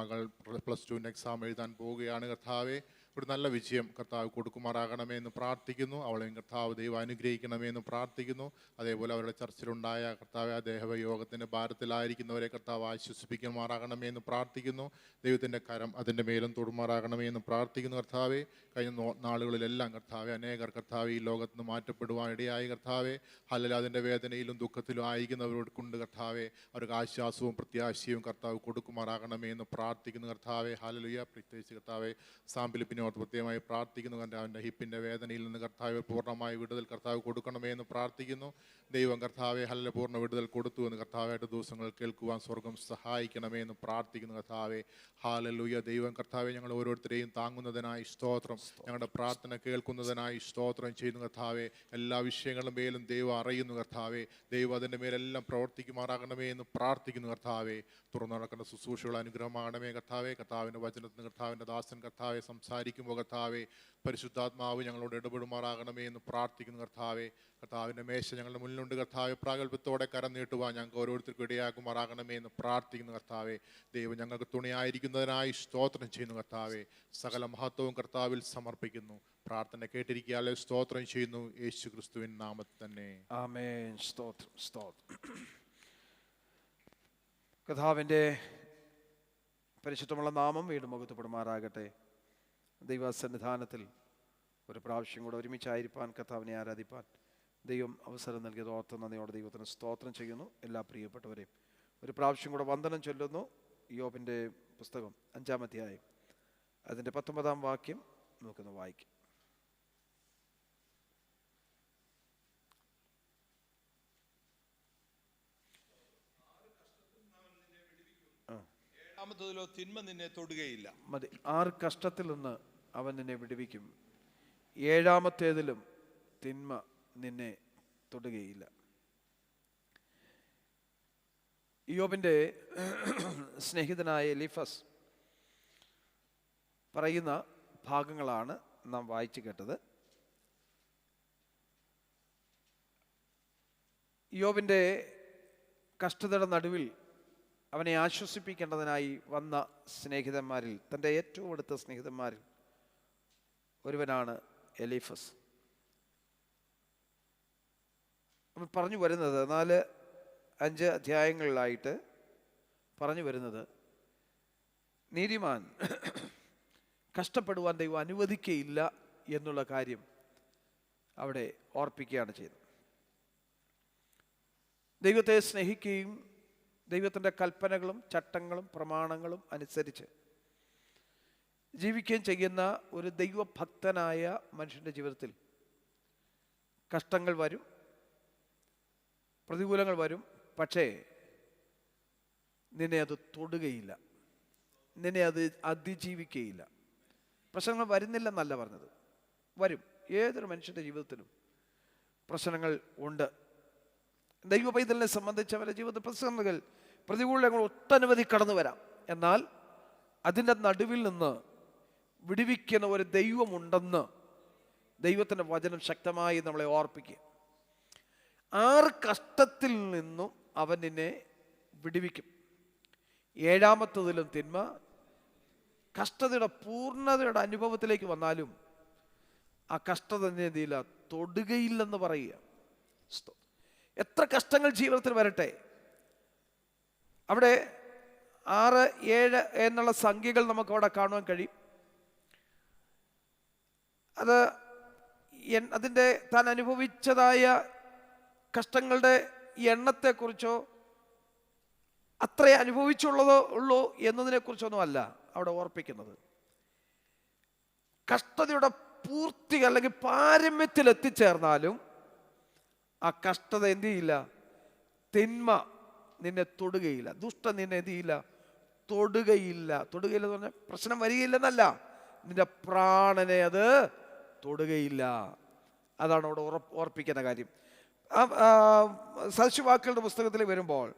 മകൾ +2 എക്സാം എഴുതാൻ പോവുകയാണ്. കർത്താവെ, ഒരു നല്ല വിജയം കർത്താവ് കൊടുക്കുമാറാകണമേ എന്ന് പ്രാർത്ഥിക്കുന്നു. അവളെയും കർത്താവ് ദൈവം അനുഗ്രഹിക്കണമേ എന്ന് പ്രാർത്ഥിക്കുന്നു. അതേപോലെ അവരുടെ ചർച്ചിലുണ്ടായ കർത്താവ് ദേഹയോഗത്തിൻ്റെ ഭാരത്തിലായിരിക്കുന്നവരെ കർത്താവ് ആശ്വസിപ്പിക്കുമാറാകണമേ എന്ന് പ്രാർത്ഥിക്കുന്നു. ദൈവത്തിൻ്റെ കരം അതിൻ്റെ മേലും തൊടുമാറാകണമേ എന്ന് പ്രാർത്ഥിക്കുന്നു. കർത്താവെ, കഴിഞ്ഞ നാളുകളിലെല്ലാം കർത്താവെ അനേകർ കർത്താവ് ഈ ലോകത്ത് നിന്ന് മാറ്റപ്പെടുവാൻ ഇടയായി. കർത്താവെ, ഹല്ലേലൂയ, അതിൻ്റെ വേദനയിലും ദുഃഖത്തിലും ആയിരിക്കുന്നവരോട് കൊണ്ട് കർത്താവെ അവർക്ക് ആശ്വാസവും പ്രത്യാശയും കർത്താവ് കൊടുക്കുമാറാകണമേ എന്ന് പ്രാർത്ഥിക്കുന്നു. കർത്താവെ, ഹല്ലേലൂയ. പ്രത്യേകിച്ച് കർത്താവെ സാമ്പിളിപ്പിനെ ഓർത്ത് പ്രത്യേകമായി പ്രാർത്ഥിക്കുന്നു. അവൻ്റെ ഹിപ്പിൻ്റെ വേദനയിൽ നിന്ന് കർത്താവ് പൂർണ്ണമായി വിടുതൽ കർത്താവ് കൊടുക്കണമേ എന്ന് പ്രാർത്ഥിക്കുന്നു. ദൈവം കർത്താവെ ഹല്ലേലൂയ പൂർണ്ണ വിടുതൽ കൊടുത്തു എന്ന് കർത്താവായിട്ട് ദിവസങ്ങൾ കേൾക്കുവാൻ സ്വർഗം സഹായിക്കണമേ എന്ന് പ്രാർത്ഥിക്കുന്നു. കർത്താവെ, ഹല്ലേലൂയ. ദൈവം കർത്താവെ ഞങ്ങൾ ഓരോരുത്തരെയും താങ്ങുന്നതിനായി സ്തോത്രം, ഞങ്ങളുടെ പ്രാർത്ഥന കേൾക്കുന്നതിനായി സ്തോത്രം ചെയ്യുന്നു. കർത്താവെ, എല്ലാ വിഷയങ്ങളും മേലും ദൈവം അറിയുന്നു. കർത്താവെ, ദൈവം അതിൻ്റെ മേലെല്ലാം പ്രവർത്തിക്കുമാറാകണമേ എന്ന് പ്രാർത്ഥിക്കുന്നു. കർത്താവെ, തുറന്നു നടക്കുന്ന ശുശ്രൂഷകൾ അനുഗ്രഹമാകണമേ. കർത്താവെ, കർത്താവിൻ്റെ വചനത്തിന് കർത്താവിൻ്റെ ദാസൻ കർത്താവെ സംസാരിക്കും ആയിരിക്കുമ്പോൾ കർത്താവെ പരിശുദ്ധാത്മാവ് ഞങ്ങളോട് ഇടപെടുമാറാകണമേ എന്ന് പ്രാർത്ഥിക്കുന്നു കർത്താവെ. കർത്താവിൻ്റെ മേശ ഞങ്ങളുടെ മുന്നിലുണ്ട് കർത്താവെ, പ്രാഗൽഭ്യത്തോടെ കരം നീട്ടുവാൻ ഞങ്ങൾക്ക് ഓരോരുത്തർക്കും ഇടയാക്കുമാറാകണമേ എന്ന് പ്രാർത്ഥിക്കുന്നു കർത്താവെ. ദൈവം ഞങ്ങൾക്ക് തുണയായിരിക്കുന്നതിനായി സ്തോത്രം ചെയ്യുന്നു കർത്താവെ. സകല മഹത്വവും കർത്താവിൽ സമർപ്പിക്കുന്നു. പ്രാർത്ഥന കേട്ടിരിക്കാതെ സ്തോത്രം ചെയ്യുന്നു യേശു ക്രിസ്തുവിൻ നാമത്തിൽ തന്നെ. ആമേൻ. സ്തോത്രം, സ്തോത്രം. കർത്താവിൻ്റെ പരിശുദ്ധമുള്ള നാമം വീണ്ടും മഹത്വപ്പെടുമാറാകട്ടെ. ദൈവസന്നിധാനത്തിൽ ഒരു പ്രാവശ്യം കൂടെ ഒരുമിച്ചായിരിക്കാൻ, കർത്താവിനെ ആരാധിപ്പാൻ ദൈവം അവസരം നൽകിയത് ഓർത്ത് നന്ദിയോടെ ദൈവത്തിന് സ്തോത്രം ചെയ്യുന്നു. എല്ലാ പ്രിയപ്പെട്ടവരെയും ഒരു പ്രാവശ്യം കൂടെ വന്ദനം ചൊല്ലുന്നു. യോബിൻ്റെ പുസ്തകം 5-ാം അധ്യായം അതിൻ്റെ 19-ാം വാക്യം നമുക്കൊന്ന് വായിക്കാം. തിന്മ നിന്നെ തൊടുകയില്ല. മതി. 6 കഷ്ടത്തിൽ നിന്ന് അവൻ നിന്നെ വിടുവിക്കും, 7-ാമത്തേതിലും തിന്മ നിന്നെ തൊടുകയില്ല. യോബിൻ്റെ സ്നേഹിതനായ എലീഫസ് പറയുന്ന ഭാഗങ്ങളാണ് നാം വായിച്ചു കേട്ടത്. യോബിൻ്റെ കഷ്ടതയുടെ നടുവിൽ അവനെ ആശ്വസിപ്പിക്കേണ്ടതിനായി വന്ന സ്നേഹിതന്മാരിൽ, തൻ്റെ ഏറ്റവും അടുത്ത സ്നേഹിതന്മാരിൽ ഒരുവനാണ് എലീഫസ്. അവൻ പറഞ്ഞു വരുന്നത് 4-5 അധ്യായങ്ങളിലായിട്ട് പറഞ്ഞു വരുന്നത്, നീതിമാൻ കഷ്ടപ്പെടുവാൻ ദൈവം അനുവദിക്കുകയില്ല എന്നുള്ള കാര്യം അവിടെ ഓർപ്പിക്കുകയാണ് ചെയ്തത്. ദൈവത്തെ സ്നേഹിക്കുകയും ദൈവത്തിൻ്റെ കൽപ്പനകളും ചട്ടങ്ങളും പ്രമാണങ്ങളും അനുസരിച്ച് ജീവിക്കുകയും ചെയ്യുന്ന ഒരു ദൈവഭക്തനായ മനുഷ്യൻ്റെ ജീവിതത്തിൽ കഷ്ടങ്ങൾ വരും, പ്രതികൂലങ്ങൾ വരും. പക്ഷേ നിന്നെ അത് തൊടുകയില്ല, നിന്നെ അത് അതിജീവിക്കുകയില്ല. പ്രശ്നങ്ങൾ വരുന്നില്ലെന്നല്ല പറഞ്ഞത്, വരും. ഏതൊരു മനുഷ്യൻ്റെ ജീവിതത്തിലും പ്രശ്നങ്ങൾ ഉണ്ട്. ദൈവ പൈതലിനെ സംബന്ധിച്ച് അവരുടെ ജീവിതത്തിൽ പ്രശ്നങ്ങൾ, പ്രതികൂലങ്ങൾ ഒട്ടനവധി കടന്നു വരാം. എന്നാൽ അതിൻ്റെ നടുവിൽ നിന്ന് വിടുവിക്കുന്ന ഒരു ദൈവമുണ്ടെന്ന് ദൈവത്തിൻ്റെ വചനം ശക്തമായി നമ്മളെ ഓർപ്പിക്കുക. 6 കഷ്ടത്തിൽ നിന്നും അവൻ നിന്നെ വിടുവിക്കും, 7-ാമത്തതിലും തിന്മ. കഷ്ടതയുടെ പൂർണ്ണതയുടെ അനുഭവത്തിലേക്ക് വന്നാലും ആ കഷ്ടത നിന്നെ എന്തില്ല, തൊടുകയില്ലെന്ന് പറയുക. എത്ര കഷ്ടങ്ങൾ ജീവിതത്തിൽ വരട്ടെ, അവിടെ 6, 7 എന്നുള്ള സംഖ്യകൾ നമുക്ക് അവിടെ കാണുവാൻ കഴിയും. അത് അതിൻ്റെ താൻ അനുഭവിച്ചതായ കഷ്ടങ്ങളുടെ എണ്ണത്തെക്കുറിച്ചോ അത്ര അനുഭവിച്ചുള്ളതോ എന്നതിനെക്കുറിച്ചൊന്നും അല്ല അവിടെ ഓർപ്പിക്കുന്നത്. കഷ്ടതയുടെ പൂർത്തി അല്ലെങ്കിൽ പാരമ്യത്തിൽ എത്തിച്ചേർന്നാലും ആ കഷ്ടത എന്ത് ചെയ്യില്ല, തിന്മ നിന്നെ തൊടുകയില്ല, ദുഷ്ടൻ നിന്നെ എന്ത് ചെയ്യില്ല, തൊടുകയില്ല. തൊടുകയില്ല എന്ന് പറഞ്ഞാൽ പ്രശ്നം വരികയില്ലെന്നല്ല, നിന്റെ പ്രാണനെ അത് തൊടുകയില്ല. അതാണ് അവിടെ ഓർപ്പിക്കുന്ന കാര്യം. സദൃശവാക്യങ്ങളുടെ പുസ്തകത്തിൽ വരുമ്പോൾ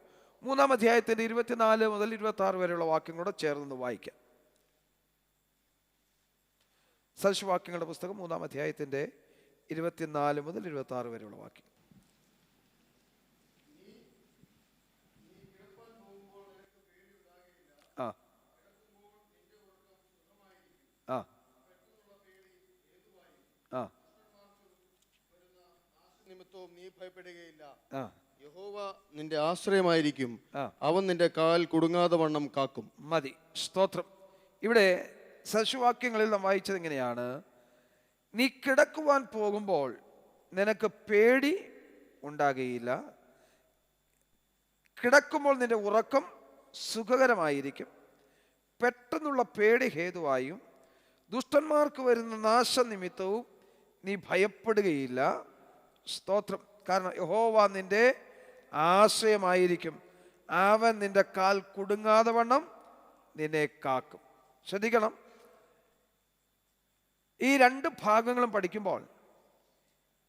3-ാം അധ്യായത്തിൻ്റെ 24 മുതൽ 26 വരെയുള്ള വാക്യങ്ങളോട് ചേർന്ന് വായിക്കാം. സദൃശവാക്യങ്ങളുടെ പുസ്തകം 3-ാം അധ്യായത്തിൻ്റെ 24 മുതൽ 26 വരെയുള്ള വാക്യം. ആ ആ ആ നിമിത്തവും നീ ഭയപ്പെടുകയില്ല. യഹോവ നിന്റെ ആശ്രയമായിരിക്കും, അവൻ നിന്റെ കാൽ കുടുങ്ങാതെ വണ്ണം കാക്കും. മതി. സ്തോത്രം. ഇവിടെ സദൃശവാക്യങ്ങളിൽ നാം വായിച്ചത് എങ്ങനെയാണ്, നീ കിടക്കുവാൻ പോകുമ്പോൾ നിനക്ക് പേടി ഉണ്ടാകുകയില്ല, കിടക്കുമ്പോൾ നിന്റെ ഉറക്കം സുഖകരമായിരിക്കും, പെട്ടെന്നുള്ള പേടി ഹേതുവായും ദുഷ്ടന്മാർക്ക് വരുന്ന നാശനിമിത്തവും നീ ഭയപ്പെടുകയില്ല. സ്തോത്രം. കാരണം യഹോവ നിന്റെ ആശ്രയമായിരിക്കും, അവൻ നിന്റെ കാൽ കുടുങ്ങാതെ വണ്ണം നിന്നെ കാക്കും. ശ്രദ്ധിക്കണം, ഈ 2 ഭാഗങ്ങളും പഠിക്കുമ്പോൾ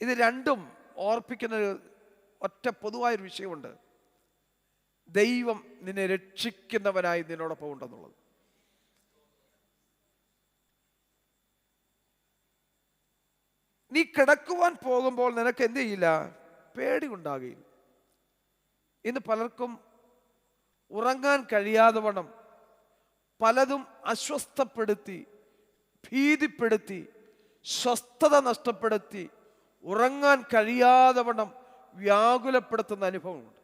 ഇത് രണ്ടും ഓർപ്പിക്കുന്ന ഒറ്റ പൊതുവായൊരു വിഷയമുണ്ട്. ദൈവം നിന്നെ രക്ഷിക്കുന്നവനായി നിന്നോടൊപ്പം ഉണ്ടെന്നുള്ളത്. നീ കിടക്കുവാൻ പോകുമ്പോൾ നിനക്ക് എന്ത് ചെയ്യില്ല? പേടി ഉണ്ടാകുകയില്ല. ഇന്ന് പലർക്കും ഉറങ്ങാൻ കഴിയാതെ വണ്ണം പലതും അസ്വസ്ഥപ്പെടുത്തി, ഭീതിപ്പെടുത്തി, സ്വസ്ഥത നഷ്ടപ്പെടുത്തി, ഉറങ്ങാൻ കഴിയാതെ വണ്ണം വ്യാകുലപ്പെടുത്തുന്ന അനുഭവമുണ്ട്.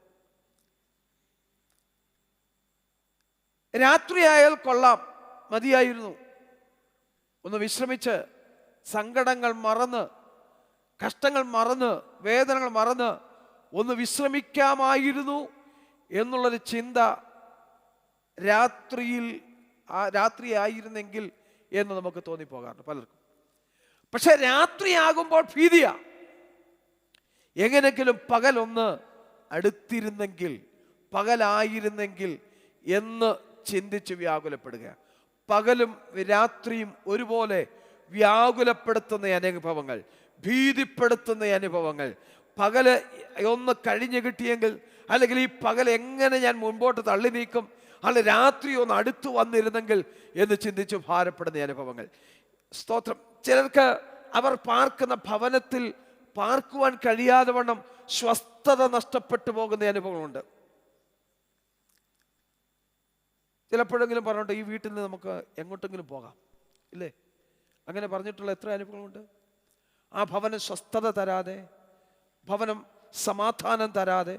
രാത്രിയായാൽ കൊള്ളാം, മതിയായിരുന്നു, ഒന്ന് വിശ്രമിച്ച് സങ്കടങ്ങൾ മറന്ന്, കഷ്ടങ്ങൾ മറന്ന്, വേദനകൾ മറന്ന് ഒന്ന് വിശ്രമിക്കാമായിരുന്നു എന്നുള്ളൊരു ചിന്ത രാത്രിയായിരുന്നെങ്കിൽ എന്ന് നമുക്ക് തോന്നിപ്പോകാറുണ്ട് പലർക്കും. പക്ഷെ രാത്രിയാകുമ്പോൾ ഭീതിയാ. എങ്ങനെങ്കിലും പകലൊന്ന് അടുത്തിരുന്നെങ്കിൽ, പകലായിരുന്നെങ്കിൽ എന്ന് ചിന്തിച്ച് വ്യാകുലപ്പെടുക. പകലും രാത്രിയും ഒരുപോലെ വ്യാകുലപ്പെടുത്തുന്ന അനുഭവങ്ങൾ, ഭീതിപ്പെടുത്തുന്ന അനുഭവങ്ങൾ. പകല് ഒന്ന് കഴിഞ്ഞു കിട്ടിയെങ്കിൽ, അല്ലെങ്കിൽ ഈ പകൽ എങ്ങനെ ഞാൻ മുൻപോട്ട് തള്ളി നീക്കും, അല്ല രാത്രി ഒന്ന് അടുത്തു വന്നിരുന്നെങ്കിൽ എന്ന് ചിന്തിച്ച് ഭാരപ്പെടുന്ന അനുഭവങ്ങൾ. സ്തോത്രം. ചിലർക്ക് അവർ പാർക്കുന്ന ഭവനത്തിൽ പാർക്കുവാൻ കഴിയാതെ വണ്ണം സ്വസ്ഥത നഷ്ടപ്പെട്ടു പോകുന്ന അനുഭവങ്ങളുണ്ട്. ചിലപ്പോഴെങ്കിലും പറഞ്ഞിട്ട് ഈ വീട്ടിൽ നിന്ന് നമുക്ക് എങ്ങോട്ടെങ്കിലും പോകാം, ഇല്ലേ? അങ്ങനെ പറഞ്ഞിട്ടുള്ള എത്ര അനുഭവങ്ങളുണ്ട്. ആ ഭവനം സ്വസ്ഥത തരാതെ, ഭവനം സമാധാനം തരാതെ,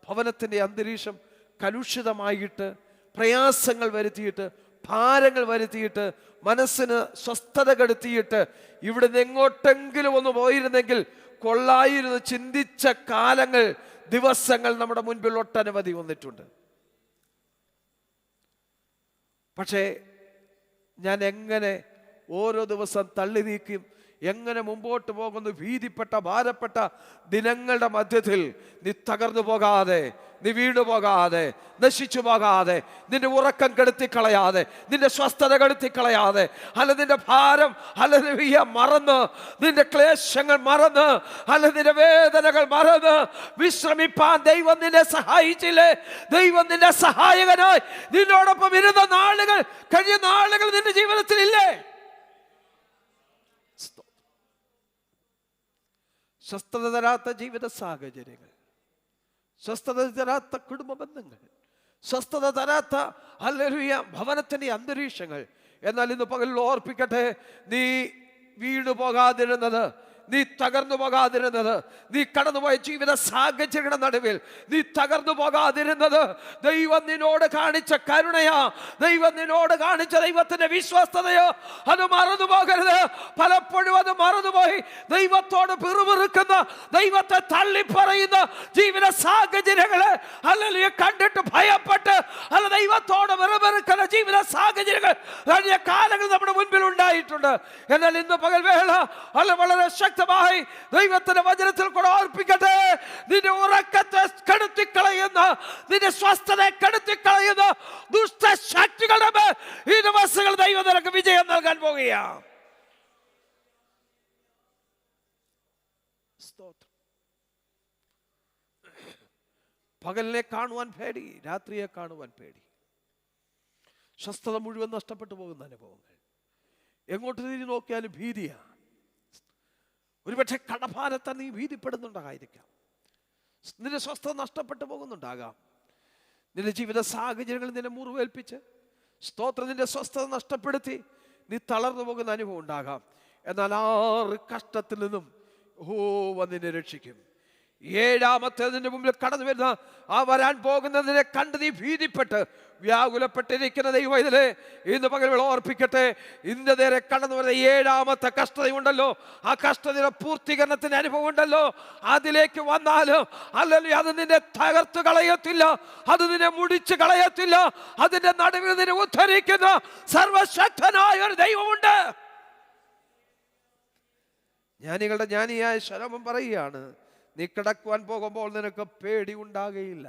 ഭവനത്തിൻ്റെ അന്തരീക്ഷം കലുഷിതമായിട്ട്, പ്രയാസങ്ങൾ വരുത്തിയിട്ട്, ഭാരങ്ങൾ വരുത്തിയിട്ട്, മനസ്സിന് സ്വസ്ഥത കെടുത്തിയിട്ട് ഇവിടുന്ന് എങ്ങോട്ടെങ്കിലും ഒന്ന് പോയിരുന്നെങ്കിൽ കൊള്ളായിരുന്നു ചിന്തിച്ച കാലങ്ങൾ, ദിവസങ്ങൾ നമ്മുടെ മുൻപിൽ ഒട്ടനവധി വന്നിട്ടുണ്ട്. പക്ഷേ ഞാൻ എങ്ങനെ ഓരോ ദിവസം തള്ളി നീക്കും, എങ്ങനെ മുമ്പോട്ട് പോകുന്നു? ഭീതിപ്പെട്ട, ഭാരപ്പെട്ട ദിനങ്ങളുടെ മധ്യത്തിൽ നീ തകർന്നു പോകാതെ, നീ വീണു പോകാതെ, നശിച്ചു പോകാതെ, നിന്റെ ഉറക്കം കെടുത്തിക്കളയാതെ, നിന്റെ സ്വസ്ഥത കെടുത്തിക്കളയാതെ, അല്ല നിന്റെ ഭാരം ഹല്ലേലൂയ മറന്ന്, നിന്റെ ക്ലേശങ്ങൾ മറന്ന്, അല്ല നിന്റെ വേദനകൾ മറന്ന് വിശ്രമിപ്പാൻ ദൈവം നിന്നെ സഹായിച്ചില്ലേ? ദൈവം നിന്റെ സഹായകനായി നിന്നോടൊപ്പം ഇരുന്ന നാളുകൾ, കഴിഞ്ഞ നാളുകൾ നിന്റെ ജീവിതത്തിൽ ഇല്ലേ? സ്വസ്ഥത തരാത്ത ജീവിത സാഹചര്യങ്ങൾ, സ്വസ്ഥത തരാത്ത കുടുംബ ബന്ധങ്ങൾ, സ്വസ്ഥത തരാത്ത ഹല്ലേലൂയ ഭവനത്തിൻ്റെ അന്തരീക്ഷങ്ങൾ. എന്നാൽ ഇന്ന് പകൽ ഓർപ്പിക്കട്ടെ, നീ വീണു പോകാതിരുന്നത്, നീ തകർന്നു പോകാതിരുന്നത്, നീ കടന്നുപോയ ജീവിത സാഹചര്യങ്ങളുടെ നടുവിൽ നീ തകർന്നു പോകാതിരുന്നത് ദൈവം നിന്നോട് കാണിച്ച കരുണയാ, ദൈവം നിന്നോട് കാണിച്ച ദൈവത്തിന്റെ വിശ്വസ്തതയോ. അത് മറന്നു പോകരുത്. പലപ്പോഴും അത് മറന്നുപോയി ദൈവത്തോട് പിറുപിറുക്കുന്ന, ദൈവത്തെ തള്ളിപ്പറയുന്ന ജീവിത സാഹചര്യങ്ങളെ അല്ലെങ്കിൽ കണ്ടിട്ട് ഭയപ്പെട്ട് അല്ല ദൈവത്തോട് പിറുപിറുക്കുന്ന ജീവിത സാഹചര്യങ്ങൾ കഴിഞ്ഞ കാലങ്ങൾ നമ്മുടെ മുൻപിൽ ഉണ്ടായിട്ടുണ്ട്. എന്നാൽ ഇന്ന് പകൽ വേള അല്ല വളരെ ശക്തമായി ദൈവത്തിന്റെ വചനത്തിൽ കൂടെ ഓർപ്പിക്കട്ടെ, നിന്റെ ഉറക്കത്തെ കെടുത്തിക്കളയുന്ന, നിന്റെ സ്വസ്ഥതയെ കെടുത്തിക്കളയുന്ന ദുഷ്ടശക്തികളുടെ മേൽ ഈ ദിവസങ്ങൾ ദൈവം നിനക്ക് വിജയം നൽകാൻ പോകുകയാണ്. പകലിനെ കാണുവാൻ പേടി, രാത്രിയെ കാണുവാൻ പേടി, സ്വസ്ഥത മുഴുവൻ നഷ്ടപ്പെട്ടു പോകുന്ന അനുഭവങ്ങൾ. എങ്ങോട്ട് തിരിഞ്ഞു നോക്കിയാലും ഭീതിയാണ്. ഒരുപക്ഷെ കടഭാരത്തെ നീ ഭീതിപ്പെടുന്നുണ്ടായിരിക്കാം, നിന്റെ സ്വസ്ഥത നഷ്ടപ്പെട്ടു പോകുന്നുണ്ടാകാം, നിന്റെ ജീവിത സാഹചര്യങ്ങൾ നിന്നെ മുറിവേൽപ്പിച്ച് സ്തോത്രം നിന്റെ സ്വസ്ഥത നഷ്ടപ്പെടുത്തി നീ തളർന്നു പോകുന്ന അനുഭവം ഉണ്ടാകാം. എന്നാൽ 6 കഷ്ടത്തിൽ നിന്നും യഹോവ നിന്നെ രക്ഷിക്കും. 7ാമത്തേതിന്റെ മുമ്പിൽ കടന്നു വരുന്ന ആ വരാൻ പോകുന്നതിനെ കണ്ട് നീ ഭീതിപ്പെട്ട് വ്യാകുലപ്പെട്ടിരിക്കുന്ന ദൈവത്തിലെ ഇന്ന് പകൽ ഓർപ്പിക്കട്ടെ, ഇന്ന് നേരെ കടന്നു വരുന്ന 7ാമത്തെ കഷ്ടതയുണ്ടല്ലോ, ആ കഷ്ടതയുടെ പൂർത്തീകരണത്തിന്റെ അനുഭവം ഉണ്ടല്ലോ. അതിലേക്ക് വന്നാലും അല്ലെങ്കിൽ അത് നിന്നെ തകർത്തു കളയത്തില്ല, അത് നിന്നെ മുടിച്ചു കളയത്തില്ല. അതിന്റെ നടുവിൽ നിന്നെ ഉദ്ധരിക്കുന്ന സർവശക്തനായ ഒരു ദൈവമുണ്ട്. ജ്ഞാനികളുടെ ജ്ഞാനിയായ ശലോമോൻ പറയുകയാണ്, നീ കിടക്കുവാൻ പോകുമ്പോൾ നിനക്ക് പേടി ഉണ്ടാകുകയില്ല.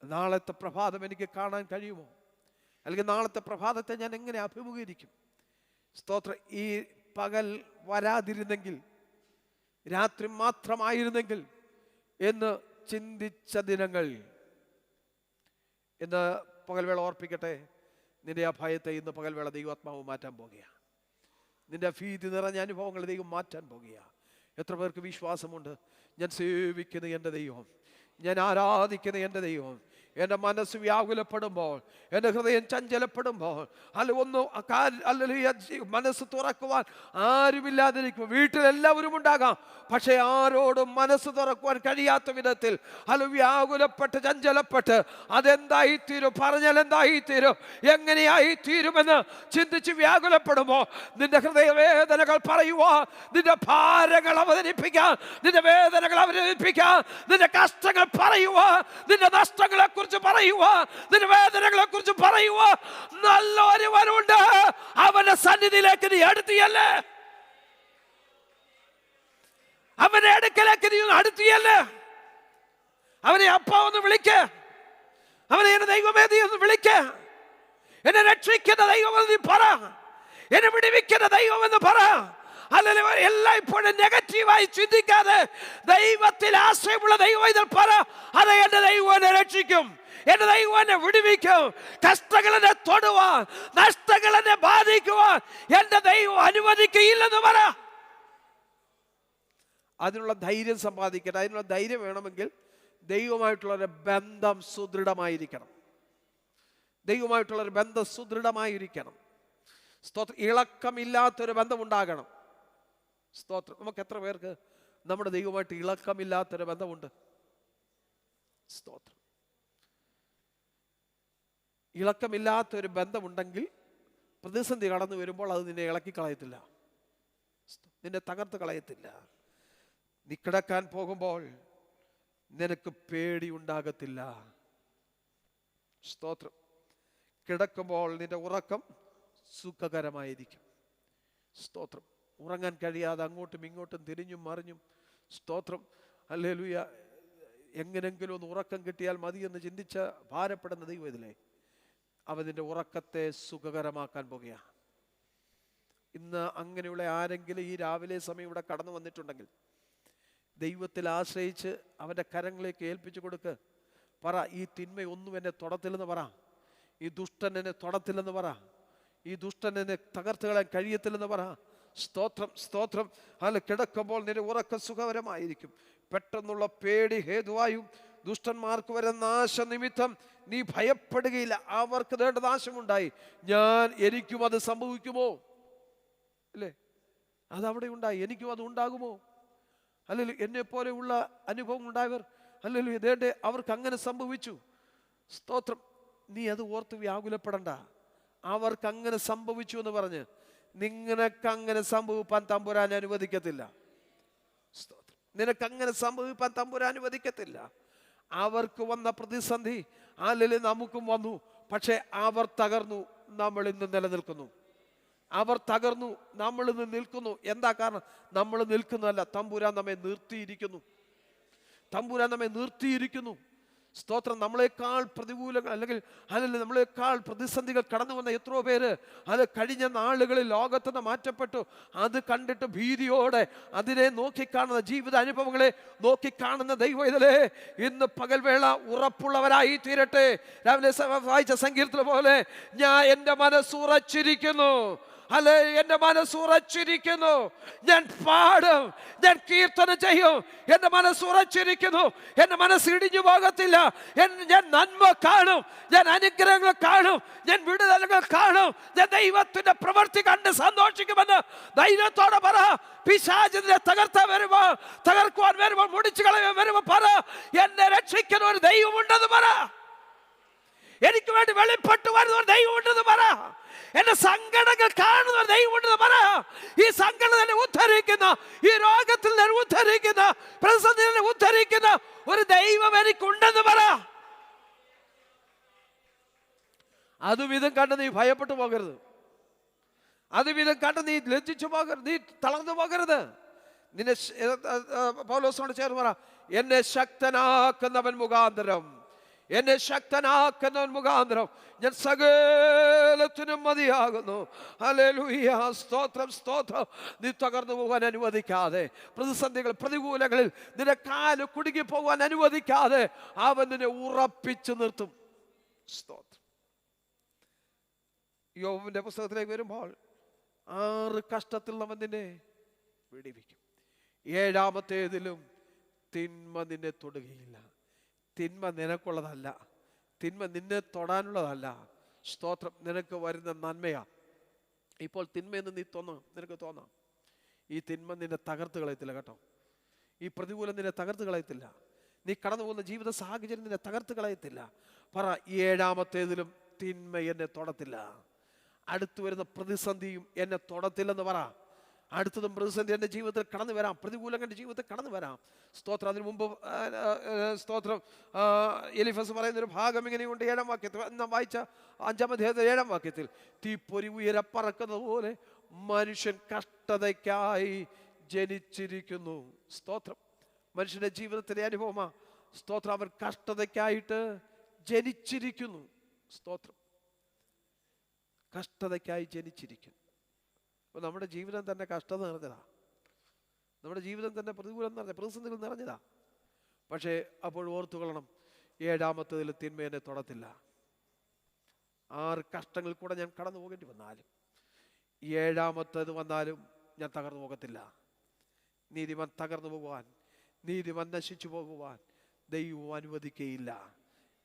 നാളത്തെ പ്രഭാതം എനിക്ക് കാണാൻ കഴിയുമോ? അല്ലെങ്കിൽ നാളത്തെ പ്രഭാതത്തെ ഞാൻ എങ്ങനെ അഭിമുഖീകരിക്കും? സ്തോത്രം. ഈ പകൽ വരാതിരുന്നെങ്കിൽ, രാത്രി മാത്രമായിരുന്നെങ്കിൽ എന്ന് ചിന്തിച്ച ദിനങ്ങൾ ഇന്ന് പകൽവേള ഓർപ്പിക്കട്ടെ, നിന്റെ ആ ഭയത്തെ ഇന്ന് പകൽവേള ദൈവാത്മാവ് മാറ്റാൻ പോകുകയാണ്. നിന്റെ ഭീതി നിറഞ്ഞ അനുഭവങ്ങൾ ദൈവം മാറ്റാൻ പോകുകയാണ്. എത്ര പേർക്ക് വിശ്വാസമുണ്ട്? ഞാൻ സേവിക്കുന്ന എൻ്റെ ദൈവം, ഞാൻ ആരാധിക്കുന്ന എൻ്റെ ദൈവം, എൻ്റെ മനസ്സ് വ്യാകുലപ്പെടുമ്പോൾ, എൻ്റെ ഹൃദയം ചഞ്ചലപ്പെടുമ്പോൾ, മനസ്സ് തുറക്കുവാൻ ആരുമില്ലാതിരിക്കും. വീട്ടിലെല്ലാവരും ഉണ്ടാകാം, പക്ഷേ ആരോടും മനസ്സ് തുറക്കുവാൻ കഴിയാത്ത വിധത്തിൽ വ്യാകുലപ്പെട്ട് ചഞ്ചലപ്പെട്ട് അതെന്തായിത്തീരും, പറഞ്ഞാൽ എന്തായിത്തീരും, എങ്ങനെയായിത്തീരുമെന്ന് ചിന്തിച്ച് വ്യാകുലപ്പെടുമ്പോൾ നിന്റെ ഹൃദയവേദനകൾ പറയുവാൻ, നിന്റെ ഭാരങ്ങൾ അവതരിപ്പിക്കാൻ, നിന്റെ വേദനകൾ അവതരിപ്പിക്കാൻ, നിന്റെ കഷ്ടങ്ങൾ പറയുവാൻ, നിന്റെ നഷ്ടങ്ങളെ കുറിച്ച് പറയുവാ, നിന്റെ വേദനകളെ കുറിച്ച് പറയുവാ നല്ല ഒരുവനുണ്ട്. അവന്റെ സന്നിധിയിലേക്ക് നീ അടുത്തിയല്ലേ, അവന്റെ അടുക്കലേക്ക് നീ അടുത്തിയല്ലേ. അവനെ അപ്പ ഒന്ന് വിളിക്ക്, അവനെ എന്റെ ദൈവമേ നീ ഒന്ന് വിളിക്ക്. എന്നെ രക്ഷിക്കുന്ന ദൈവമെന്ന് നീ പറ, എന്നെ വിടുവിക്കുന്ന ദൈവമെന്ന് പറ. അല്ലെങ്കിൽ എല്ലായ്പ്പോഴും നെഗറ്റീവായി ചിന്തിക്കാതെ ദൈവത്തിൽ ആശ്രയമുള്ള ദൈവം ഇതിൽ പറ. അത് എന്റെ ദൈവം എന്നെ രക്ഷിക്കും, എന്റെ ദൈവം എന്നെ വിടുവിക്കും. കഷ്ടങ്ങൾ എന്നെ തൊടുവാൻ, നഷ്ടങ്ങൾ എന്നെ ബാധിക്കുവാൻ എന്റെ ദൈവം അനുവദിക്കുകയില്ലെന്ന് പറ. അതിനുള്ള ധൈര്യം സമ്പാദിക്കണം. അതിനുള്ള ധൈര്യം വേണമെങ്കിൽ ദൈവമായിട്ടുള്ളൊരു ബന്ധം സുദൃഢമായിരിക്കണം. ദൈവമായിട്ടുള്ളൊരു ബന്ധം സുദൃഢമായിരിക്കണം. സ്തോത്രം. ഇളക്കമില്ലാത്തൊരു ബന്ധം ഉണ്ടാകണം. സ്തോത്രം. നമുക്ക് എത്ര പേർക്ക് നമ്മുടെ ദൈവമായിട്ട് ഇളക്കമില്ലാത്തൊരു ബന്ധമുണ്ട്? സ്തോത്രം. ഇളക്കമില്ലാത്തൊരു ബന്ധമുണ്ടെങ്കിൽ പ്രതിസന്ധി കടന്നു വരുമ്പോൾ അത് നിന്നെ ഇളക്കി കളയത്തില്ല, നിന്നെ തകർത്ത് കളയത്തില്ല. നീ കിടക്കാൻ പോകുമ്പോൾ നിനക്ക് പേടി ഉണ്ടാകത്തില്ല. സ്തോത്രം. കിടക്കുമ്പോൾ നിന്റെ ഉറക്കം സുഖകരമായിരിക്കും. സ്തോത്രം. ഉറങ്ങാൻ കഴിയാതെ അങ്ങോട്ടും ഇങ്ങോട്ടും തിരിഞ്ഞും മറിഞ്ഞും, സ്തോത്രം, ഹല്ലേലൂയ, എങ്ങനെങ്കിലും ഒന്ന് ഉറക്കം കിട്ടിയാൽ മതിയെന്ന് ചിന്തിച്ച് ഭാരപ്പെടുന്ന ദൈവം ഇതിലെ അവൻ നിന്റെ ഉറക്കത്തെ സുഖകരമാക്കാൻ പോകുകയാണ്. ഇന്ന് അങ്ങനെയുള്ള ആരെങ്കിലും ഈ രാവിലെ സമയം ഇവിടെ കടന്നു വന്നിട്ടുണ്ടെങ്കിൽ ദൈവത്തിൽ ആശ്രയിച്ച് അവൻ്റെ കരങ്ങളിലേക്ക് ഏൽപ്പിച്ചു കൊടുക്ക്. പറ, ഈ തിന്മയൊന്നും എന്നെ തൊടത്തില്ലെന്ന് പറ, ഈ ദുഷ്ടൻ എന്നെ തൊടത്തില്ലെന്ന് പറ, ഈ ദുഷ്ടൻ എന്നെ തകർത്ത് കളയാൻ കഴിയത്തില്ലെന്ന് പറ. സ്തോത്രം, സ്തോത്രം. അല്ല, കിടക്കുമ്പോൾ നിന്റെ ഉറക്കം സുഖകരമായിരിക്കും. പെട്ടെന്നുള്ള പേടി ഹേതുവായും ദുഷ്ടന്മാർക്ക് വരെ നാശനിമിത്തം നീ ഭയപ്പെടുകയില്ല. അവർക്ക് വേണ്ട നാശമുണ്ടായി, എനിക്കും അത് സംഭവിക്കുമോ? അല്ലേ, അതവിടെ ഉണ്ടായി, എനിക്കും അത് ഉണ്ടാകുമോ? അല്ലെങ്കിൽ എന്നെ പോലെയുള്ള അനുഭവം ഉണ്ടായവർ, അല്ലെങ്കിൽ ഇതേണ്ട അവർക്ക് അങ്ങനെ സംഭവിച്ചു. സ്തോത്രം. നീ അത് ഓർത്ത് വ്യാകുലപ്പെടണ്ട. അവർക്ക് അങ്ങനെ സംഭവിച്ചു എന്ന് പറഞ്ഞ് നിനക്ക് അങ്ങനെ സംഭവിപ്പാൻ തമ്പുരാൻ അനുവദിക്കത്തില്ല. സ്തോത്രം. നിനക്കങ്ങനെ സംഭവിപ്പാൻ തമ്പുരാൻ അനുവദിക്കത്തില്ല. അവർക്ക് വന്ന പ്രതിസന്ധി അല്ലെങ്കിൽ നമുക്കും വന്നു, പക്ഷെ അവർ തകർന്നു, നമ്മൾ ഇന്ന് നിലനിൽക്കുന്നു. അവർ തകർന്നു, നമ്മൾ ഇന്ന് നിൽക്കുന്നു. എന്താ കാരണം? നമ്മൾ നിൽക്കുന്നതല്ല, തമ്പുരാൻ നമ്മെ നിർത്തിയിരിക്കുന്നു. തമ്പുരാൻ നമ്മെ നിർത്തിയിരിക്കുന്നു. സ്തോത്രം. നമ്മളെക്കാൾ പ്രതികൂലങ്ങൾ അല്ലെങ്കിൽ നമ്മളെക്കാൾ പ്രതിസന്ധികൾ കടന്നു വന്ന എത്രയോ പേര് അത് കഴിഞ്ഞ നാളുകളിൽ ലോകത്തുനിന്ന് മാറ്റപ്പെട്ടു. അത് കണ്ടിട്ട് ഭീതിയോടെ അതിനെ നോക്കിക്കാണുന്ന ജീവിത അനുഭവങ്ങളെ നോക്കിക്കാണുന്ന ദൈവം ഇതിലെ ഇന്ന് പകൽവേള ഉറപ്പുള്ളവരായി തീരട്ടെ. രാവിലെ വായിച്ച സങ്കീർത്തനം പോലെ ഞാൻ എൻ്റെ മനസ്സുറച്ചിരിക്കുന്നു, അല്ലെ, എൻ്റെ മനസ്സുറച്ചിരിക്കുന്നു, ഞാൻ പാടും, ഞാൻ കീർത്തനം ചെയ്യും. എൻ്റെ മനസ്സുറച്ചിരിക്കുന്നു, എൻ്റെ മനസ്സ് ഇടിഞ്ഞു പോകത്തില്ല. ഞാൻ നന്മ കാണും, ഞാൻ അനുഗ്രഹങ്ങൾ കാണും, ഞാൻ വിടുതലുകൾ കാണും, ഞാൻ ദൈവത്തിന്റെ പ്രവൃത്തി കണ്ട് സന്തോഷിക്കുമെന്ന് ധൈര്യത്തോടെ പറ. പിശാചിനെ തകർക്കുവാൻ വരുമ്പോൾ, മുടിച്ചു കളയാൻ വരുമ്പോൾ പറ, എന്നെ രക്ഷിക്കുന്ന ഒരു ദൈവമുണ്ടെന്ന് പറ. എനിക്ക് വേണ്ടി വെളിപ്പെട്ടു വരുന്ന ഒരു ദൈവമുണ്ടെന്ന് പറ. എന്റെ സങ്കടങ്ങൾ കാണുന്ന ഒരു ദൈവമുണ്ടെന്ന് പറ. ഈ സങ്കടം എന്നെ ഉദ്ധരിക്കുന്ന, ഈ രോഗത്തിൽ എന്നെ ഉദ്ധരിക്കുന്ന, പ്രതിസന്ധി എന്നെ ഉദ്ധരിക്കുന്ന ഒരു ദൈവം എനിക്കുണ്ടെന്ന് പറ. അതും ഇതും കണ്ട് നീ ഭയപ്പെട്ടു പോകരുത്. അതും ഇതും കണ്ട് നീ ലജ്ജിച്ചു പോകരുത്, നീ തളർന്നു പോകരുത്. നിന്നെ പൗലോസിനോട് ചേർന്ന് പറ, എന്നെ ശക്തനാക്കുന്നവൻ മുഖാന്തരം, എന്നെ ശക്തനാക്കുന്നവൻ മുഖാന്തരം ഞാൻ സകലത്തിനും മതിയാകുന്നു. ഹല്ലേലൂയ. സ്തോത്രം, സ്തോത്രം. നീ തകർന്നു പോകാൻ അനുവദിക്കാതെ, പ്രതിസന്ധികൾ പ്രതികൂലങ്ങളിൽ നിന്റെ കാല് കുടുങ്ങി പോകാൻ അനുവദിക്കാതെ അവൻ നിന്നെ ഉറപ്പിച്ചു നിർത്തും. സ്തോത്രം. യോബിന്റെ പുസ്തകത്തിലേക്ക് വരുമ്പോൾ 6 കഷ്ടത്തിൽ അവൻ നിന്നെ വിടിവിക്കും. 7-ാമത്തേതിലും തിന്മ നിന്നെ തൊടുകയില്ല. തിന്മ നിനക്കുള്ളതല്ല, തിന്മ നിന്നെ തൊടാനുള്ളതല്ല. സ്തോത്രം. നിനക്ക് വരുന്ന നന്മയാ. ഇപ്പോൾ തിന്മയെന്ന് നിനക്ക് തോന്നാം. ഈ തിന്മ നിന്നെ തകർത്ത് കളയത്തില്ല കേട്ടോ. ഈ പ്രതികൂലം നിന്നെ തകർത്ത് കളയത്തില്ല. നീ കടന്നു പോകുന്ന ജീവിത സാഹചര്യം നിന്നെ തകർത്ത് കളയത്തില്ല. പറ, 7-ാമത്തേതിലും തിന്മ എന്നെ തൊടത്തില്ല. അടുത്തു വരുന്ന പ്രതിസന്ധിയും എന്നെ തൊടത്തില്ലെന്ന് പറ. അടുത്തതും പ്രതിസന്ധി എൻ്റെ ജീവിതത്തിൽ കടന്നു വരാം, പ്രതികൂലം എൻ്റെ ജീവിതത്തിൽ കടന്നു വരാം. സ്തോത്രം. അതിനു മുമ്പ് സ്തോത്രം എലിഫസ് പറയുന്നൊരു ഭാഗം ഇങ്ങനെയുണ്ട്. 7-ാം വാക്യത്തിൽ നാം വായിച്ച 5-ാം അധ്യായത്തിൽ 7-ാം വാക്യത്തിൽ, തീപ്പൊരി ഉയരെ പറക്കുന്നത് പോലെ മനുഷ്യൻ കഷ്ടതയ്ക്കായി ജനിച്ചിരിക്കുന്നു. സ്തോത്രം. മനുഷ്യന്റെ ജീവിതത്തിലെ അനുഭവമാ. സ്തോത്രം. അവൻ കഷ്ടതയ്ക്കായിട്ട് ജനിച്ചിരിക്കുന്നു. സ്തോത്രം. കഷ്ടതയ്ക്കായി ജനിച്ചിരിക്കുന്നു. അപ്പോൾ നമ്മുടെ ജീവിതം തന്നെ കഷ്ടത നിറഞ്ഞതാ. നമ്മുടെ ജീവിതം തന്നെ പ്രതികൂലം നിറഞ്ഞ, പ്രതിസന്ധികൾ നിറഞ്ഞതാ. പക്ഷേ അപ്പോൾ ഓർത്തുകൊള്ളണം, 7-ാമത്തേതിൽ തിന്മ എന്നെ തൊടത്തില്ല. 6 കഷ്ടങ്ങളിൽ കൂടെ ഞാൻ കടന്നു പോകേണ്ടി വന്നാലും, 7-ാമത്തേത് വന്നാലും ഞാൻ തകർന്നു പോകത്തില്ല. നീതിമാൻ തകർന്നു പോകുവാൻ, നീതിമാൻ നശിച്ചു പോകുവാൻ ദൈവം അനുവദിക്കുകയില്ല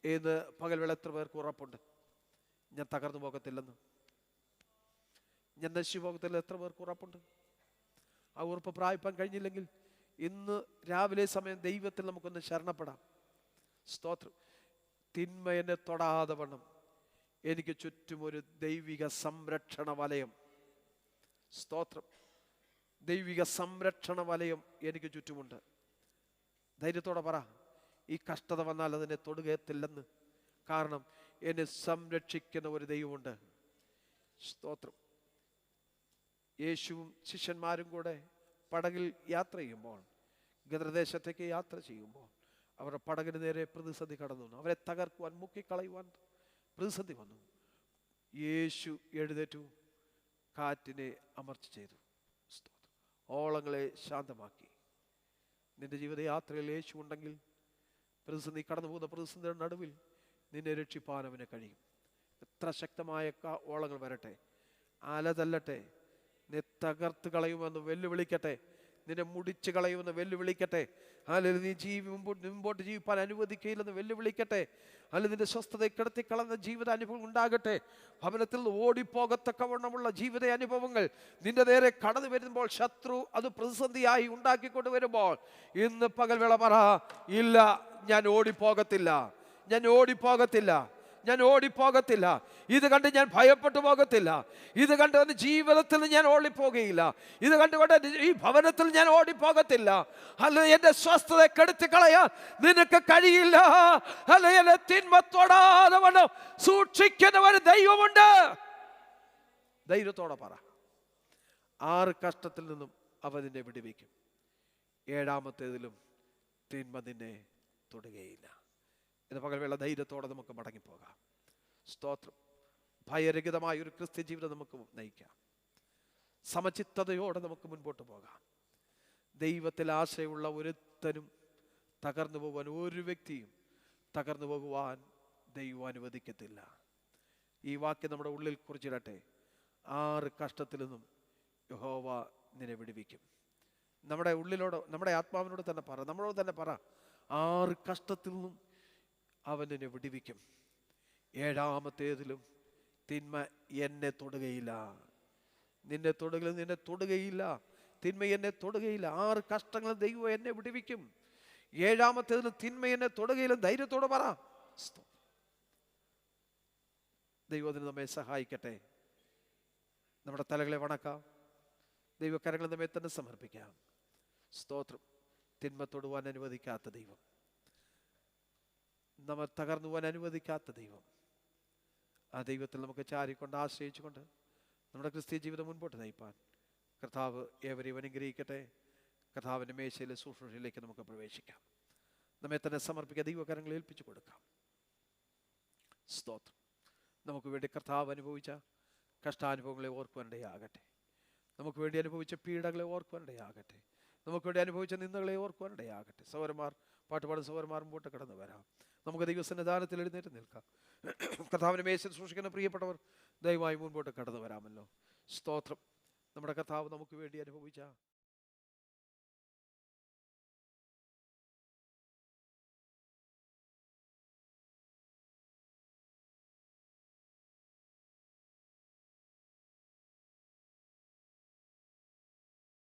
എന്ന് പകൽവേള എത്ര പേർക്ക് ഉറപ്പുണ്ട്? ഞാൻ തകർന്നു പോകത്തില്ലെന്ന്, ഞാൻ നശിച്ചു പോകത്തില്ല എത്ര പേർക്ക് ഉറപ്പുണ്ട്? ആ ഉറപ്പ് പ്രാപിപ്പാൻ കഴിഞ്ഞില്ലെങ്കിൽ ഇന്ന് രാവിലെ സമയം ദൈവത്തിൽ നമുക്കൊന്ന് ശരണപ്പെടാം. സ്തോത്രം. തിന്മ എന്നെ തൊടാതെ വണ്ണം എനിക്ക് ചുറ്റും ഒരു ദൈവിക സംരക്ഷണ വലയം. സ്തോത്രം. ദൈവിക സംരക്ഷണ വലയം എനിക്ക് ചുറ്റുമുണ്ട്. ധൈര്യത്തോടെ പറ, ഈ കഷ്ടത വന്നാൽ അതിനെ തൊടുകത്തില്ലെന്ന്. കാരണം എന്നെ സംരക്ഷിക്കുന്ന ഒരു ദൈവമുണ്ട്. സ്തോത്രം. യേശുവും ശിഷ്യന്മാരും കൂടെ പടകിൽ യാത്ര ചെയ്യുമ്പോൾ, ഗദരദേശത്തേക്ക് യാത്ര ചെയ്യുമ്പോൾ, അവരുടെ പടകിന് നേരെ പ്രതിസന്ധി കടന്നു വന്നു. അവരെ തകർക്കുവാൻ, മുക്കിക്കളയുവാൻ പ്രതിസന്ധി വന്നു. യേശു എഴുന്നേറ്റു, കാറ്റിനെ അമർച്ച ചെയ്തു. ഓളങ്ങളെ ശാന്തമാക്കി. നിന്റെ ജീവിതയാത്രയിൽ യേശു ഉണ്ടെങ്കിൽ, പ്രതിസന്ധി കടന്നു പോകുന്ന പ്രതിസന്ധിയുടെ നടുവിൽ നിന്നെ രക്ഷിപ്പാൻ അവന് കഴിയും. എത്ര ശക്തമായ ഓളങ്ങൾ വരട്ടെ, അല തല്ലട്ടെ, നിന്നെ തകർത്ത് കളയുമെന്ന് വെല്ലുവിളിക്കട്ടെ, നിന്നെ മുടിച്ച് കളയുമെന്ന് വെല്ലുവിളിക്കട്ടെ, അല്ലെങ്കിൽ നീ മുമ്പോട്ട് ജീവിപ്പാൻ അനുവദിക്കയില്ലെന്ന് വെല്ലുവിളിക്കട്ടെ, അല്ലെങ്കിൽ നിന്റെ സ്വസ്ഥതയെ കിടത്തിക്കളന്ന ജീവിത അനുഭവം ഉണ്ടാകട്ടെ, ഭവനത്തിൽ നിന്ന് ഓടിപ്പോകത്തക്കവണ്ണമുള്ള ജീവിത അനുഭവങ്ങൾ നിന്റെ നേരെ കടന്നു വരുമ്പോൾ, ശത്രു അത് പ്രതിസന്ധിയായി ഉണ്ടാക്കിക്കൊണ്ട് വരുമ്പോൾ, ഇന്ന് പകൽവേള പറ, ഇല്ല, ഞാൻ ഓടിപ്പോകത്തില്ല, ഞാൻ ഓടിപ്പോകത്തില്ല, ഞാൻ ഓടിപ്പോകത്തില്ല. ഇത് കണ്ട് ഞാൻ ഭയപ്പെട്ടു പോകത്തില്ല. ഇത് കണ്ട് എൻ്റെ ജീവിതത്തിൽ ഞാൻ ഓടിപ്പോകുകയില്ല. ഇത് കണ്ടുകൊണ്ട് ഈ ഭവനത്തിൽ ഞാൻ ഓടിപ്പോകത്തില്ല. അല്ല, എൻ്റെ സ്വസ്ഥത കെടുത്തിക്കളയാൻ നിനക്ക് കഴിയില്ല. അല്ല, എന്നെ തിന്മ തൊടാതെ വണ്ണം സൂക്ഷിക്കുന്ന ഒരു ദൈവമുണ്ട്. ധൈര്യത്തോടെ പറ, 6 കഷ്ടത്തിൽ നിന്നും അവൻ നിന്നെ വിടുവിക്കും. 7-ാമത്തേതിലും തിന്മ നിന്നെ തൊടുകയില്ല. ഇന്ന് പകൽവേള ധൈര്യത്തോടെ നമുക്ക് മടങ്ങിപ്പോകാം. സ്തോത്രം. ഭയരഹിതമായ ഒരു ക്രിസ്ത്യ ജീവിതം നമുക്ക് നയിക്കാം. സമചിത്തതയോടെ നമുക്ക് മുൻപോട്ട് പോകാം. ദൈവത്തിൽ ആശയമുള്ള ഒരുത്തനും തകർന്നു പോകുവാൻ, ഒരു വ്യക്തിയും തകർന്നു പോകുവാൻ ദൈവം അനുവദിക്കത്തില്ല. ഈ വാക്യം നമ്മുടെ ഉള്ളിൽ കുറിച്ചിടട്ടെ. 6 കഷ്ടത്തിൽ നിന്നും യഹോവ നിന്നെ വിടുവിക്കും. നമ്മുടെ ഉള്ളിലോട്, നമ്മുടെ ആത്മാവിനോട് തന്നെ പറ, നമ്മളോട് തന്നെ പറ, 6 കഷ്ടത്തിൽ നിന്നും അവൻ നിന്നെ വിടുവിക്കും. 7-ാമത്തേതിലും തിന്മ എന്നെ തൊടുകയില്ല. നിന്നെ തൊടുകയില്ല, നിന്നെ തൊടുകയില്ല. തിന്മ എന്നെ തൊടുകയില്ല. 6 കഷ്ടങ്ങൾ ദൈവം എന്നെ വിടുവിക്കും. 7-ാമത്തേതിലും തിന്മ എന്നെ തൊടുകയില്ല. ധൈര്യത്തോടെ പറ. ദൈവത്തിന് നമ്മെ സഹായിക്കട്ടെ. നമ്മുടെ തലകളെ വണക്കാം. ദൈവകരങ്ങൾ നമ്മെ തന്നെ സമർപ്പിക്കാം. സ്തോത്രം. തിന്മ തൊടുവാൻ അനുവദിക്കാത്ത ദൈവം, നമ്മൾ തകർന്നു പോകാൻ അനുവദിക്കാത്ത ദൈവം, ആ ദൈവത്തിൽ നമുക്ക് ചാരിക്കൊണ്ട് ആശ്രയിച്ചുകൊണ്ട് നമ്മുടെ ക്രിസ്തീയ ജീവിതം മുൻപോട്ട് നയിപ്പാൻ കർത്താവ് ഏവരെയും അനുഗ്രഹിക്കട്ടെ. കർത്താവിൻ്റെ മേശയിലെ ശുശ്രൂഷയിലേക്ക് നമുക്ക് പ്രവേശിക്കാം. നമ്മെ തന്നെ സമർപ്പിക്കുക, ദൈവകരങ്ങളെ ഏൽപ്പിച്ചു കൊടുക്കാം. സ്തോത്രം. നമുക്ക് വേണ്ടി കർത്താവ് അനുഭവിച്ച കഷ്ടാനുഭവങ്ങളെ ഓർക്കുവാനിടയാകട്ടെ. നമുക്ക് വേണ്ടി അനുഭവിച്ച പീഡകളെ ഓർക്കുവാനിടയാകട്ടെ. നമുക്ക് വേണ്ടി അനുഭവിച്ച നിന്ദകളെ ഓർക്കുവാനിടയാകട്ടെ. സഹോദരന്മാർ, പാട്ടുപാടും സഹോദരന്മാർ മുമ്പോട്ട് കടന്നു വരാം. നമുക്ക് ദൈവസന്നിധാനത്തിൽ എഴുന്നേറ്റ് നിൽക്കാം. കർത്താവിൻ്റെ മേശയിൽ സൂക്ഷിക്കുന്ന പ്രിയപ്പെട്ടവർ ദയവായി മുൻപോട്ട് കടന്നു വരാമല്ലോ. സ്തോത്രം. നമ്മുടെ കർത്താവ് നമുക്ക് വേണ്ടി അനുഭവിച്ച